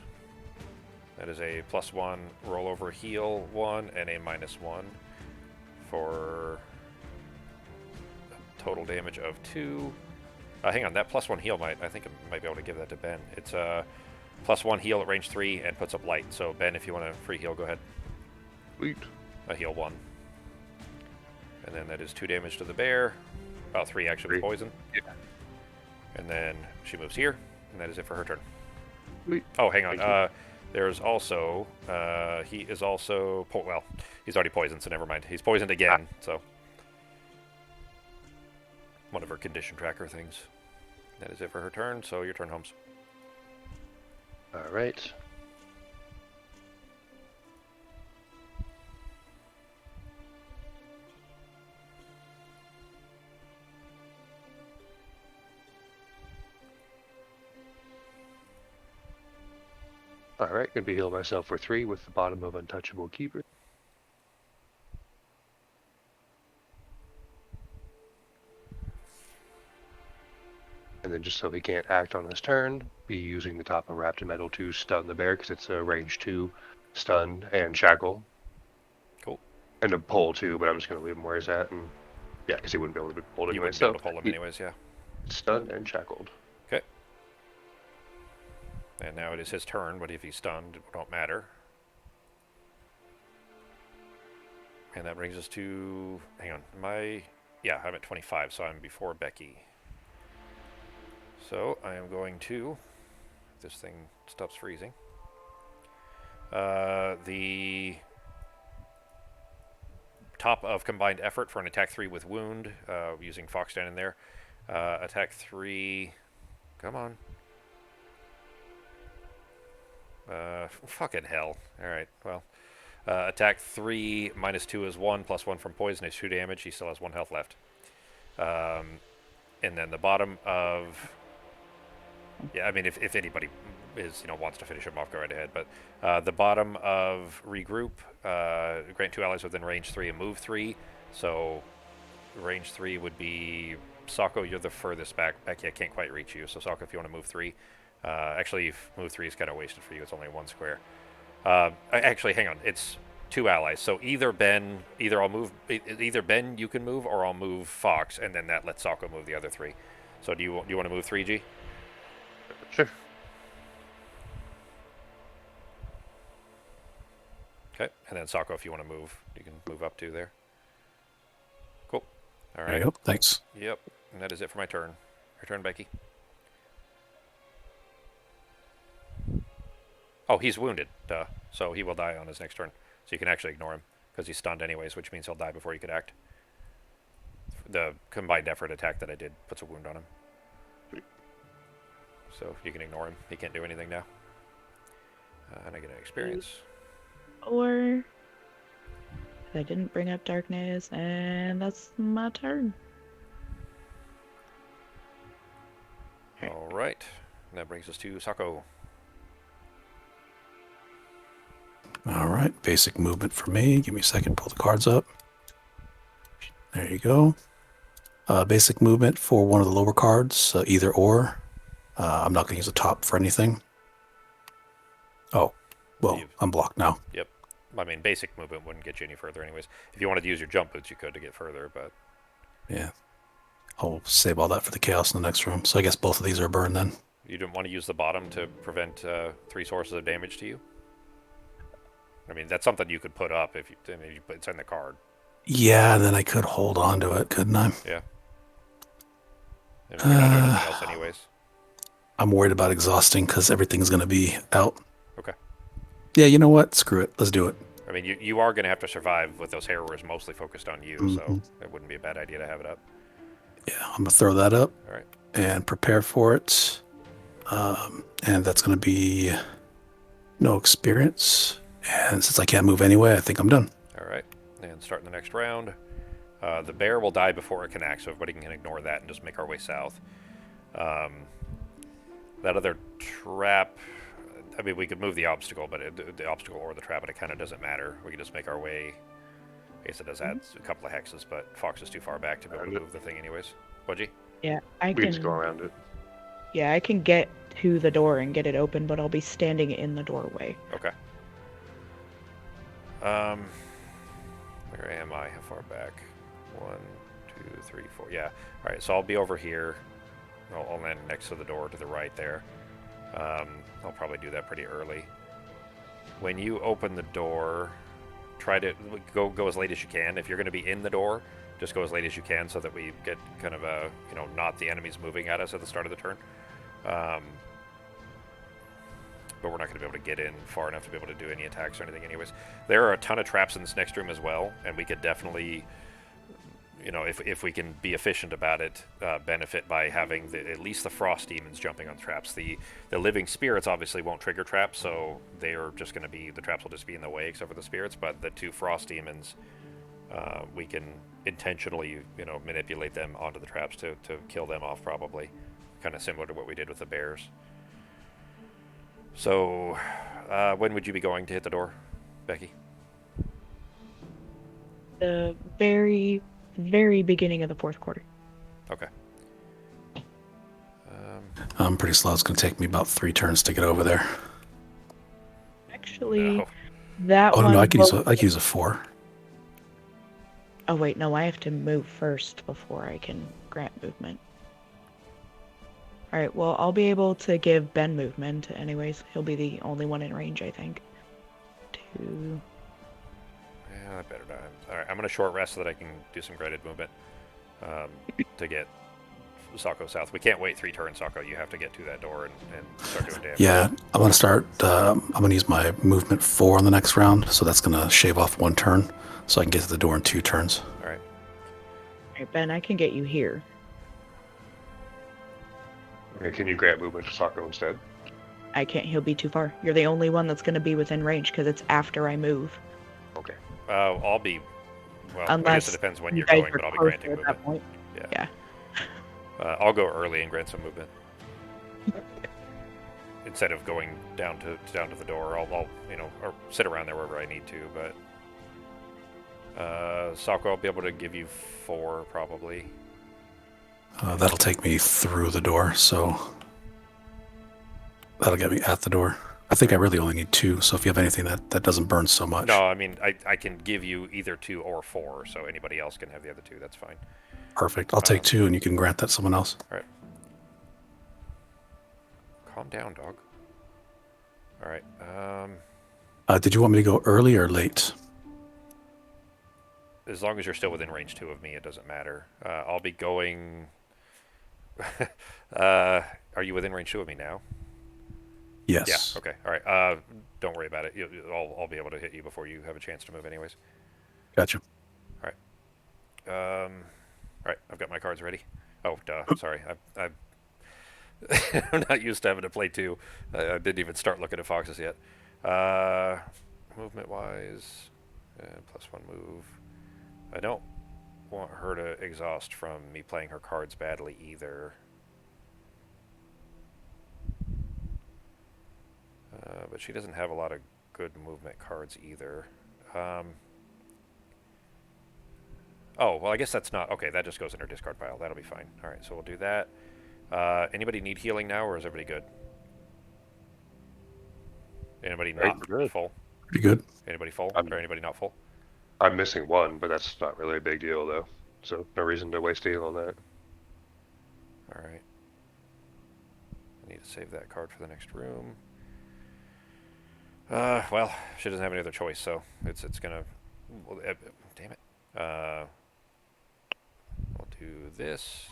A: That is a +1 rollover heal 1 and a -1 for a total damage of 2. Hang on, that +1 heal I think I might be able to give that to Ben. It's a +1 heal at range 3 and puts up light. So Ben, if you want a free heal, go ahead.
D: Sweet.
A: A heal 1. And then that is 2 damage to the bear. About 3 actually with
D: 3.
A: poison.
D: Yeah.
A: And then she moves here, and that is it for her turn.
D: Sweet.
A: Oh, hang on.
D: Thank
A: There's also, he is also, well, he's already poisoned, so never mind. He's poisoned again, so. One of her condition tracker things. That is it for her turn, so your turn, Holmes.
D: All right. Alright, gonna be heal myself for 3 with the bottom of Untouchable Keeper. And then just so he can't act on his turn, be using the top of Wrapped in Metal to stun the bear, because it's a range 2 stun and shackle.
A: Cool.
D: And a pull too, but I'm just gonna leave him where he's at, and yeah, because he wouldn't be able to be pulled
A: You
D: anyway.
A: wouldn't be able to pull him
D: he-
A: anyways, yeah.
D: Stunned and shackled.
A: Okay. And now it is his turn, but if he's stunned, it won't matter. And that brings us to... Hang on. Yeah, I'm at 25, so I'm before Becky. So I am going to... This thing stops freezing. The top of combined effort for an attack 3 with wound, using Fox down in there. Attack 3... Come on. Fucking hell. Alright, well. Attack 3, -2 is 1, +1 from poison is 2 damage. He still has 1 health left. And then the bottom of... Yeah, I mean, if anybody is, wants to finish him off, go right ahead. But the bottom of regroup, grant 2 allies within range 3 and move 3. So range 3 would be... Sako, you're the furthest back. Becky, I can't quite reach you. So Sako, if you want to move 3. Actually, move 3 is kind of wasted for you. It's only 1 square. Actually, hang on. It's 2 allies. So either Ben you can move, or I'll move Fox, and then that lets Sako move the other 3. So do you want to move 3G?
D: Sure.
A: Okay, and then Sako, if you want to move, you can move up to there. Cool. All
C: There
A: right.
C: you go. Thanks.
A: Yep, and that is it for my turn. Your turn, Becky. Oh, he's wounded, duh. So he will die on his next turn. So you can actually ignore him, because he's stunned anyways, which means he'll die before you could act. The combined effort attack that I did puts a wound on him. So you can ignore him. He can't do anything now. And I get an experience.
B: Or I didn't bring up darkness, and that's my turn.
A: All right. And that brings us to Sako.
C: All right. Basic movement for me. Give me a second. Pull the cards up. There you go. Basic movement for one of the lower cards, either or. I'm not going to use the top for anything. Oh, well, I'm blocked now.
A: Yep. I mean, basic movement wouldn't get you any further anyways. If you wanted to use your jump boots, you could to get further, but...
C: Yeah. I'll save all that for the chaos in the next room. So I guess both of these are burned then.
A: You didn't want to use the bottom to prevent 3 sources of damage to you? I mean, that's something you could put up if you... I mean, it's in the card.
C: Yeah, then I could hold on to it, couldn't I?
A: Yeah. And you're not doing anything else anyways.
C: I'm worried about exhausting because everything's going to be out.
A: Okay.
C: Yeah, you know what? Screw it. Let's do it.
A: I mean, you are going to have to survive with those harrowers mostly focused on you, so it wouldn't be a bad idea to have it up.
C: Yeah, I'm going to throw that up.
A: All right.
C: And prepare for it. And that's going to be no experience. And since I can't move anyway, I think I'm done.
A: All right. And starting the next round. The bear will die before it can act, so everybody can ignore that and just make our way south. That other trap, I mean, we could move the obstacle, but the obstacle or the trap, but it kind of doesn't matter. We can just make our way. I guess it does add a couple of hexes, but Fox is too far back to be able to move the thing anyways. What'd you?
B: Yeah,
D: We can just go around it.
B: Yeah, I can get to the door and get it open, but I'll be standing in the doorway.
A: Okay. Where am I? How far back? 1, 2, 3, 4. Yeah. All right. So I'll be over here. I'll land next to the door to the right there. I'll probably do that pretty early. When you open the door, try to go as late as you can. If you're going to be in the door, just go as late as you can so that we get kind of a, not the enemies moving at us at the start of the turn. But we're not going to be able to get in far enough to be able to do any attacks or anything anyways. There are a ton of traps in this next room as well, and we could definitely, if we can be efficient about it, benefit by having at least the frost demons jumping on traps. The living spirits obviously won't trigger traps, so they are just going to be, the traps will just be in the way except for the spirits, but the 2 frost demons, we can intentionally, manipulate them onto the traps to kill them off probably. Kind of similar to what we did with the bears. So, When would you be going to hit the door, Becky?
B: The very, very beginning of the fourth quarter.
A: Okay.
C: I'm pretty slow. It's going to take me about 3 turns to get over there.
B: Actually,
A: No.
B: that
C: Oh
B: one.
C: no, I could use a 4.
B: Oh wait, no, I have to move first before I can grant movement. Alright, well, I'll be able to give Ben movement anyways. He'll be the only one in range, I think. 2.
A: Yeah, I better not. All right, I'm gonna short rest so that I can do some graded movement to get Sako south. We can't wait 3 turns, Sako. You have to get to that door and start doing damage.
C: Yeah, I'm going to start. I'm going to use my movement 4 on the next round, so that's going to shave off 1 turn, so I can get to the door in 2 turns.
A: All right.
B: Alright, Ben, I can get you here.
D: Okay, can you grant movement to Sako instead?
B: I can't, he'll be too far. You're the only one that's going to be within range because it's after I move.
D: Okay.
A: I'll be. Well, I guess
B: Unless
A: it depends when
B: you
A: you're
B: guys
A: going,
B: are
A: but I'll be
B: closer
A: granting
B: at
A: movement.
B: that point. Yeah.
A: I'll go early and grant some movement. Instead of going down to the door, I'll or sit around there wherever I need to. But Sako, I'll be able to give you 4 probably.
C: That'll take me through the door, so that'll get me at the door. I think I really only need 2, so if you have anything that doesn't burn so much.
A: No, I mean I can give you either 2 or 4, so anybody else can have the other 2. That's fine.
C: Perfect. I'll take 2, and you can grant that someone else.
A: All right. Calm down, dog. All right.
C: Did you want me to go early or late?
A: As long as you're still within range 2 of me, it doesn't matter. I'll be going. Are you within range 2 of me now?
C: Yes.
A: Yeah. Okay. All right. Don't worry about it. I'll be able to hit you before you have a chance to move, anyways.
C: Gotcha.
A: All right. All right. I've got my cards ready. Oh, duh. Sorry. I'm not used to having to play 2. I didn't even start looking at foxes yet. Movement wise, +1 move. I don't want her to exhaust from me playing her cards badly either. But she doesn't have a lot of good movement cards either. Oh, well, I guess that's not... Okay, that just goes in her discard pile. That'll be fine. All right, so we'll do that. Anybody need healing now, or is everybody good? Anybody not
D: good.
A: full?
C: Pretty good.
A: Anybody full?
D: I'm-
A: Or anybody not full?
D: I'm missing 1, but that's not really a big deal, though. So no reason to waste a heal on that.
A: All right. I need to save that card for the next room. Well, she doesn't have any other choice, so it's gonna... Well, damn it. We'll do this.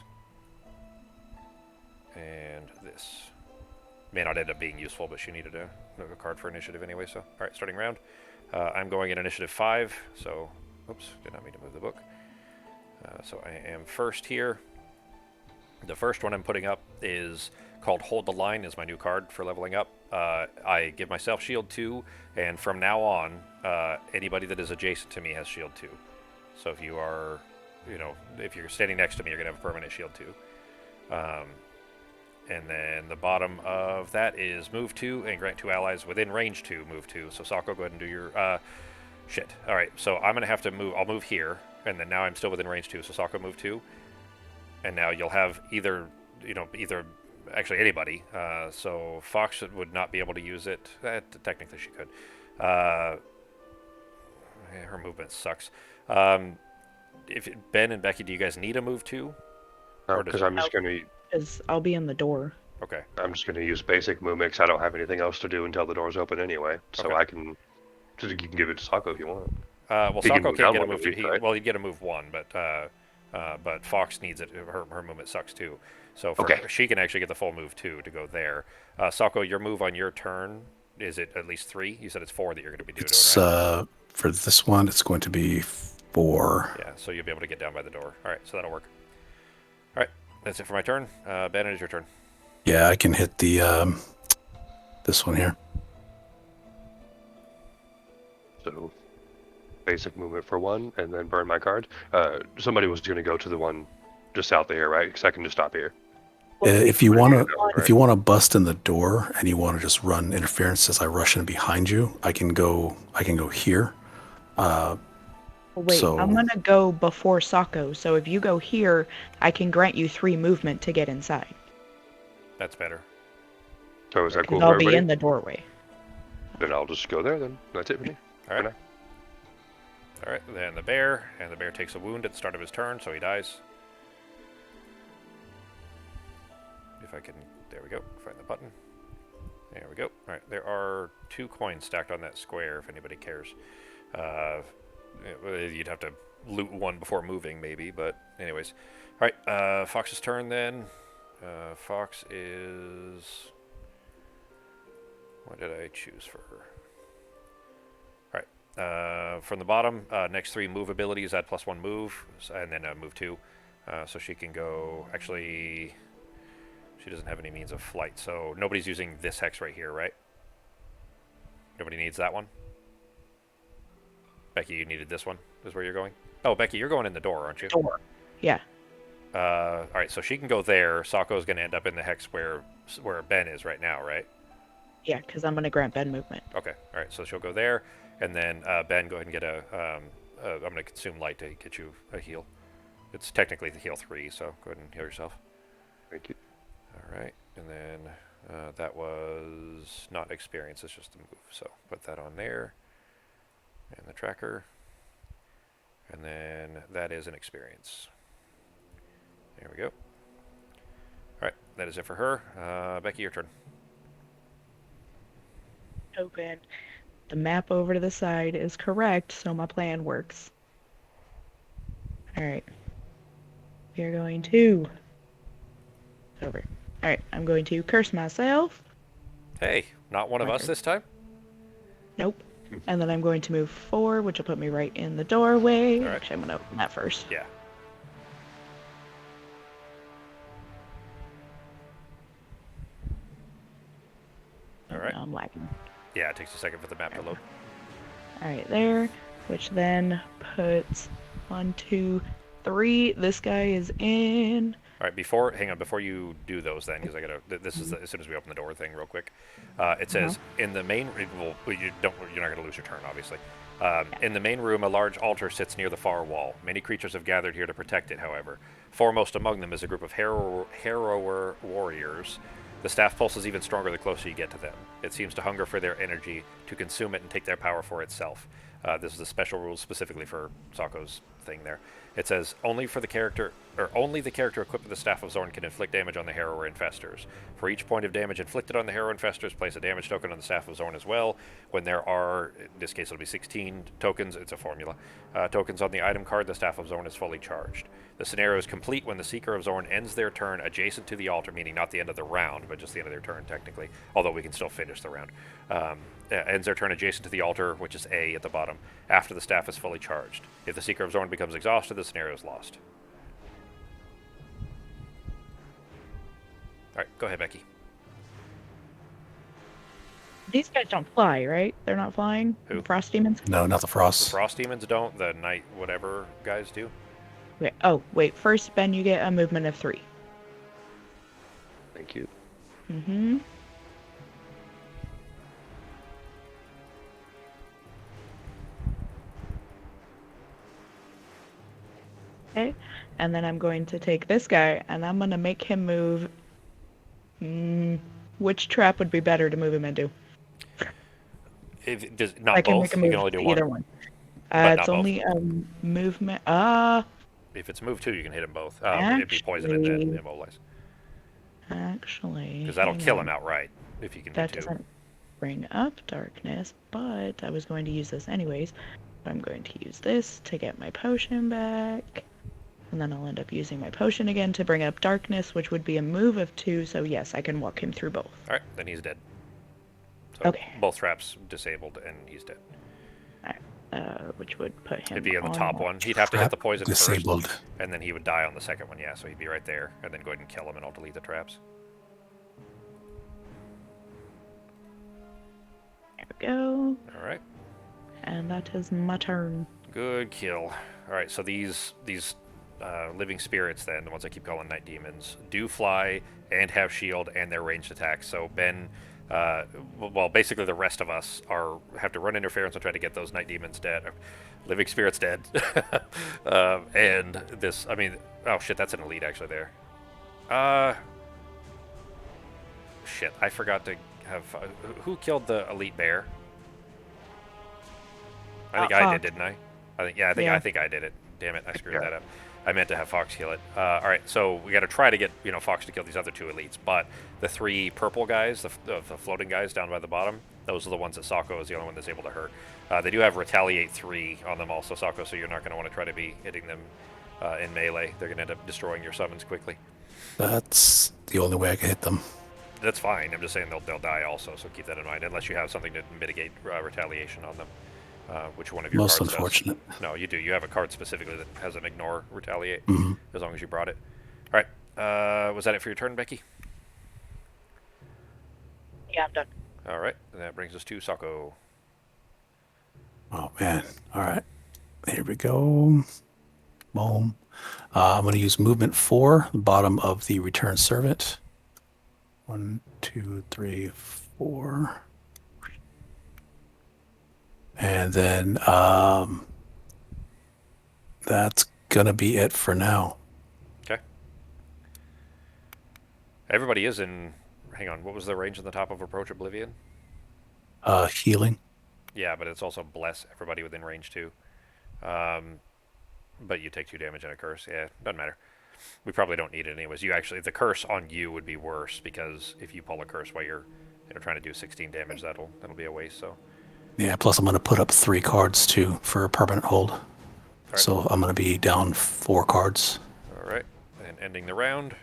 A: And this. May not end up being useful, but she needed a card for initiative anyway, so... Alright, starting round. I'm going in initiative 5, so... Oops, did not mean to move the book. So I am first here. The first one I'm putting up is called Hold the Line, is my new card for leveling up. I give myself shield 2, and from now on, anybody that is adjacent to me has shield 2. So if you are, if you're standing next to me, you're going to have a permanent shield 2. And then the bottom of that is move 2 and grant 2 allies within range 2, move 2. So Sako, go ahead and do your, shit. All right, so I'm going to have to move, I'll move here, and then now I'm still within range 2, so Sako, move 2. And now you'll have either actually anybody. So Fox would not be able to use it. Technically she could. Her movement sucks. If Ben and Becky, do you guys need a move 2?
D: No, because I'm just gonna
B: Because I'll be in the door.
A: Okay.
D: I'm just gonna use basic movement because I don't have anything else to do until the door's open anyway. So
A: Okay.
D: I can. So you can give it to Sako if you want.
A: Well,
D: He can
A: Sako
D: move
A: can't
D: down
A: get a
D: one
A: move.
D: of these, right?
A: Well, he'd get a move 1, but Fox needs it. Her movement sucks too. So for
D: Okay.
A: her, she can actually get the full move 2 to go there. Sako, your move on your turn, is it at least 3? You said it's 4 that you're going to be doing.
C: It's
A: right?
C: for this one, it's going to be 4.
A: Yeah, so you'll be able to get down by the door. All right, so that'll work. All right, that's it for my turn. Ben, it is your turn.
C: Yeah, I can hit the this one here.
D: So basic movement for 1, and then burn my card. Somebody was gonna go to the one just out there, right? Because I can just stop here.
C: If you want to,
D: Right.
C: if you want to bust in the door and you want to just run interference as I rush in behind you, I can go. I can go here.
B: Wait, I'm
C: So
B: gonna go before Sako, so if you go here, I can grant you 3 movement to get inside.
A: That's better.
D: So is that
B: Because
D: cool for
B: I'll be
D: everybody?
B: in the doorway.
D: Then I'll just go there then. That's it for me.
A: All
D: For
A: right.
D: now.
A: All right. Then the bear, and the bear takes a wound at the start of his turn, so he dies. If I can, there we go. Find the button. There we go. All right. There are 2 coins stacked on that square. If anybody cares, you'd have to loot one before moving, maybe. But anyways, all right. Fox's turn then. Fox is. What did I choose for her? All right. From the bottom, next 3 move abilities add +1 move, and then move 2. So she can go. Actually, she doesn't have any means of flight, so nobody's using this hex right here, right? Nobody needs that one. Becky, you needed this one. Is where you're going. Oh, Becky, you're going in the door, aren't you?
B: Door. Yeah.
A: All right, so she can go there. Sako's going to end up in the hex where Ben is right now, right?
B: Yeah, because I'm gonna grant Ben movement.
A: Okay. All right, so she'll go there, and then Ben, go ahead and get a. I'm going to consume light to get you a heal. It's technically the heal 3, so go ahead and heal yourself.
D: Thank you.
A: All right, and then that was not experience. It's just a move. So put that on there, and the tracker, and then that is an experience. There we go. All right, that is it for her. Becky, your turn.
B: Open. The map over to the side is correct, so my plan works. Alright. We are going to... Over. Alright, I'm going to curse myself.
A: Hey, not one of
B: My
A: us
B: turn.
A: this time.
B: Nope. And then I'm going to move 4, which will put me right in the doorway.
A: All right.
B: Actually, I'm going to open that first.
A: Yeah. All right.
B: Now I'm lagging.
A: Yeah, it takes a second for the map to load.
B: Alright, there. Which then puts 1, 2, 3. This guy is in.
A: All right, hang on, before you do those, then, because I gotta. This is as soon as we open the door thing, real quick. It says in the main. Well, you're not gonna lose your turn, obviously. In the main room, a large altar sits near the far wall. Many creatures have gathered here to protect it. However, foremost among them is a group of harrower warriors. The staff pulses even stronger the closer you get to them. It seems to hunger for their energy, to consume it and take their power for itself. This is a special rule specifically for Sako's thing there. It says only the character equipped with the Staff of Zorn can inflict damage on the Harrower Infestors. For each point of damage inflicted on the Harrower Infestors, place a damage token on the Staff of Zorn as well. When there are, in this case it'll be 16 tokens, it's a formula, tokens on the item card, the Staff of Zorn is fully charged. The scenario is complete when the Seeker of Zorn ends their turn adjacent to the altar, meaning not the end of the round, but just the end of their turn technically, although we can still finish the round. Ends their turn adjacent to the altar, which is A at the bottom, after the staff is fully charged. If the Seeker of Zorn becomes exhausted, the scenario is lost. Alright, go ahead, Becky.
B: These guys don't fly, right? They're not flying?
A: Who?
B: The frost demons?
C: no, not the
A: The
C: frost.
A: Frost Demons don't, the Night whatever guys do.
B: Wait, oh, wait. First, Ben, you get a movement of 3.
D: Thank you.
B: Mm-hmm. Okay, and then I'm going to take this guy, and I'm going to make him move... which trap would be better to move him into?
A: Not
B: I can
A: both,
B: make a
A: you
B: move
A: can only do
B: to
A: one.
B: either one.
A: But
B: It's
A: not
B: only a movement...
A: If it's move 2, you can hit them both. It'd be poison and then
B: Actually-
A: immobilize.
B: Actually...
A: Because that'll
B: hang
A: kill
B: on.
A: him outright, if you can
B: That
A: do 2.
B: doesn't bring up darkness, but I was going to use this anyways. I'm going to use this to get my potion back. And then I'll end up using my potion again to bring up darkness, which would be a move of 2, so yes, I can walk him through both.
A: Alright, then he's dead. So
B: Okay.
A: both traps disabled, and he's dead.
B: Which would put him
A: He'd be on the top one. He'd have to hit
C: Trap
A: the poison
C: disabled.
A: first, and then he would die on the second one, yeah, so he'd be right there. And then go ahead and kill him, and I'll delete the traps.
B: There we go.
A: Alright.
B: And that is my turn.
A: Good kill. Alright, so these living spirits, then the ones I keep calling night demons, do fly and have shield and their ranged attacks. So Ben, well, basically the rest of us have to run interference and try to get those night demons dead, living spirits dead. And this, I mean, oh shit, that's an elite actually there. Shit, I forgot to have. Who killed the elite bear? I think I
B: Fox.
A: did, didn't I? I think I did it. Damn it, I screwed that up. I meant to have Fox kill it. All right, so we got to try to get Fox to kill these other two elites, but the three purple guys, the floating guys down by the bottom, those are the ones that Sako is the only one that's able to hurt. They do have Retaliate 3 on them also, Sako, so you're not going to want to try to be hitting them in melee. They're going to end up destroying your summons quickly.
C: That's the only way I can hit them.
A: That's fine. I'm just saying they'll die also, so keep that in mind, unless you have something to mitigate retaliation on them. Which one of your
C: Most
A: cards
C: unfortunate.
A: does? No, you do. You have a card specifically that has an ignore retaliate,
C: Mhm.
A: as long as you brought it. All right. Was that it for your turn, Becky?
B: Yeah, I'm done.
A: All right. And that brings us to Sako.
C: Oh man! All right, here we go. Boom. I'm going to use movement 4, the bottom of the return servant. 1, 2, 3, 4. And then that's going to be it for now.
A: Okay. Everybody is in. Hang on. What was the range on the top of Approach Oblivion?
C: Healing.
A: Yeah, but it's also bless everybody within range too. But you take 2 damage and a curse. Yeah, doesn't matter. We probably don't need it anyways. The curse on you would be worse because if you pull a curse while you're trying to do 16 damage, that'll be a waste. So.
C: Yeah, plus I'm going to put up 3 cards too for a permanent hold.
A: Right.
C: So I'm going to be down 4 cards.
A: All right, and ending the round.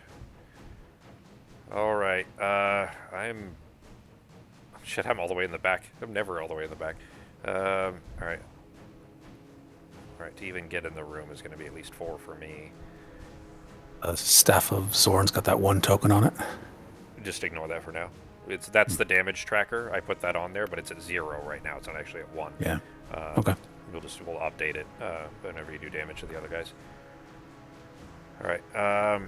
A: All right, I'm all the way in the back. I'm never all the way in the back. All right. All right, to even get in the room is going to be at least 4 for me.
C: Staff of Zorn's got that 1 token on it.
A: Just ignore that for now. That's the damage tracker. I put that on there, but it's at 0 right now. It's not actually at 1.
C: Yeah. Okay.
A: We'll update it whenever you do damage to the other guys. All right.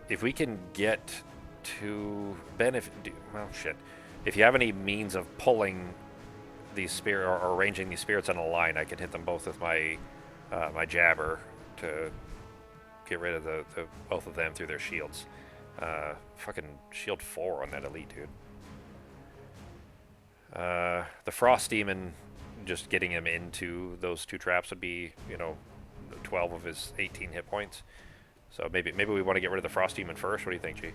A: If we can get to Ben, if you have any means of pulling these or arranging these spirits on a line, I can hit them both with my my jabber to get rid of the both of them through their shields. Fucking shield 4 on that elite dude. The Frost Demon, just getting him into those 2 traps would be 12 of his 18 hit points. So maybe we want to get rid of the Frost Demon first. What do you think, G?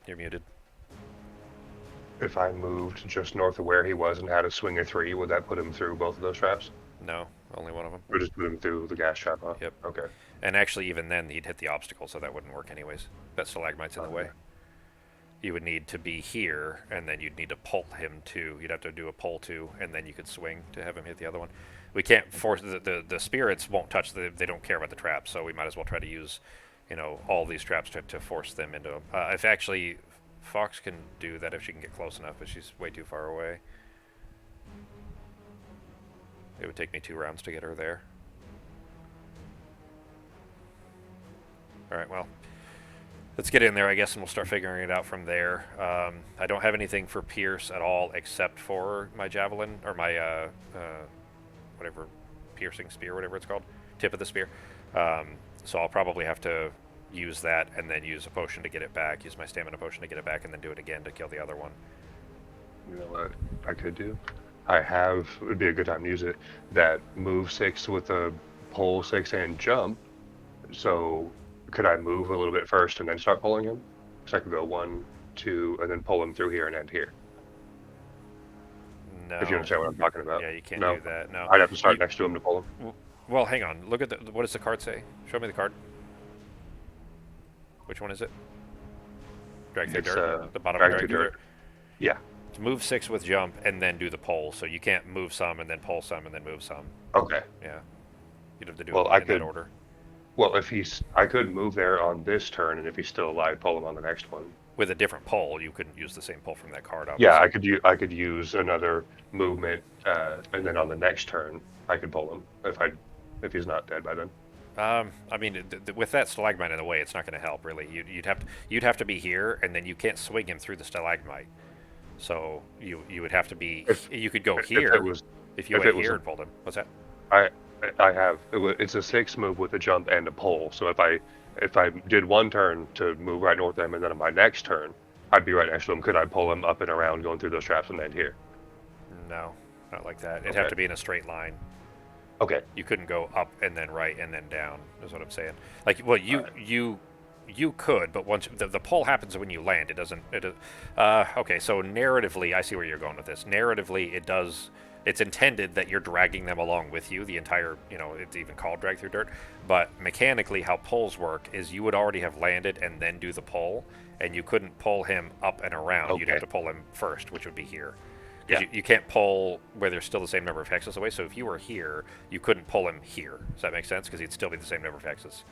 A: You're muted.
D: If I moved just north of where he was and had a swing of 3, would that put him through both of those traps?
A: No, only one of them.
D: Or just put him through the gas trap, huh?
A: Yep.
D: Okay.
A: And actually, even then, he'd hit the obstacle, so that wouldn't work anyways. That stalagmite's in the way. You would need to be here, and then you'd need to pull him to. You'd have to do a pull to, and then you could swing to have him hit the other one. We can't force the spirits won't touch they don't care about the traps, so we might as well try to use, all these traps to force them into them. If actually Fox can do that if she can get close enough, but she's way too far away. It would take me 2 rounds to get her there. All right, well, let's get in there, I guess, and we'll start figuring it out from there. I don't have anything for Pierce at all except for my javelin, or my, whatever, piercing spear, whatever it's called, tip of the spear. So I'll probably have to use that and then use a potion to get it back, use my stamina potion to get it back, and then do it again to kill the other one.
D: You know what I could do? It would be a good time to use it, that move 6 with a pull 6 and jump. So could I move a little bit first and then start pulling him? So I could go 1, 2, and then pull him through here and end here.
A: No.
D: If you understand what I'm talking about.
A: Yeah, you can't
D: No.
A: do that. No.
D: I'd have to start next to him to pull him.
A: Well, hang on. Look at what does the card say? Show me the card. Which one is it? Drag through
D: It's,
A: dirt. The bottom
D: drag
A: of
D: through
A: drag through
D: dirt. Yeah.
A: It's move 6 with jump and then do the pull. So you can't move some and then pull some and then move some.
D: Okay.
A: Yeah. You'd have to do
D: Well,
A: it in that order.
D: Well, I could move there on this turn, and if he's still alive, pull him on the next one.
A: with a different pull, you couldn't use the same pull from that card,
D: Yeah,
A: obviously.
D: I could use another movement, and then on the next turn I could pull him if he's not dead by then.
A: I mean, with that stalagmite in the way, it's not going to help really. You'd have to be here, and then you can't swing him through the stalagmite. So you would have to be.
D: If
A: You could go
D: if it
A: here
D: was
A: if you
D: if
A: went
D: it was
A: here
D: a
A: and pulled him. What's that?
D: I it's a 6 move with a jump and a pull. So if I did one turn to move right north of him, and then on my next turn I'd be right next to him, could I pull him up and around going through those traps and land here?
A: No, not like that. It'd
D: Okay.
A: have to be in a straight line.
D: Okay.
A: You couldn't go up and then right and then down. Is what I'm saying. Like, well, you could, but once the pull happens when you land, it doesn't. Okay, so narratively, I see where you're going with this. Narratively, it does. It's intended that you're dragging them along with you the entire. It's even called drag through dirt. But mechanically, how pulls work is you would already have landed and then do the pull, and you couldn't pull him up and around. You'd have
D: Okay.
A: to pull him first, which would be here.
D: Yeah.
A: You can't pull where there's still the same number of hexes away. So if you were here, you couldn't pull him here. Does that make sense? Because he'd still be the same number of hexes.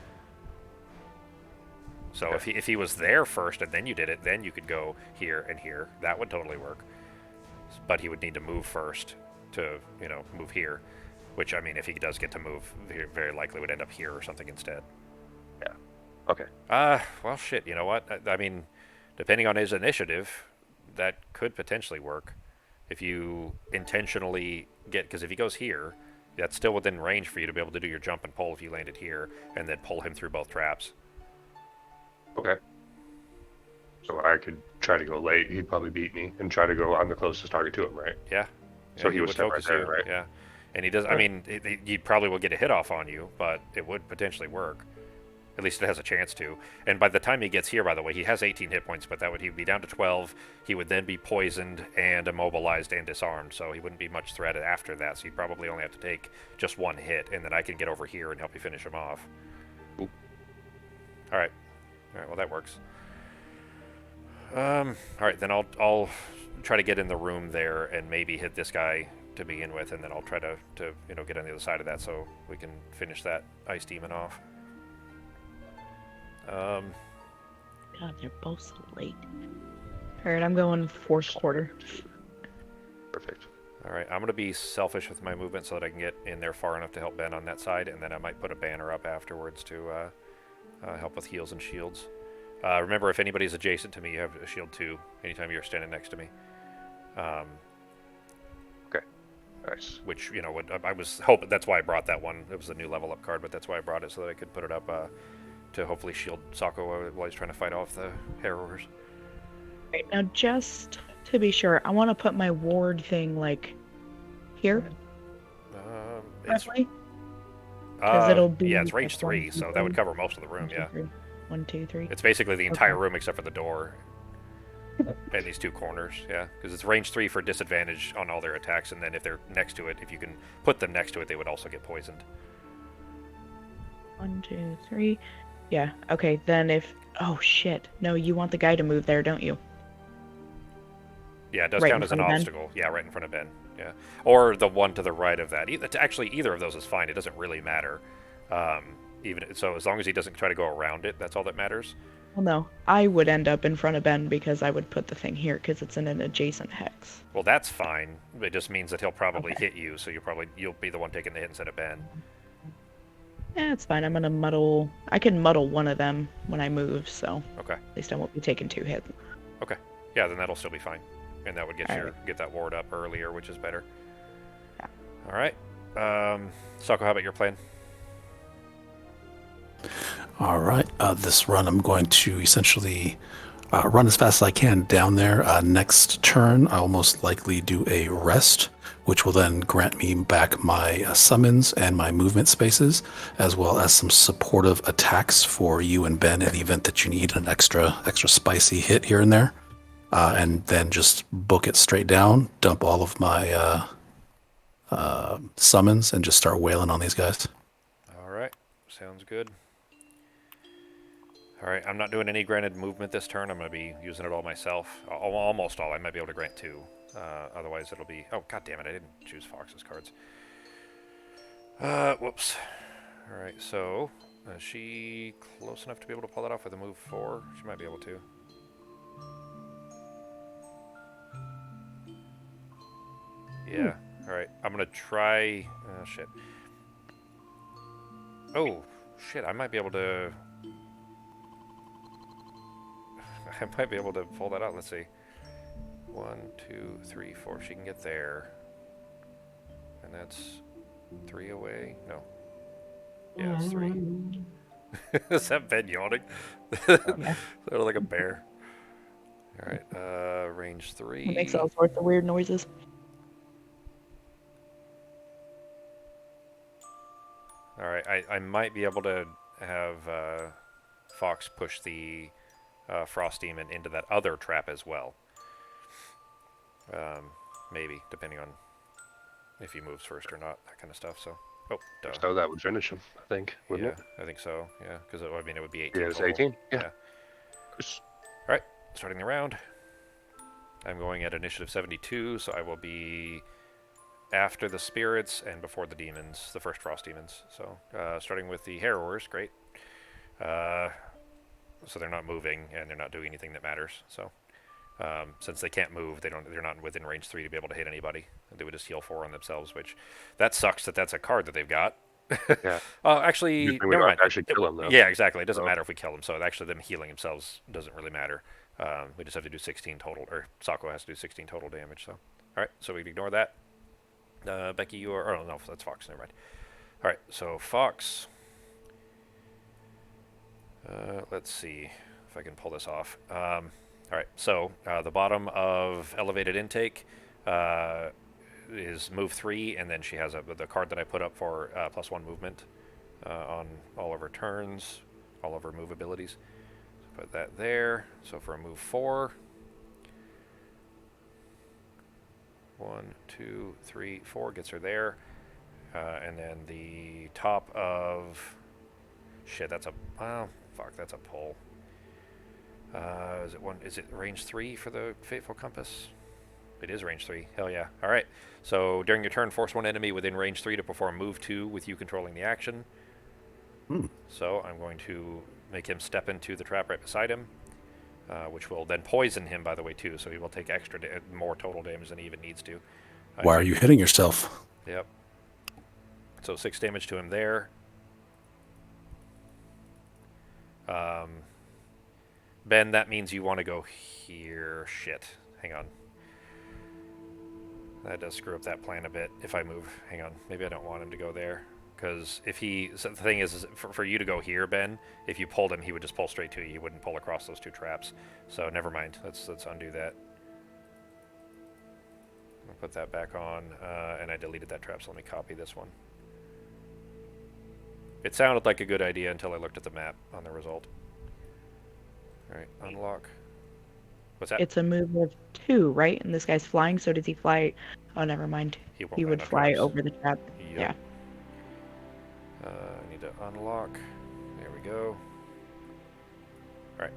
A: So
D: Okay.
A: if he was there first and then you did it, then you could go here and here. That would totally work. But he would need to move first to move here. Which, I mean, if he does get to move, he very likely would end up here or something instead.
D: Yeah. Okay.
A: Well, shit. You know what? I mean, depending on his initiative, that could potentially work. If you intentionally because if he goes here, that's still within range for you to be able to do your jump and pull if you landed here, and then pull him through both traps.
D: Okay. So I could try to go late. He'd probably beat me and try to go on the closest target to him, right?
A: Yeah.
D: So
A: Yeah,
D: he would step right
A: focus
D: there,
A: you.
D: right?
A: Yeah. And he does. I mean, he probably will get a hit off on you, but it would potentially work. At least it has a chance to. And by the time he gets here, by the way, he has 18 hit points, but he'd be down to 12. He would then be poisoned and immobilized and disarmed, so he wouldn't be much threat after that. So he'd probably only have to take just one hit, and then I can get over here and help you finish him off.
D: Cool.
A: All right. Well, that works. All right, then I'll try to get in the room there and maybe hit this guy to begin with, and then I'll try to get on the other side of that so we can finish that ice demon off.
B: God, they're both so late. Alright, I'm going fourth quarter.
D: Perfect.
A: All right, I'm gonna be selfish with my movement so that I can get in there far enough to help Ben on that side, and then I might put a banner up afterwards to help with heals and shields. Remember, if anybody's adjacent to me, you have a shield too. Anytime you're standing next to me.
D: Okay. Nice.
A: Which I was hoping. That's why I brought that one. It was a new level up card, but that's why I brought it so that I could put it up to hopefully shield Sako while he's trying to fight off the harrowers.
B: Right, now just to be sure, I want to put my ward thing, like, here,
A: It's
B: roughly. Because it'll be
A: yeah, it's range
B: like
A: 3,
B: 1, 2,
A: so that would
B: 3.
A: cover most of the room.
B: 1, 2,
A: Yeah,
B: 3. 1, 2, 3.
A: it's basically the entire
B: Okay.
A: room except for the door and these two corners. Yeah, because it's range 3 for disadvantage on all their attacks, and then if they're next to it, if you can put them next to it, they would also get poisoned.
B: 1, 2, 3. Yeah, okay, then if... Oh, shit. No, you want the guy to move there, don't you?
A: Yeah, it does
B: Right
A: count
B: in
A: as an
B: front of Ben?
A: obstacle. Yeah, right in front of Ben. Yeah, or the one to the right of that. Actually, either of those is fine. It doesn't really matter. Even so, as long as he doesn't try to go around it, that's all that matters.
B: Well, no. I would end up in front of Ben because I would put the thing here because it's in an adjacent hex.
A: Well, that's fine. It just means that he'll probably
B: Okay.
A: hit you, so you'll be the one taking the hit instead of Ben.
B: Yeah, it's fine. I'm gonna muddle... I can muddle one of them when I move, so
A: Okay.
B: at least I won't be taking 2 hits.
A: Okay. Yeah, then that'll still be fine, and that would get
B: Alright.
A: get that ward up earlier, which is better.
B: Yeah.
A: All right. Sako, how about your plan?
C: All right. This run, I'm going to essentially run as fast as I can down there. Next turn, I'll most likely do a rest, which will then grant me back my summons and my movement spaces, as well as some supportive attacks for you and Ben in the event that you need an extra spicy hit here and there. And then just book it straight down, dump all of my summons, and just start wailing on these guys.
A: All right. Sounds good. All right, I'm not doing any granted movement this turn. I'm going to be using it all myself. Almost all. I might be able to grant 2. Otherwise, it'll be... Oh, god damn it. I didn't choose Fox's cards. Whoops. All right, so... Is she close enough to be able to pull that off with a move 4? She might be able to. Yeah. All right. I'm gonna try. Oh shit. Oh shit. I might be able to. I might be able to pull that out. Let's see. 1, 2, 3, 4. She can get there, and that's 3 away. No. Yeah, it's 3. Is that Ben yawning?
B: Yeah.
A: Sort of like a bear. All right. Range
B: It makes
A: 3.
B: all sorts of weird noises.
A: All right. I might be able to have Fox push the Frost Demon into that other trap as well. Maybe, depending on if he moves first or not, that kind of stuff. So, oh, duh.
D: So that would finish him, I think, wouldn't
A: Yeah,
D: it?
A: I think so. Yeah, because I mean it would be 18
D: Yeah, it's
A: total.
D: 18. Yeah.
A: All right, starting the round. I'm going at initiative 72, so I will be after the spirits and before the demons, the first frost demons. So, starting with the harrowers, great. So they're not moving and they're not doing anything that matters. So. Since they can't move, they're not within range 3 to be able to hit anybody. They would just heal 4 on themselves, which that sucks that that's a card that they've got.
D: Yeah.
A: Actually,
D: Usually we
A: never
D: don't
A: mind.
D: actually kill them, though.
A: Yeah, exactly. It doesn't
D: So-
A: matter if we kill them. So actually, them healing themselves doesn't really matter. We just have to do 16 total, or Sako has to do 16 total damage. So, all right. So we can ignore that. Becky, you are. Oh no, that's Fox. Never mind. All right. So Fox. Let's see if I can pull this off. All right, so the bottom of elevated intake is move 3, and then she has the card that I put up for +1 movement on all of her turns, all of her move abilities. So put that there. So for a move 4, 1, 2, 3, 4 gets her there, and then the top of shit. That's a fuck. That's a pull. Is it one? Is it range 3 for the Fateful Compass? It is range 3. Hell yeah. All right. So during your turn, force one enemy within range 3 to perform move 2 with you controlling the action. So I'm going to make him step into the trap right beside him, which will then poison him, by the way, too. So he will take more total damage than he even needs to.
C: Why are you hitting yourself?
A: Yep. So 6 damage to him there. Ben, that means you want to go here. Shit. Hang on. That does screw up that plan a bit if I move. Hang on. Maybe I don't want him to go there. Because if he... So the thing is for you to go here, Ben, if you pulled him, he would just pull straight to you. He wouldn't pull across those 2 traps. So never mind. Let's undo that. I'll put that back on. And I deleted that trap, so let me copy this one. It sounded like a good idea until I looked at the map on the result. Alright, unlock. What's that?
B: It's a move of 2, right? And this guy's flying, so does he fly? Oh, never mind.
A: He won't
B: He
A: land
B: would
A: on
B: fly
A: traps.
B: over the trap.
A: Yep.
B: Yeah.
A: I need to unlock. There we go. Alright.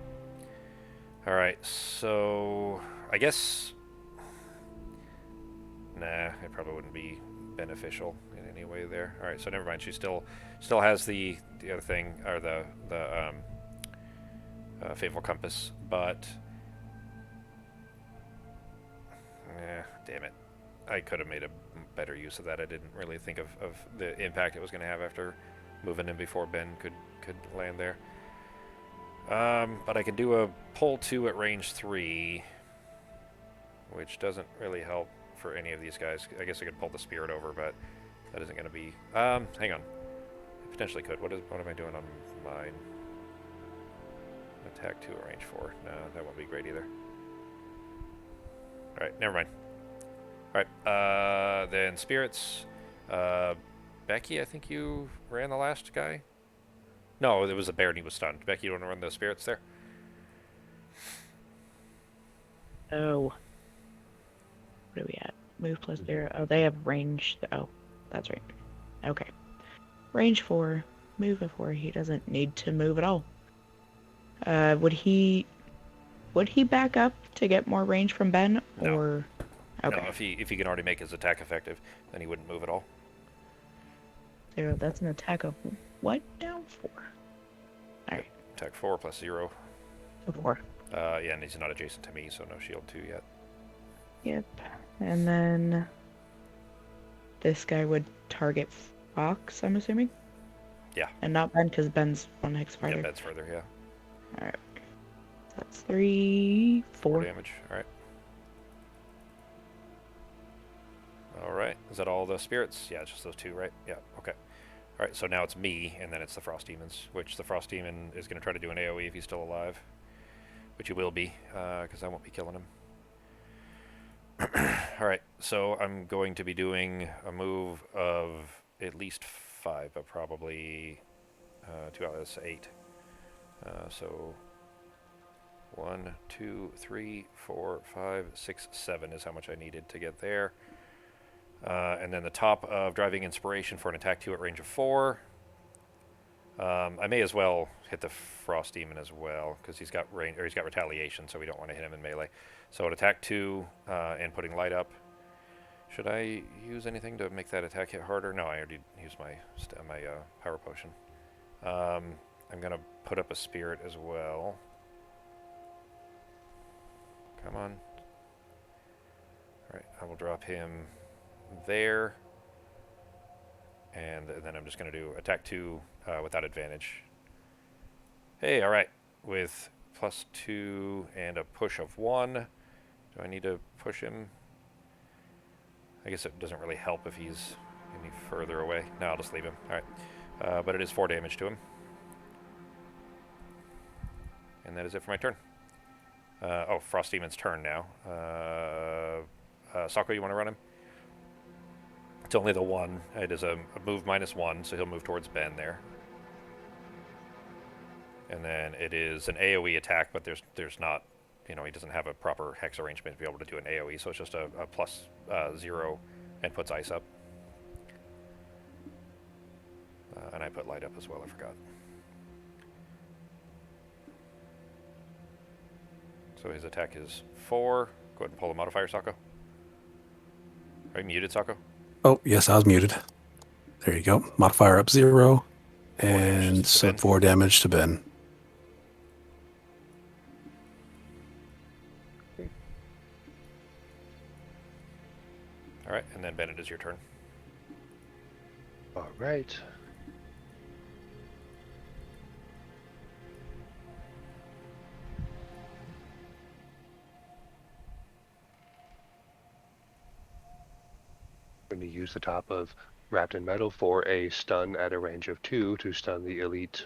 A: Alright, so... I guess... Nah, it probably wouldn't be beneficial in any way there. Alright, so never mind. She still has the other thing, or the Fateful Compass, but... damn it. I could have made a better use of that. I didn't really think of the impact it was going to have after moving in before Ben could land there. But I can do a pull 2 at range 3, which doesn't really help for any of these guys. I guess I could pull the Spirit over, but that isn't going to be... hang on. I potentially could. What am I doing on mine? Attack 2 at range 4. No, that won't be great either. Alright, never mind. Alright, then Spirits. Becky, I think you ran the last guy? No, it was a bear and he was stunned. Becky, you want to run the Spirits there?
B: Oh. What are we at? Move plus 0. Oh, they have range. Oh, that's right. Okay. Range 4. Move a 4. He doesn't need to move at all. Would he back up to get more range from Ben?
A: No.
B: Or... Okay.
A: No, if he can already make his attack effective, then he wouldn't move at all.
B: 0. That's an attack of what now? 4. Alright.
A: Attack 4 plus 0.
B: So 4.
A: Yeah, and he's not adjacent to me, so no shield 2 yet.
B: Yep. And then this guy would target Fox, I'm assuming?
A: Yeah.
B: And not Ben, because Ben's 1 hex farther.
A: Yeah, Ben's further, yeah.
B: Alright. That's 3,
A: 4
B: 4.
A: damage, alright. Alright, is that all the spirits? Yeah, just those 2, right? Yeah, okay. Alright, so now it's me, and then it's the Frost Demons, which the Frost Demon is going to try to do an AoE if he's still alive. Which he will be, because I won't be killing him. Alright, so I'm going to be doing a move of at least 5, but probably 2 out of this 8. So 1, 2, 3, 4, 5, 6, 7 is how much I needed to get there. And then the top of Driving Inspiration for an attack 2 at range of 4. I may as well hit the Frost Demon as well, because he's got range, or he's got retaliation, so we don't want to hit him in melee. So at attack 2 and putting light up. Should I use anything to make that attack hit harder? No, I already used my power potion. I'm gonna put up a spirit as well. Come on. All right, I will drop him there. And then I'm just going to do attack 2 without advantage. Hey, alright. With +2 and a push of 1. Do I need to push him? I guess it doesn't really help if he's any further away. No, I'll just leave him. Alright. But it is 4 damage to him. And that is it for my turn. Oh, Frost Demon's turn now. Sako, you want to run him? It's only the 1. It is a move -1, so he'll move towards Ben there. And then it is an AoE attack, but there's not, he doesn't have a proper hex arrangement to be able to do an AoE, so it's just a +0 and puts ice up. And I put light up as well, I forgot. So his attack is 4. Go ahead and pull the modifier, Sako. Are you muted, Sako?
C: Oh, yes, I was muted. There you go. Modifier up 0. And so 4 damage to Ben.
A: Alright, and then Ben, it is your turn.
D: All right. I'm going to use the top of Wrapped in Metal for a stun at a range of 2 to stun the elite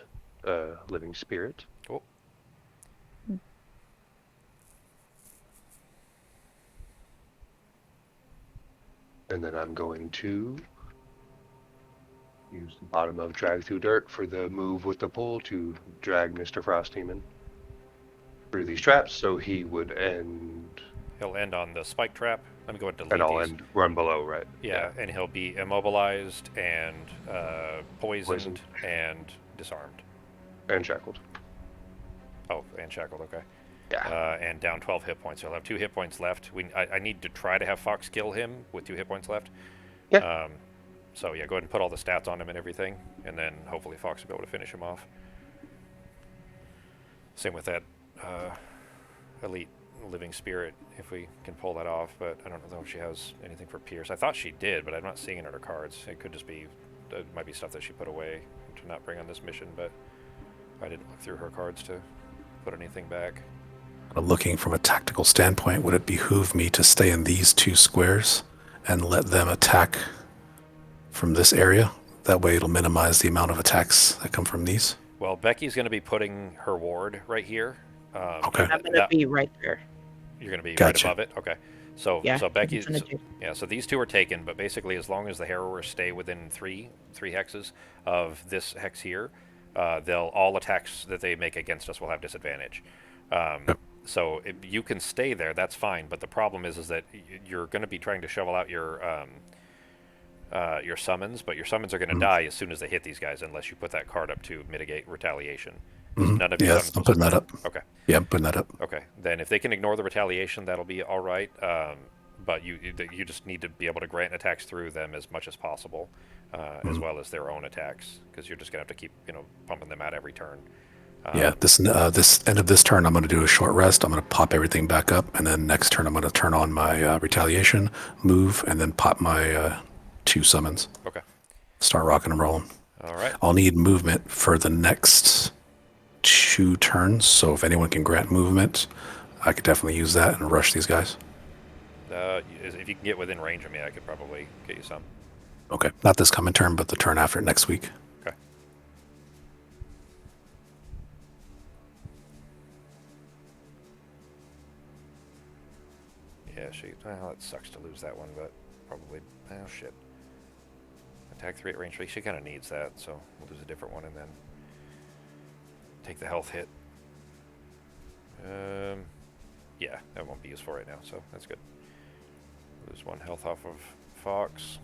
D: living spirit.
A: Cool.
D: And then I'm going to use the bottom of Drag Through Dirt for the move with the pull to drag Mr. Frost Demon through these traps, so he would end.
A: He'll end on the spike trap. Let me go ahead and delete
D: And I'll
A: these.
D: end run below, right?
A: Yeah, and he'll be immobilized and poisoned and disarmed.
D: And shackled.
A: Oh, and shackled, okay.
D: Yeah.
A: And down 12 hit points. He'll have 2 hit points left. I need to try to have Fox kill him with 2 hit points left.
D: Yeah.
A: So yeah, go ahead and put all the stats on him and everything, and then hopefully Fox will be able to finish him off. Same with that elite living spirit, if we can pull that off, but I don't know if she has anything for Pierce. I thought she did, but I'm not seeing it in her cards. It could just be, it might be stuff that she put away to not bring on this mission, but I didn't look through her cards to put anything back.
C: Looking from a tactical standpoint, would it behoove me to stay in these 2 squares and let them attack from this area? That way it'll minimize the amount of attacks that come from these.
A: Well, Becky's going to be putting her ward right here.
C: Okay.
B: I'm going to be right there.
A: You're going to be
C: Gotcha.
A: right above it? Okay. So,
B: Yeah,
A: so Becky's...
B: it's gonna
A: Yeah, so these 2 are taken, but basically as long as the Harrowers stay within three hexes of this hex here, they'll all attacks that they make against us will have disadvantage. So if you can stay there, that's fine, but the problem is that you're going to be trying to shovel out your summons, but your summons are going to die as soon as they hit these guys unless you put that card up to mitigate retaliation. None of your
C: Yes,
A: summons
C: I'm
A: will
C: putting that
A: survive.
C: up.
A: Okay.
C: Yeah, I'm putting that up.
A: Okay, then if they can ignore the retaliation, that'll be all right. But you just need to be able to grant attacks through them as much as possible, as well as their own attacks, because you're just gonna have to keep pumping them out every turn.
C: Yeah, this end of this turn, I'm going to do a short rest. I'm going to pop everything back up, and then next turn I'm going to turn on my retaliation, move, and then pop my 2 summons.
A: Okay.
C: Start rocking and rolling.
A: All right.
C: I'll need movement for the next 2 turns, so if anyone can grant movement, I could definitely use that and rush these guys.
A: If you can get within range of me, I could probably get you some.
C: Okay, not this coming turn, but the turn after next week.
A: Okay. Yeah, well, it sucks to lose that one, but probably. Oh, shit. Attack 3 at range 3. She kind of needs that, so we'll lose a different one and then take the health hit. Yeah, that won't be useful right now, so that's good. Lose 1 health off of Fox.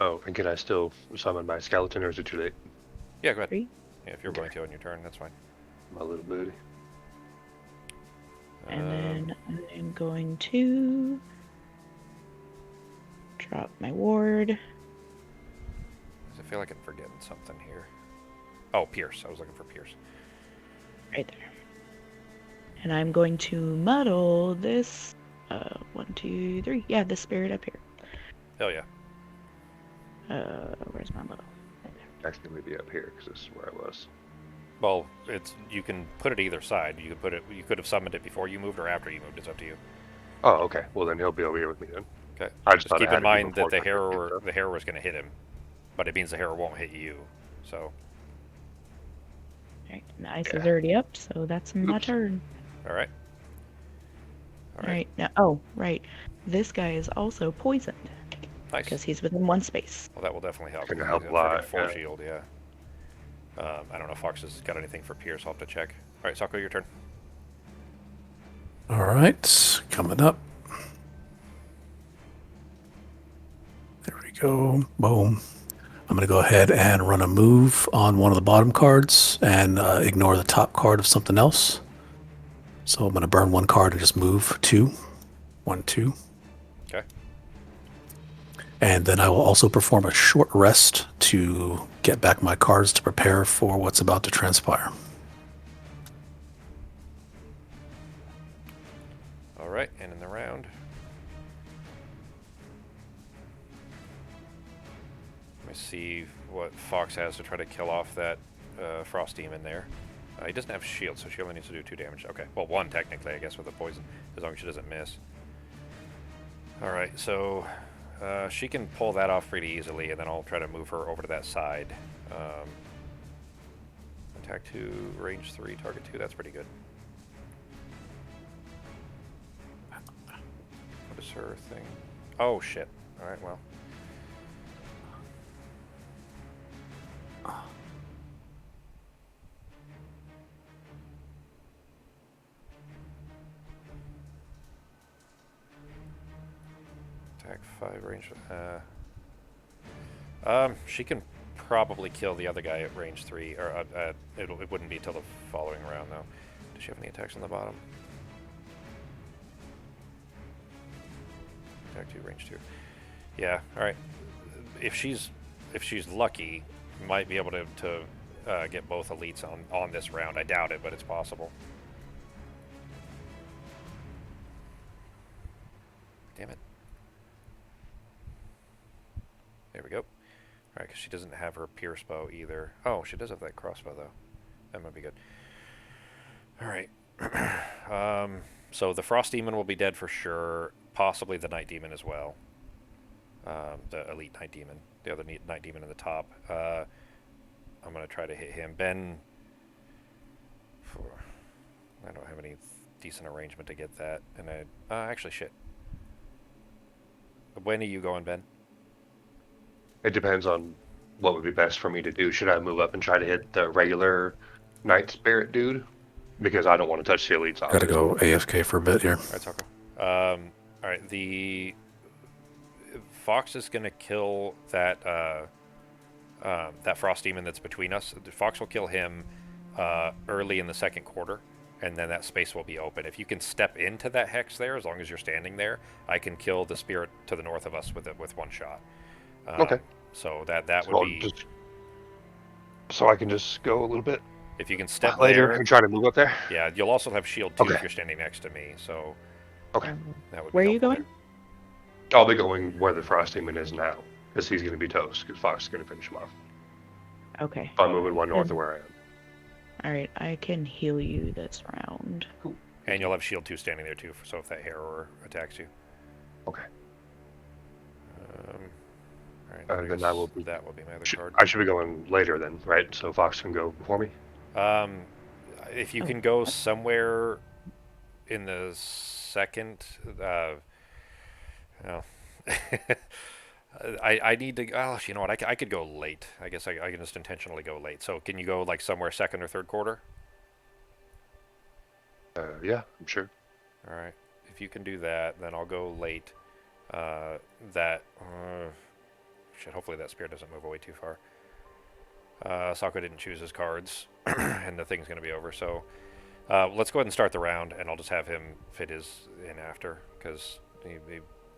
D: Oh, and can I still summon my skeleton, or is it too late?
A: Yeah, go ahead.
B: 3.
A: Yeah, if you're going to on your turn, that's fine.
D: My little booty.
B: And then I'm going to drop my ward.
A: I feel like I'm forgetting something here. Oh, Pierce. I was looking for Pierce.
B: Right there. And I'm going to muddle this. 1, 2, 3. Yeah, this spirit up here.
A: Hell yeah.
B: Where's my muddle?
D: Actually, maybe up here because this is where I was.
A: Well, you can put it either side. You could have summoned it before you moved or after you moved. It's up to you.
D: Oh, okay. Well, then he'll be over here with me then.
A: Okay.
D: I just
A: Keep
D: thought I
A: in
D: had to be
A: mind that
D: before I
A: the Harrower was going to hit him, but it means the Harrower won't hit you. So.
B: Alright, the ice is already up, so that's my turn.
A: All right.
B: Alright, now, oh, right. This guy is also poisoned.
A: Nice.
B: Because he's within 1 space.
A: Well, that will definitely help.
D: Gonna help
A: He's
D: a
A: got
D: lot,
A: friggin' full
D: yeah.
A: shield, yeah. I don't know if Fox has got anything for Pierce. I'll have to check. All right, Sako, your turn.
C: All right, coming up. There we go. Boom. I'm going to go ahead and run a move on one of the bottom cards and ignore the top card of something else. So I'm going to burn 1 card and just move 2. 1, 2.
A: Okay.
C: And then I will also perform a short rest to get back my cards to prepare for what's about to transpire.
A: All right, and in the round. Let me see what Fox has to try to kill off that Frost Demon there. He doesn't have shield, so she only needs to do 2 damage. Okay, well 1 technically, I guess, with the poison, as long as she doesn't miss. All right, so she can pull that off pretty easily, and then I'll try to move her over to that side. Attack 2, range 3, target 2. That's pretty good. What is her thing? Oh, shit. All right, well. Attack 5, range. She can probably kill the other guy at range 3, or it wouldn't be till the following round, though. Does she have any attacks on the bottom? Attack 2, range 2. Yeah, alright. If she's lucky, might be able to get both elites on this round. I doubt it, but it's possible. Damn it. There we go. Alright, because she doesn't have her pierce bow either. Oh, she does have that crossbow, though. That might be good. Alright. So the Frost Demon will be dead for sure. Possibly the Night Demon as well. The Elite Night Demon. The other Night Demon in the top. I'm going to try to hit him. Ben... I don't have any decent arrangement to get that. And actually, shit. When are you going, Ben?
D: It depends on what would be best for me to do. Should I move up and try to hit the regular Night Spirit dude? Because I don't want to touch the elites.
C: Gotta go AFK for a bit here.
A: Alright, Sako. Alright, the Fox is gonna kill that that Frost Demon that's between us. The Fox will kill him early in the second quarter, and then that space will be open. If you can step into that hex there, as long as you're standing there, I can kill the spirit to the north of us with 1 shot.
D: Okay.
A: So that would be.
D: So I can just go a little bit
A: if you can step
D: later
A: there
D: and try to move up there.
A: Yeah, you'll also have shield too
D: Okay.
A: if you're standing next to me. So
D: Okay.
A: that would.
B: Where
A: be
B: are you
A: helpful
B: going?
D: I'll be going where the Frost Demon is now, because he's going to be toast, because Fox is going to finish him off.
B: Okay.
D: If I'm moving one north
B: Then-
D: of where I am.
B: Alright, I can heal you this round.
D: Cool.
A: And you'll have shield 2 standing there too, so if that Harrower attacks you.
D: Okay.
A: Alright,
D: Then I will be,
A: that will be my other card.
D: I should be going later then, right? So Fox can go before me?
A: If you
B: Oh.
A: can go somewhere in the second, well, I need to. Oh, you know what? I could go late. I guess I can just intentionally go late. So can you go like somewhere second or third quarter?
D: Yeah, I'm sure.
A: All right. If you can do that, then I'll go late. Shit. Hopefully that spear doesn't move away too far. Sako didn't choose his cards, and the thing's going to be over. So let's go ahead and start the round, and I'll just have him fit his in after, because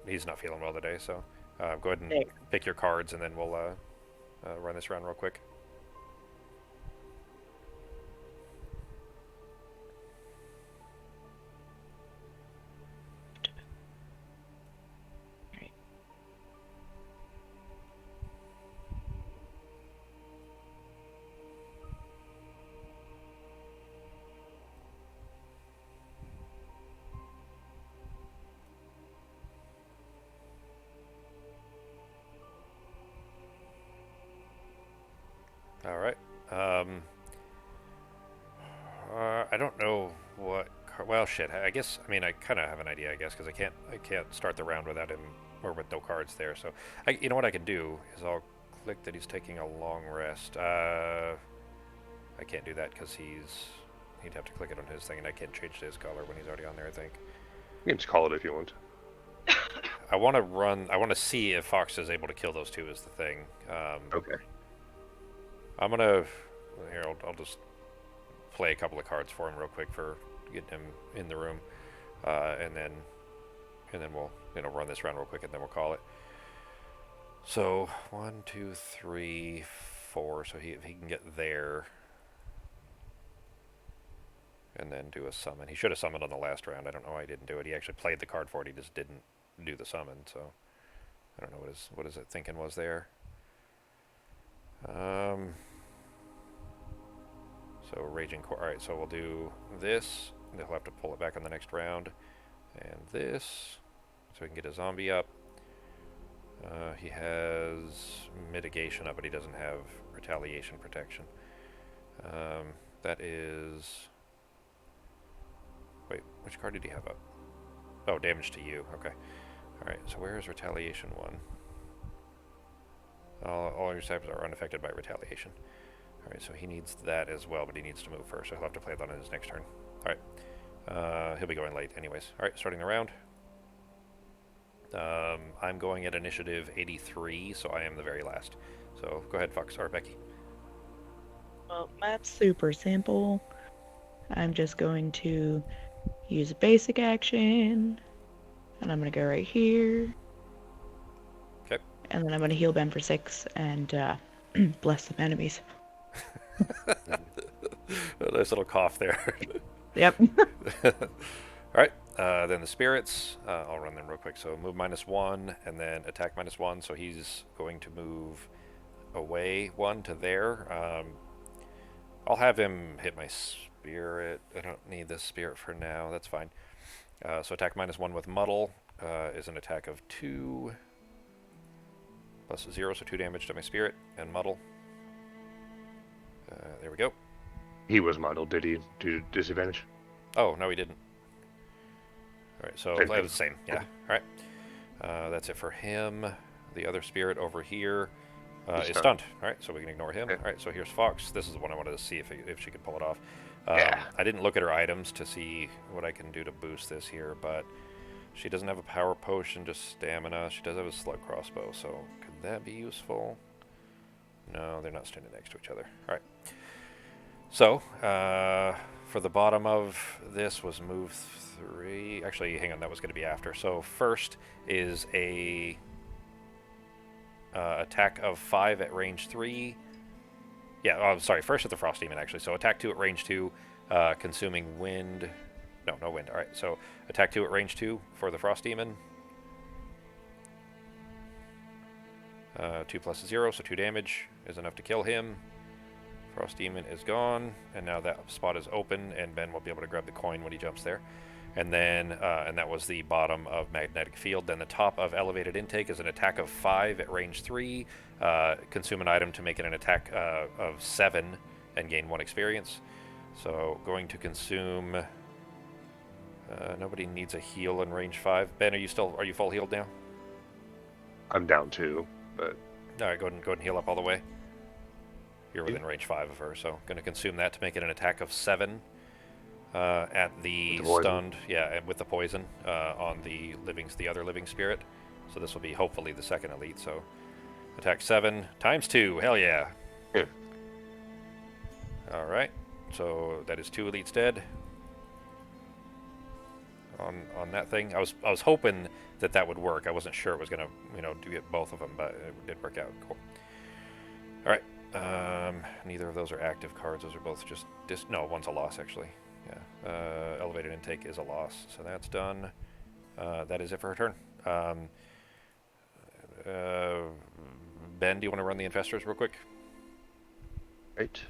A: he's not feeling well today. So go ahead and pick your cards, and then we'll run this round real quick. All right. I don't know what. Well, shit. I guess. I mean, I kind of have an idea. I guess because I can't start the round without him or with no cards there. So, you know what I can do is I'll click that he's taking a long rest. I can't do that because he'd have to click it on his thing, and I can't change to his color when he's already on there. I think.
D: You can just call it if you want.
A: I want to run. I want to see if Fox is able to kill those two. Is the thing.
D: Okay.
A: I'm gonna. Here, I'll just play a couple of cards for him real quick for getting him in the room, and then we'll run this round real quick, and then we'll call it. So 1, 2, 3, 4. So if he can get there, and then do a summon. He should have summoned on the last round. I don't know why he didn't do it. He actually played the card for it. He just didn't do the summon. So I don't know what his thinking was there. So Raging Core. Alright, so we'll do this. He'll have to pull it back on the next round. And this. So he can get a zombie up. He has mitigation up, but he doesn't have retaliation protection. That is... Wait, which card did he have up? Oh, damage to you. Okay. Alright, so where is retaliation 1? All your types are unaffected by retaliation. Alright, so he needs that as well, but he needs to move first, so he'll have to play that on his next turn. Alright. He'll be going late anyways. Alright, starting the round. I'm going at initiative 83, so I am the very last. So go ahead, Fox, or Becky.
B: Well, that's super simple. I'm just going to use a basic action, and I'm going to go right here.
A: Okay.
B: And then I'm going to heal Ben for 6 and bless some enemies.
A: A nice little cough there.
B: Yep.
A: Alright, then the spirits. I'll run them real quick. So move -1, and then attack -1. So he's going to move away 1 to there. I'll have him hit my spirit. I don't need this spirit for now. That's fine. So attack -1 with Muddle is an attack of 2 plus 0, so 2 damage to my spirit and Muddle. There we go.
D: He was muddled. Did he do disadvantage?
A: Oh, no, he didn't. Alright, so
D: Same
A: that
D: thing.
A: was the same. Yeah. Alright. That's it for him. The other spirit over here is stunned. Alright, so we can ignore him.
D: Okay.
A: Alright, so here's Fox. This is the one I wanted to see if she could pull it off.
D: Yeah.
A: I didn't look at her items to see what I can do to boost this here, but she doesn't have a power potion, just stamina. She does have a slug crossbow, so could that be useful? No, they're not standing next to each other. Alright. So, for the bottom of this was move 3. Actually, hang on, that was going to be after. So first is a attack of 5 at range 3. Yeah, oh, sorry, first at the Frost Demon, actually. So attack 2 at range 2, consuming wind. No wind. Alright, so attack 2 at range 2 for the Frost Demon. 2 plus 0, so 2 damage is enough to kill him. Frost Demon is gone, and now that spot is open, and Ben will be able to grab the coin when he jumps there. And then, and that was the bottom of Magnetic Field. Then the top of Elevated Intake is an attack of 5 at range 3. Consume an item to make it an attack of 7 and gain 1 experience. So going to consume... nobody needs a heal in range 5. Ben, are you full healed now?
D: I'm down 2, but...
A: Alright, go ahead and heal up all the way. You're within range 5 of her, so going to consume that to make it an attack of 7 at the stunned, and with the poison on the other living spirit. So this will be hopefully the second elite. So attack 7 times 2. Hell yeah!
D: Yeah.
A: All right, so that is 2 elites dead on that thing. I was hoping that would work. I wasn't sure it was gonna do get both of them, but it did work out. Cool. All right. Neither of those are active cards. Those are both just no, one's a loss actually. Yeah. Elevated Intake is a loss, so that's done. That is it for her turn. Ben, do you want to run the infestors real quick?
D: Right.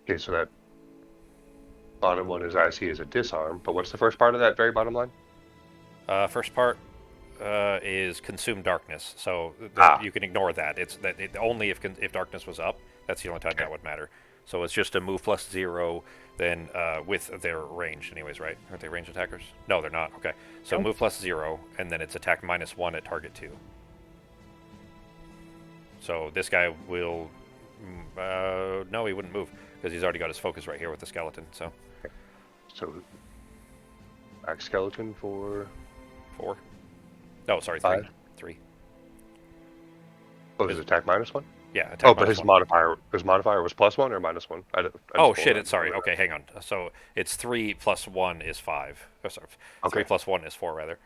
D: Okay, so that bottom one is I see as a disarm, but what's the first part of that very bottom line?
A: First part is Consume Darkness, so you can ignore that. It's that only if darkness was up. That's the only time that would matter. So it's just a move plus 0, then with their range, anyways, right? Aren't they ranged attackers? No, they're not. Okay, so move plus 0, and then it's attack -1 at target 2. So this guy will. No, he wouldn't move because he's already got his focus right here with the skeleton. So.
D: So. Max skeleton for.
A: 4. No, sorry, 3.
D: 5.
A: 3.
D: Oh, his attack -1?
A: Yeah, attack
D: oh, but his
A: -1.
D: modifier was +1 or -1?
A: Oh shit! Sorry. Okay, hang on. So it's 3 plus 1 is 5. Oh, sorry.
D: Okay.
A: 3 plus 1 is 4 rather.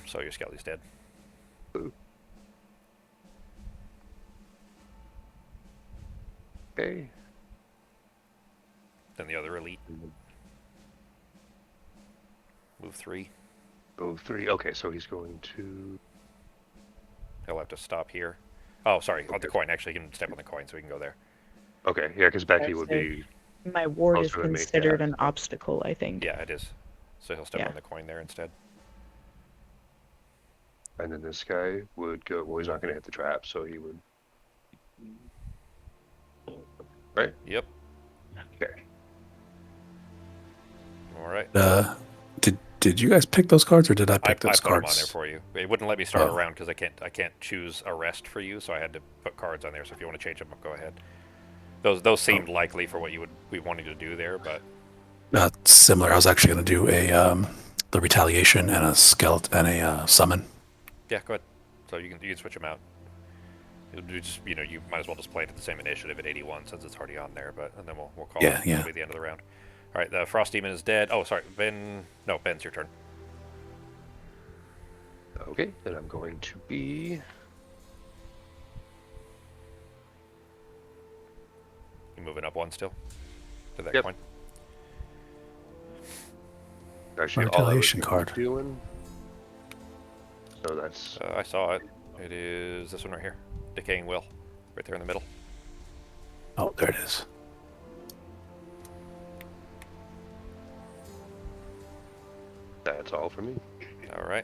A: So your skeleton's dead.
D: Ooh. Okay.
A: Then the other elite. Move 3.
D: Move 3. Okay, so he's going to.
A: He'll have to stop here. Oh, sorry. On the coin. Actually, he can step on the coin, so he can go there.
D: Okay, yeah, because Becky would be.
B: My ward is
D: closer than me,
B: considered
D: yeah.
B: an obstacle, I think.
A: Yeah, it is. So he'll step
B: Yeah.
A: on the coin there instead.
D: And then this guy would go. Well, he's not going to hit the trap, so he would. Right?
A: Yep.
D: Okay.
A: All right.
C: Did you guys pick those cards, or did I pick those
A: I put them
C: cards?
A: on there for you. It wouldn't let me start a round because I can't choose a rest for you, so I had to put cards on there. So if you want to change them up, go ahead. Those seemed likely for what we wanted to do there, but
C: Similar. I was actually going to do the retaliation and a skeleton and a summon.
A: yeah, go ahead. So you can switch them out. You just you might as well just play it at the same initiative at 81 since it's already on there. But and then we'll call it. That'll be the end of the round. All right, the Frost Demon is dead. Oh, sorry, Ben. No, Ben's your turn.
D: Okay, then I'm going to be.
A: You moving up 1 still to that
D: Yep.
A: coin.
D: Actually,
C: Retaliation
D: all I was
C: card.
D: Doing. So that's.
A: I saw it. It is this one right here, Decaying Will, right there in the middle.
C: Oh, there it is.
D: That's all for me.
A: All right.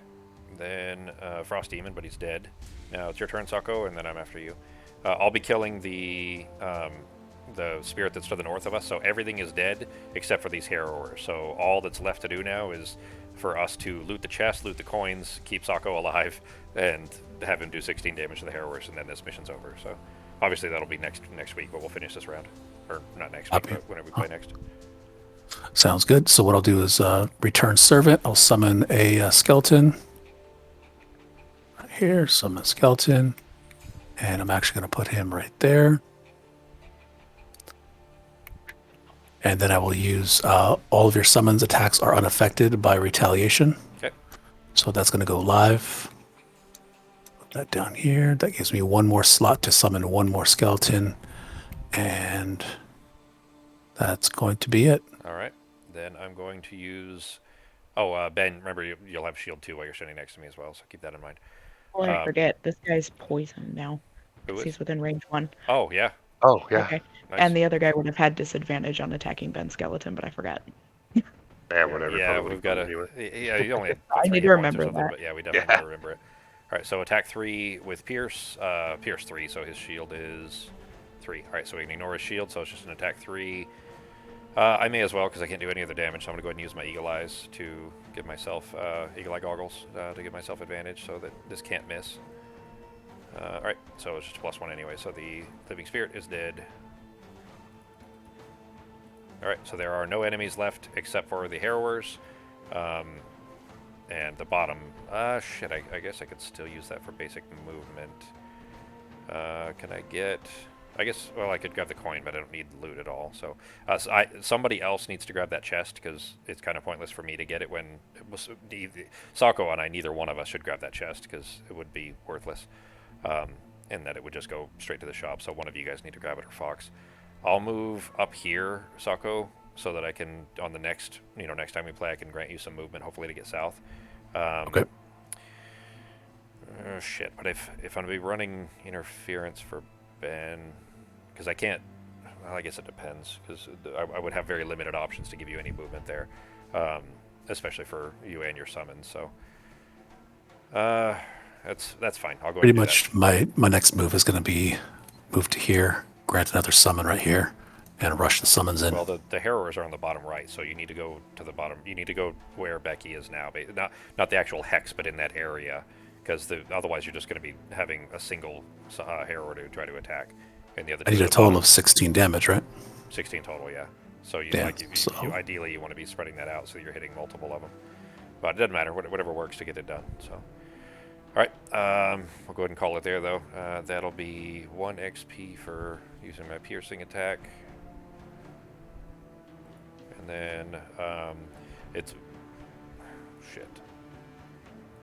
A: Then Frost Demon, but he's dead. Now it's your turn, Sako, and then I'm after you. I'll be killing the spirit that's to the north of us, so everything is dead except for these harrowers. So all that's left to do now is for us to loot the chest, loot the coins, keep Sako alive, and have him do 16 damage to the harrowers, and then this mission's over. So obviously that'll be next week, but we'll finish this round. Or not next week, but whenever we play next.
C: Sounds good. So what I'll do is return servant. I'll summon a skeleton. Right here, summon a skeleton. And I'm actually going to put him right there. And then I will use all of your summons attacks are unaffected by retaliation.
A: Okay.
C: So that's going to go live. Put that down here. That gives me one more slot to summon one more skeleton. And that's going to be it.
A: All right. Then I'm going to use Oh, Ben, remember you'll have shield too while you're standing next to me as well, so keep that in mind.
B: Before I forget, this guy's poisoned now.
A: Who
B: Because
A: is?
B: he's within range 1.
A: Oh, yeah.
D: Oh yeah.
B: Okay.
A: Nice.
B: And the other guy would have had disadvantage on attacking Ben's skeleton, but I forgot.
D: Yeah, whatever.
A: Yeah,
D: Probably would
A: we've
D: have
A: got
D: killed
A: to.
D: anyway.
A: Yeah, you only had
B: I
A: 3
B: need to
A: hit points or
B: remember
A: something,
B: that.
A: but yeah, we definitely
D: Yeah.
A: need to remember it. All right, so attack 3 with Pierce. Pierce 3, so his shield is 3. All right, so we can ignore his shield, so it's just an attack 3. I may as well because I can't do any other damage, so I'm going to go ahead and use my Eagle Eyes to give myself Eagle Eye Goggles to give myself advantage so that this can't miss. All right, so it's just +1 anyway, so the Living Spirit is dead. All right, so there are no enemies left except for the Harrowers. And the bottom. Shit, I guess I could still use that for basic movement. Can I get... I guess, well, I could grab the coin, but I don't need loot at all. So, somebody else needs to grab that chest, because it's kind of pointless for me to get it when... Sako and I, neither one of us should grab that chest, because it would be worthless. And that it would just go straight to the shop, so one of you guys need to grab it, or Fox. I'll move up here, Sako, so that I can, on the next, next time we play, I can grant you some movement, hopefully to get south.
C: Okay.
A: Shit, but if I'm going to be running interference for Ben, because I can't, well, I guess it depends, because I would have very limited options to give you any movement there, especially for you and your summons, so that's fine. I'll go
C: Pretty
A: ahead and do
C: much my next move is going to be move to here, grant another summon right here, and rush the summons in.
A: Well, the Harrowers are on the bottom right, so you need to go to the bottom. You need to go where Becky is now, not the actual hex, but in that area, because otherwise you're just going to be having a single Harrower to try to attack, and the other.
C: I need a total of 16 damage, right?
A: 16 total, yeah. So
C: Yeah,
A: ideally you want to be spreading that out so you're hitting multiple of them, but it doesn't matter. Whatever works to get it done. So, all right, we'll go ahead and call it there though. That'll be 1 XP for using my piercing attack. And then it's shit.